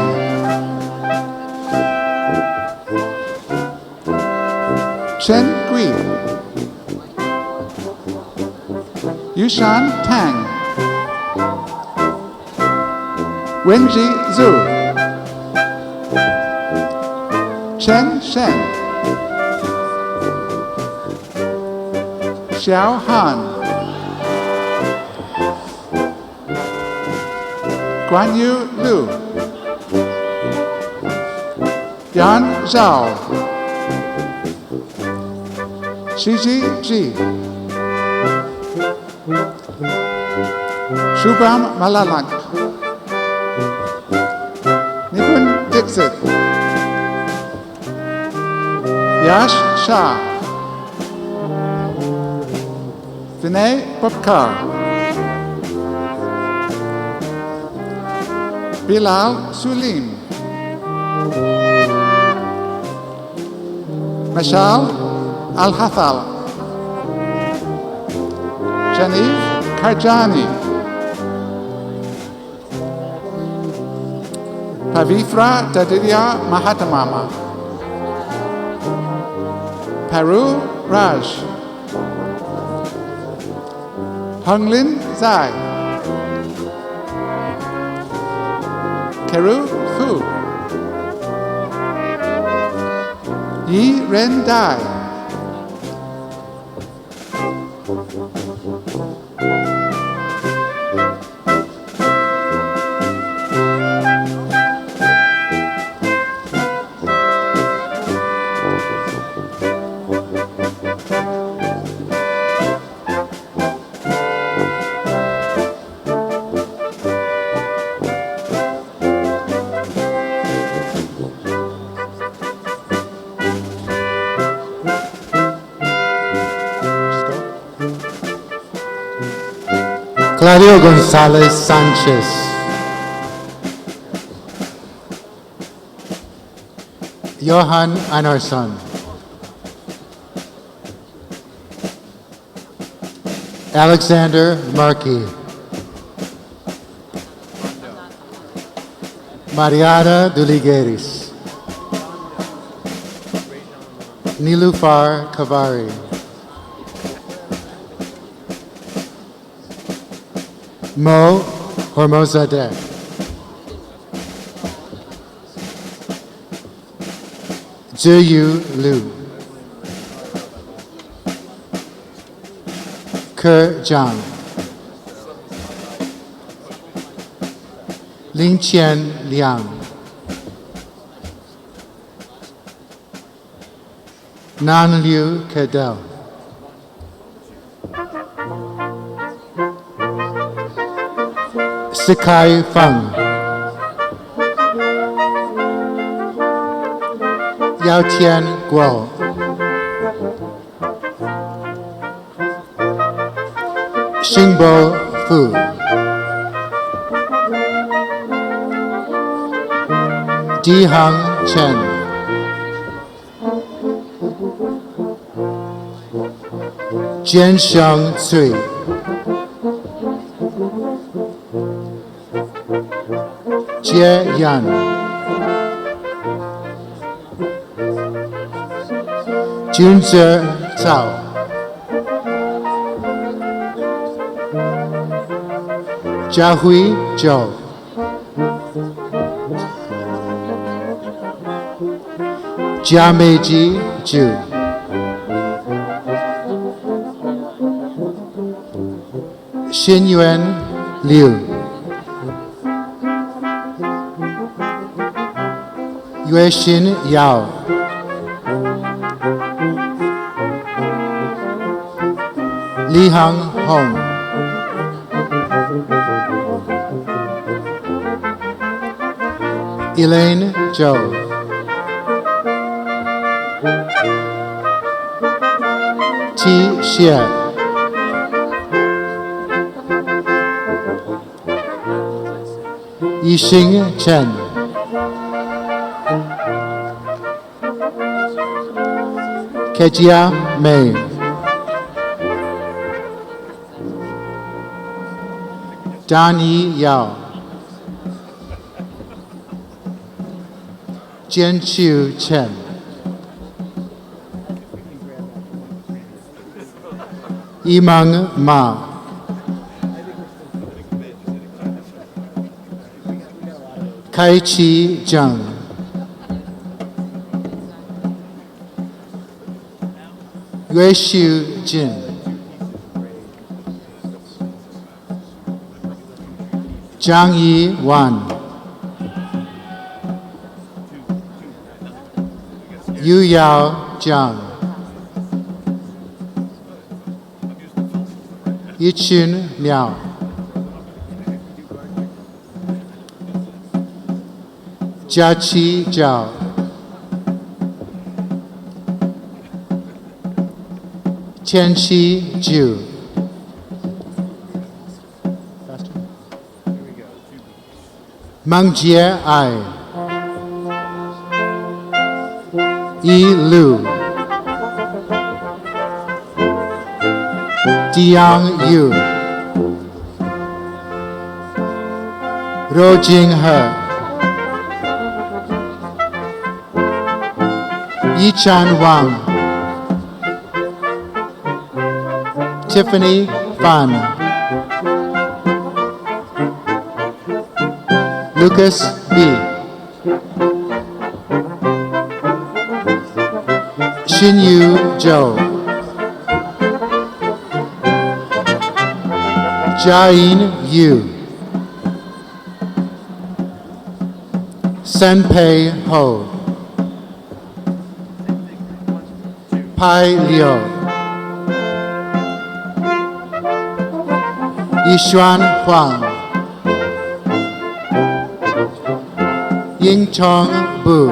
Chen Gui, Yushan Tang, Wenji Zhu, Chen Shen, Xiao Han, Guan Yu Lu, Yan Zhao, Shiji Ji, Shubham Malalak, Nipun Dixit, Yash Shah, Vinay Popkar, Bilal Sulim, Mashal Al-Hathal, Janif Karjani, Pavithra Dadiria Mahatamama, Paru Raj, Honglin Zai, Keru Fu, Yi Ren Dai, Claudio Gonzalez Sanchez, Johan Anarsson, Alexander Markey, Mariana Duligeris, Nilufar Kavari, Mo Hormozadeh, Zhiyu Liu, Ke Zhang, 林千亮、Nan Liu Cadell, Sakai Feng, Yao Tian Guo, Xingbo Fu, Dihang Chen, Jianxiang Cui, Jie Yan, Junze Zhao, Jiahui Zhou, Jiameiji Zhu, Xinyuan Liu, Yuexin Yao, Li Hang Hong, Elaine Zhou, Ti Xie, Yixing Chen, Kejia Mei, Danyi Yao, Jianqiu Chen, Yimeng Ma, Kai-Chi Zheng, Yuexiu Jin, Zhang Yi Wan, Yu Yao Jiang, Yichun Miao, Jiaqi Zhao, Tianqi Zhu, Mengjie Ai, Yi Lu, Diang Yu, Ro Jinghe, Yichan Wang, Tiffany Fan, Lucas B, Xinyu Zhou, Jiayin Yu, Senpei Ho, Pai Liu, Yixuan Huang, Yingchong Bu,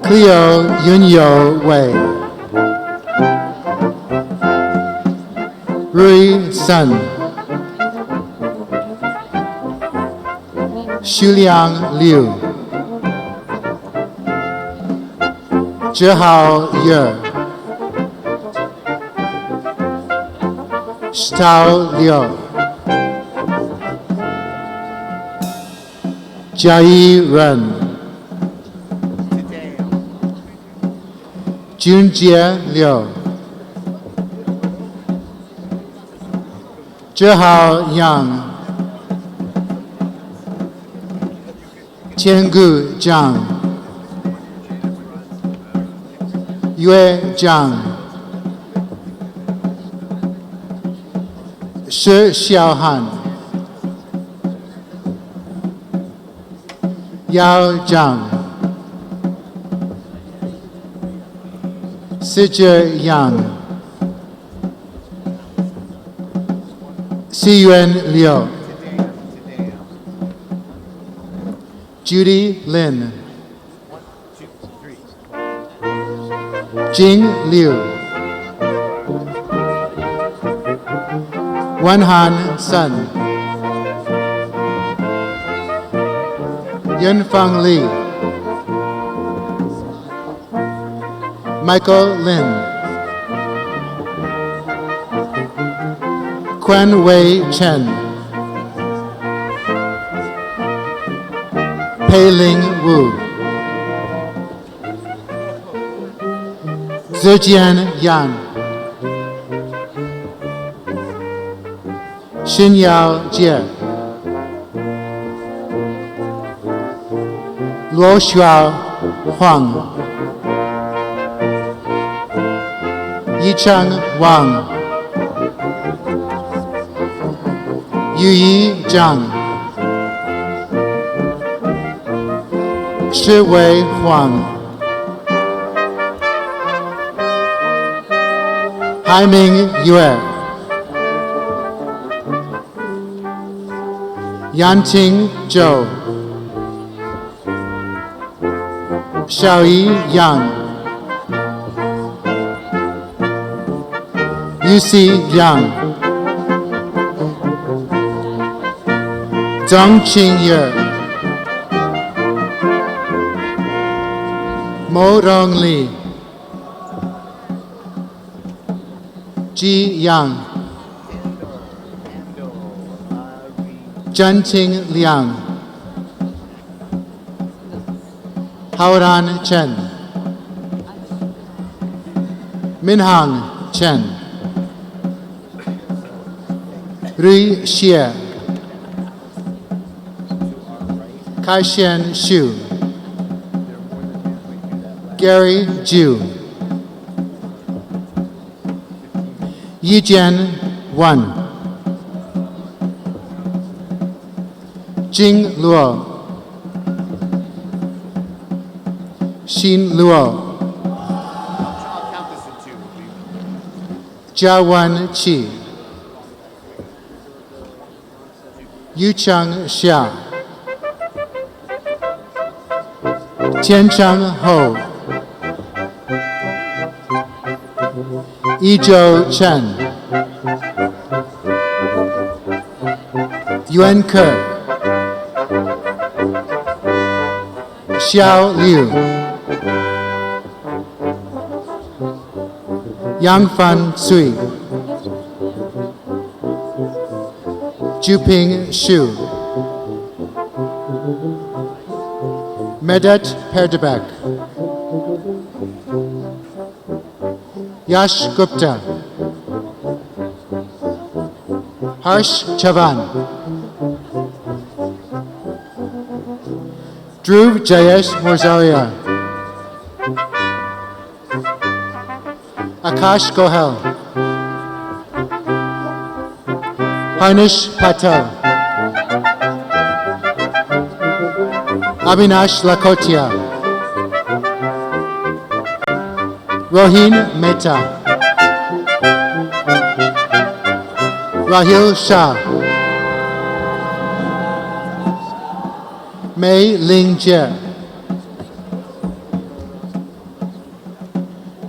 Cleo Yunyo Wei, Rui Sun, Xuliang Liu, Zhihao Ye, Stao Liu, Jiayi Ren, Junjie Liu, Zhihao Yang, Tiangu Zhang, Yue Zhang, Shi Xiaohan, Yao Zhang, Sijie Yang, Siyuan Liu, Judy Lin, Jing Liu, Wenhan Sun, Yunfeng Li, Michael Lin, Quen Wei Chen, Pei Ling Wu, Zijian Yan, Xinyao Jie, Luo Shuao Huang, Yicheng Wang, Yuyi Zhang, Shiwei Huang, Haiming Yue, Yanting Zhou, Xiaoyi Yang, Yuxi Yang, Zhang Qingye, Mo Rongli, Ji Yang, Zhenting Liang, Haoran Chen, Minhang Chen, Rui Xie, Kai-Shen Xu, Gary Zhu, Yijian Wan, Jing Luo, Xin Luo, Jiawan Qi, Yucheng Xia, Tiancheng Ho, Yizhou Chen, Yuan Ke, Xiao Liu, Yang Fan Sui, Juping Xu, Medet Perdebek, Yash Gupta, Harsh Chavan, Dhruv Jayesh Morzaria, Akash Gohel, Harnish Patel, Avinash Lakotia, Rohin Mehta, Rahil Shah, Mei Ling Jie,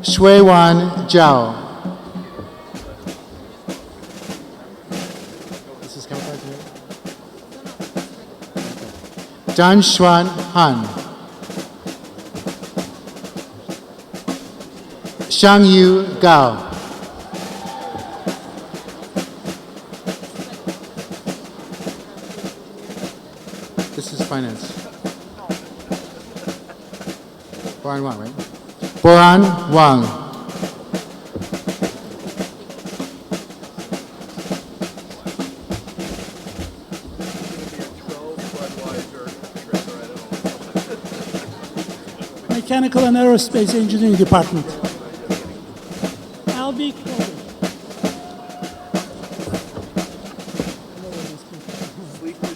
Shuiwan Zhao. This is coming back to me. Dan Xuan Han, Shangyu Gao, this is finance. Boran Wang, right? Boran Wang, Mechanical and Aerospace Engineering Department. LB Clothing.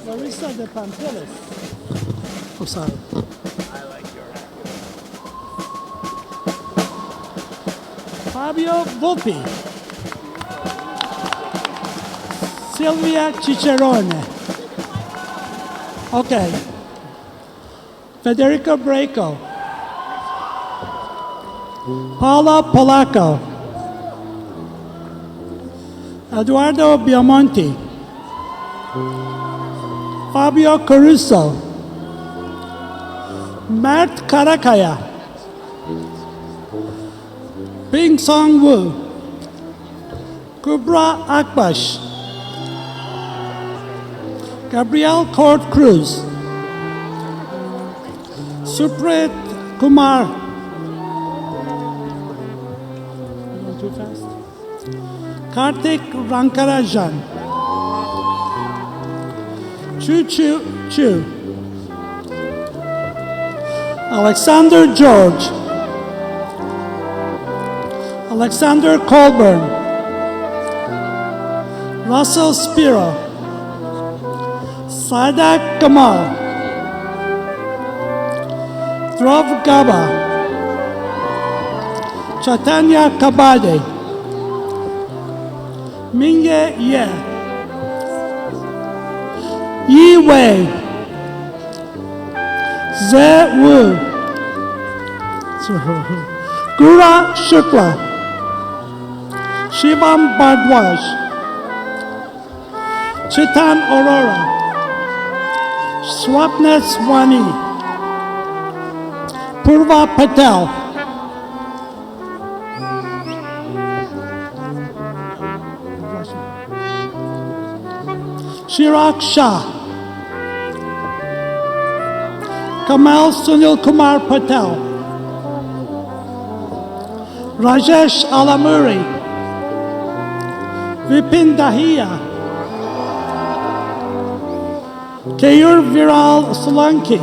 Larissa de Pantelis. Oh, sorry. Fabio Volpi. Silvia Cicerone. Okay. Federico Braco. Paula Polacco. Eduardo Biamonti. Fabio Caruso. Mert Karakaya. Ping Song Wu. Kubra Akbash. Gabriel Court Cruz. Suprit Kumar. Too fast. Kartik Rankarajan. Chu Chu Chu. Alexander George. Alexander Colburn. Russell Spiro. Sadak Kamal. Dhruv Gaba. Chaitanya Kabade. Mingye Ye. Yi Wei. Ze Wu. Gura Shukla. Shivam Bhardwaj. Chitan Aurora. Swapna Swani. Purva Patel. Chirag Shah. Kamal Sunil Kumar Patel. Rajesh Alamuri. Vipin Dahiya. Keyur Viral Solanki.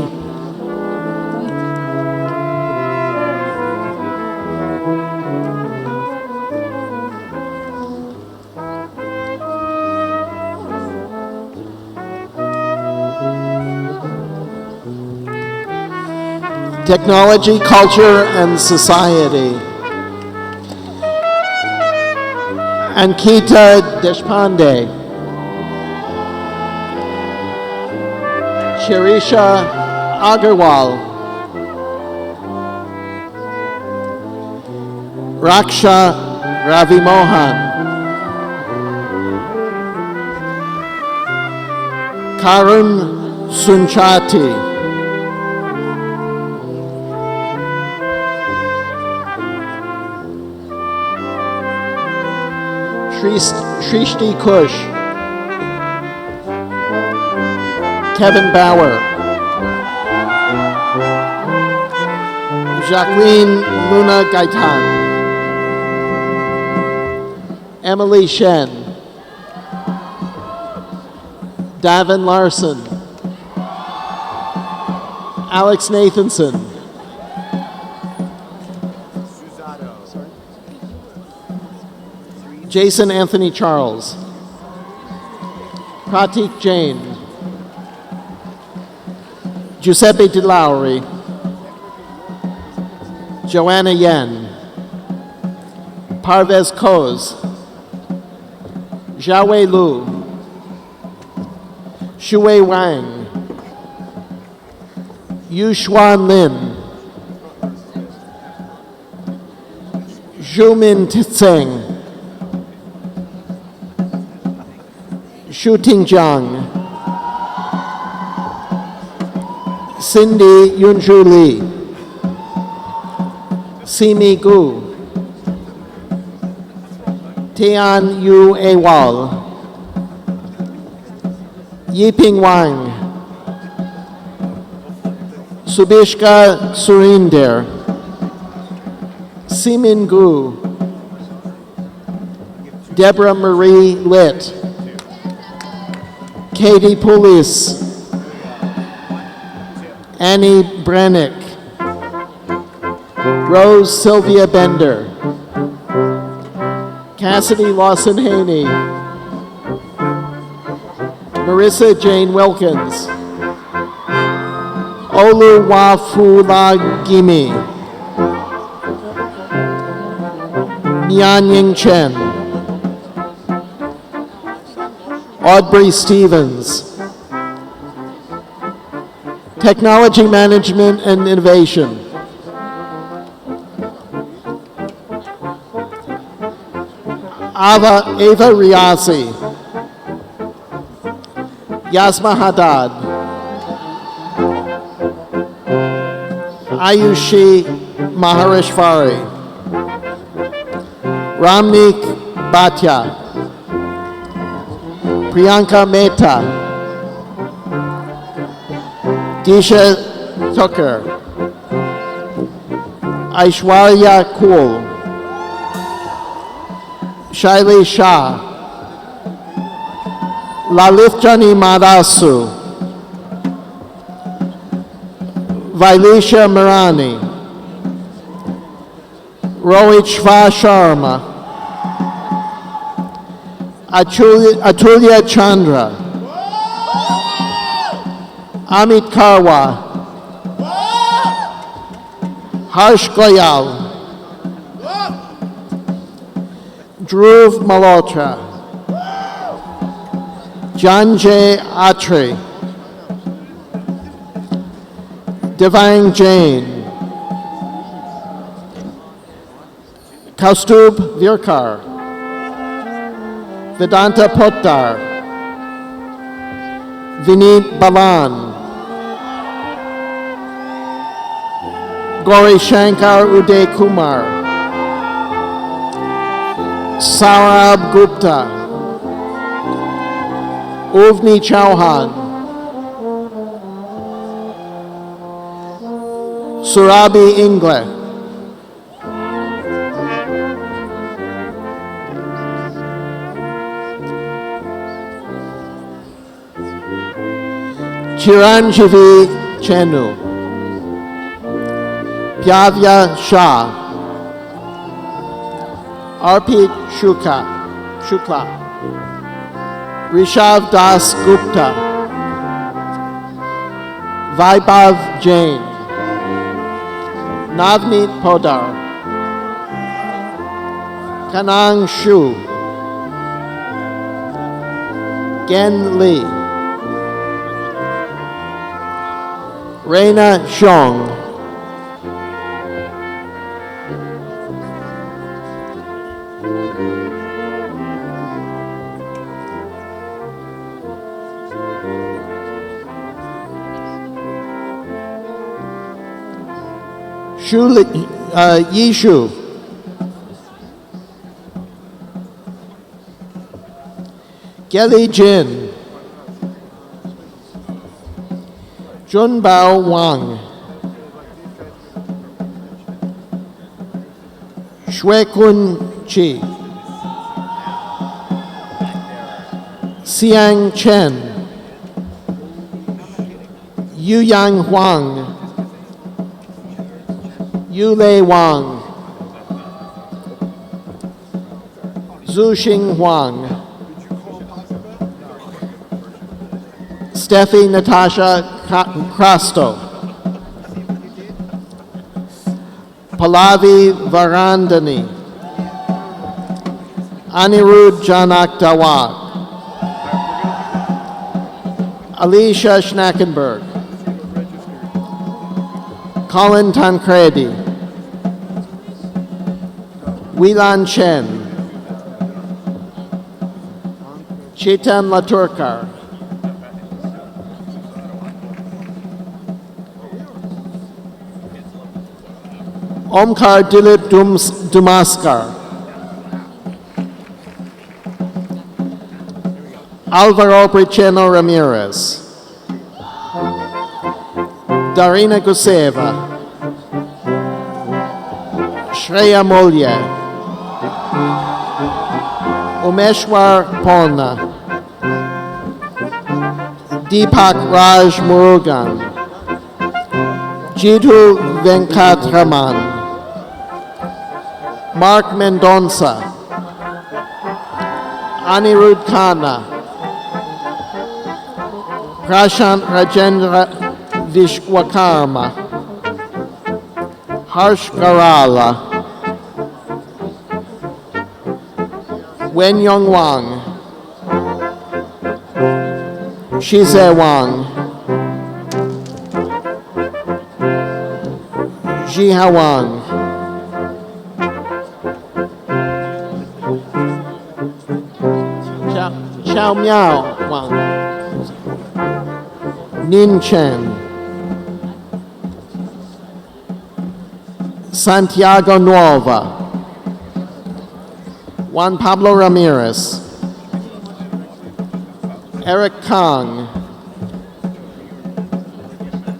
Technology, Culture, and Society. Ankita Deshpande. Shirisha Agarwal. Raksha Ravimohan. Karun Sunchati. Shrishti Kush. Kevin Bauer. Jacqueline Luna Gaitan. Emily Shen. Davin Larson. Alex Nathanson. Jason Anthony Charles. Pratik Jain. Giuseppe De Lauri. Joanna Yen. Parvez Koz. Xiaowei Lu. Shuwei Wang. Yu Xuan Lin. Zhumin Tseng. Shu Tingjiang. Cindy Yunju Lee. Simi Gu. Tian Yu Awal. Yiping Wang. Subishka Surinder. Simin Gu. Deborah Marie Litt. Katie Poulis. Annie Brannick. Rose Sylvia Bender. Cassidy Lawson Haney. Marissa Jane Wilkins. Oluwafulagimi, Mianying Chen, Audrey Stevens, Technology Management and Innovation, Ava Riasi, Yasma Haddad, Ayushi Mahareshwari, Ramnik Bhatia, Priyanka Mehta, Disha Tucker, Aishwarya Kool, Shaili Shah, Lalithjani Madasu, Vailisha Marani, Rohit Sharma, Atulya Chandra, Amit Karwa, Harsh Goyal, Dhruv Malhotra, Janjay Atri, Devang Jain, Kaustubh Virkar, Vedanta Potdar, Vineet Balan, Gauri Shankar Uday Kumar, Saurabh Gupta, Ovni Chauhan, Surabhi Ingle, Chiranjeevi Chenu, Pyavya Shah, Arpit Shukla, Rishav Das Gupta, Vaibhav Jain, Navneet Podar, Kanang Shu, Gen Lee, Reina Xiong, Yishu, Gelly Jin, Junbao Wang, Shwekun Chi, Xiang Chen, Yuyang Huang, Yulei Wang, Zuxing Huang, Steffi Natasha Crasto, Pallavi Varandani, Anirudh Janak Dawak, Alicia Schnackenberg, Colin Tancredi, Wilan Chen, Chetan Laturkar, Omkar Dilip Dumaskar, Alvaro Bricheno Ramirez, Darina Guseva, Shreya Molye, Umeshwar Ponna, Deepak Raj Murugan, Jidhu Venkatraman, Mark Mendonça, Anirudh Khanna, Prashant Rajendra Vishwakarma, Harsh Garala, Wen Yong Wang, Shize Wang, Jiha Wang, Chao Miao Wang, Nin Chen, Santiago Nuova, Juan Pablo Ramirez, Eric Kang,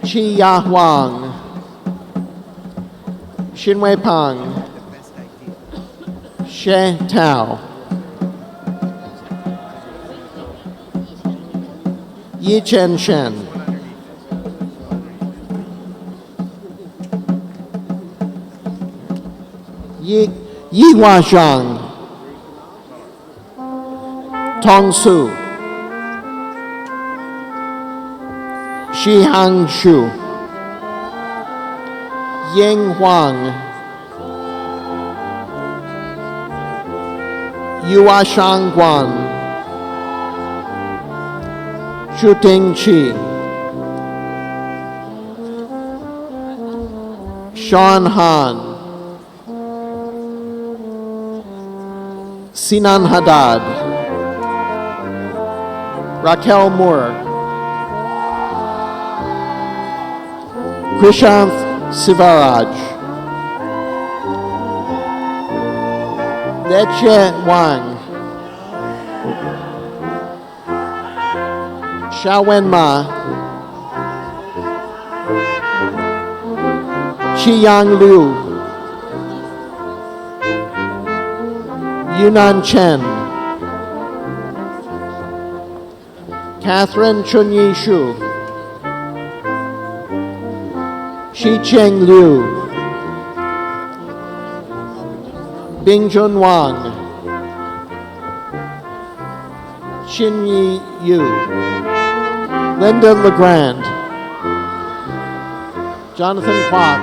Chi Ya Huang, Xinwei Pang, She Tao, Yi Chen Shen, Yi Hua Zhang, Tong Su, Shi Hang Shu, Ying Huang, Yua Shang Guan, Shu Ting Chi, Sean Han, Sinan Haddad, Raquel Moore, Krishanth Sivaraj, Leche Wang, Xiaowen Ma, Qiyang Liu, Yunan Chen, Catherine Chunyi Shu, Shi Cheng Liu, Bingjun Wang, Xinyi Yu, Linda LeGrand, Jonathan Kwok,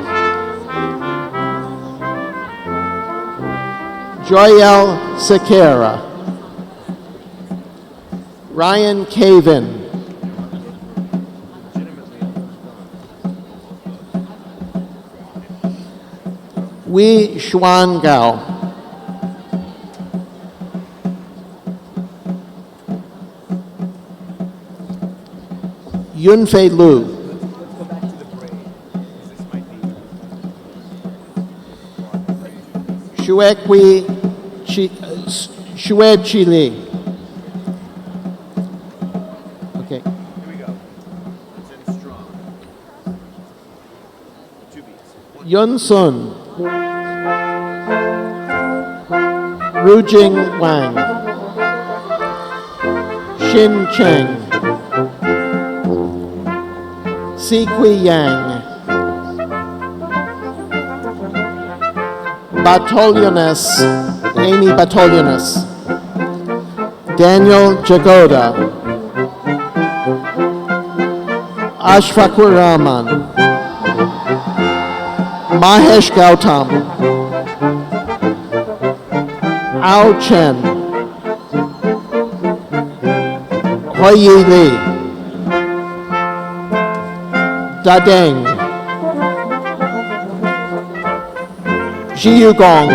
Joyel Sequeira, Ryan Caven, Wei Xuan Gao, Yunfei Lu, Xue Chi Li. Okay. Here we go. It's in strong. 2 beats. Yun Sun, Rujing Wang, Xin Cheng, Si Kui Yang, Batolioness, Amy Batolioness, Daniel Jagoda, Ashfakur Rahman, Mahesh Gautam, Ao Chen, Hoi Li, Dadeng, Jiu Gong,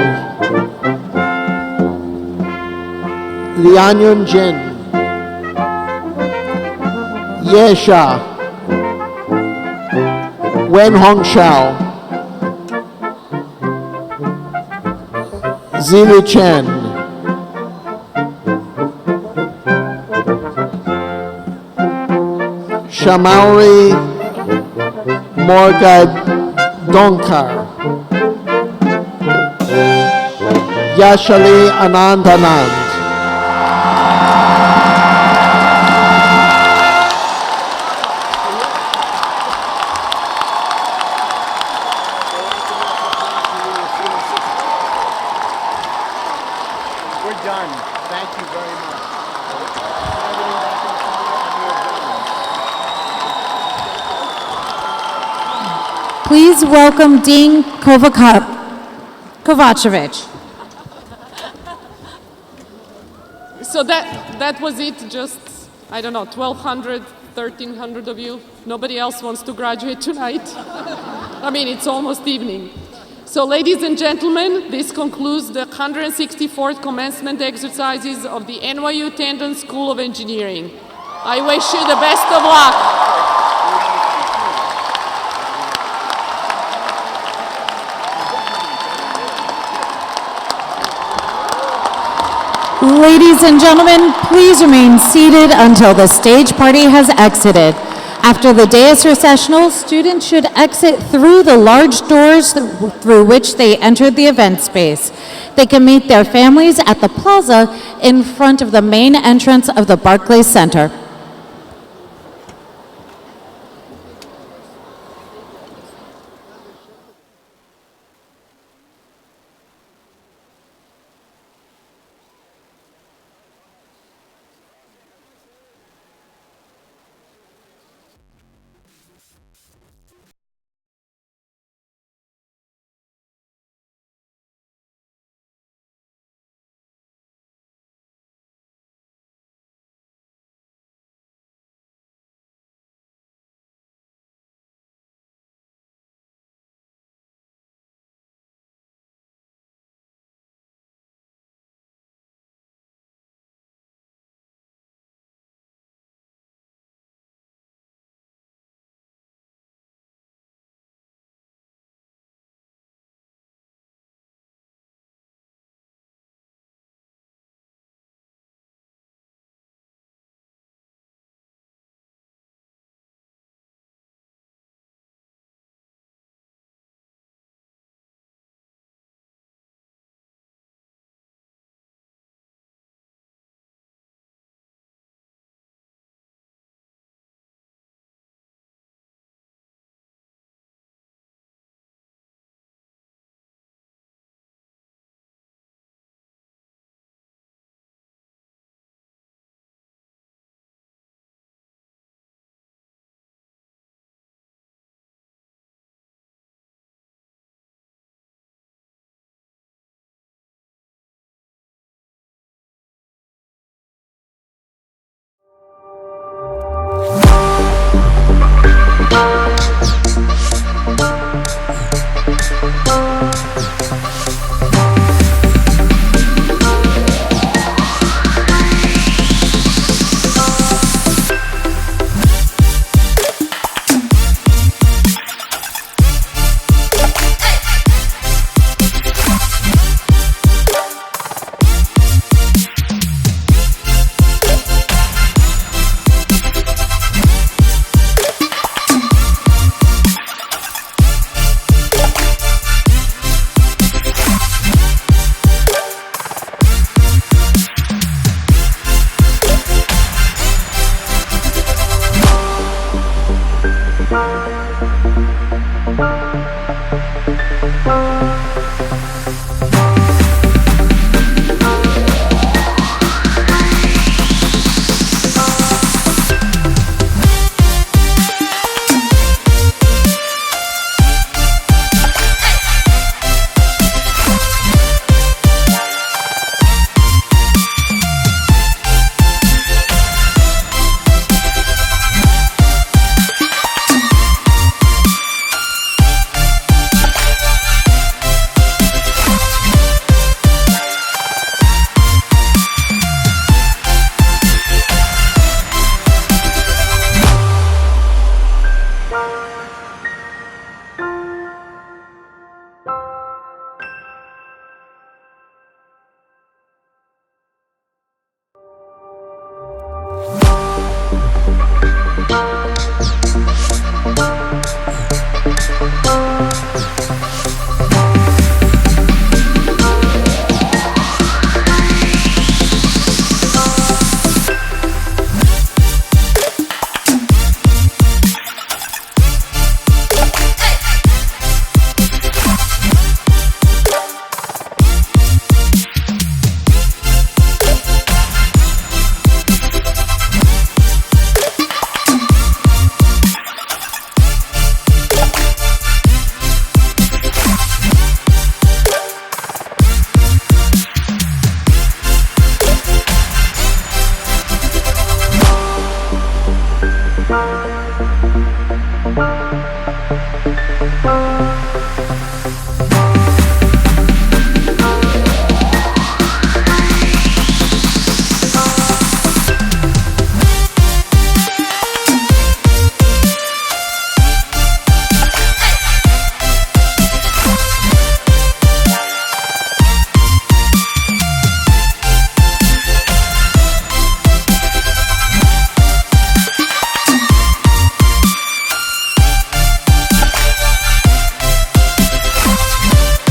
Lian Yun Jin, Ye Sha, Wen Hong Shao, Zilu Chen, Shamauri Morgad Donkar, Yashali Anand Anand. We're done. Thank you very much. Please welcome Dean Kovacevic. So that was it, just, I don't know, 1,200, 1,300 of you. Nobody else wants to graduate tonight. I mean, it's almost evening. So ladies and gentlemen, this concludes the 164th commencement exercises of the NYU Tandon School of Engineering. I wish you the best of luck. Ladies and gentlemen, please remain seated until the stage party has exited. After the dais recessional, students should exit through the large doors through which they entered the event space. They can meet their families at the plaza in front of the main entrance of the Barclays Center.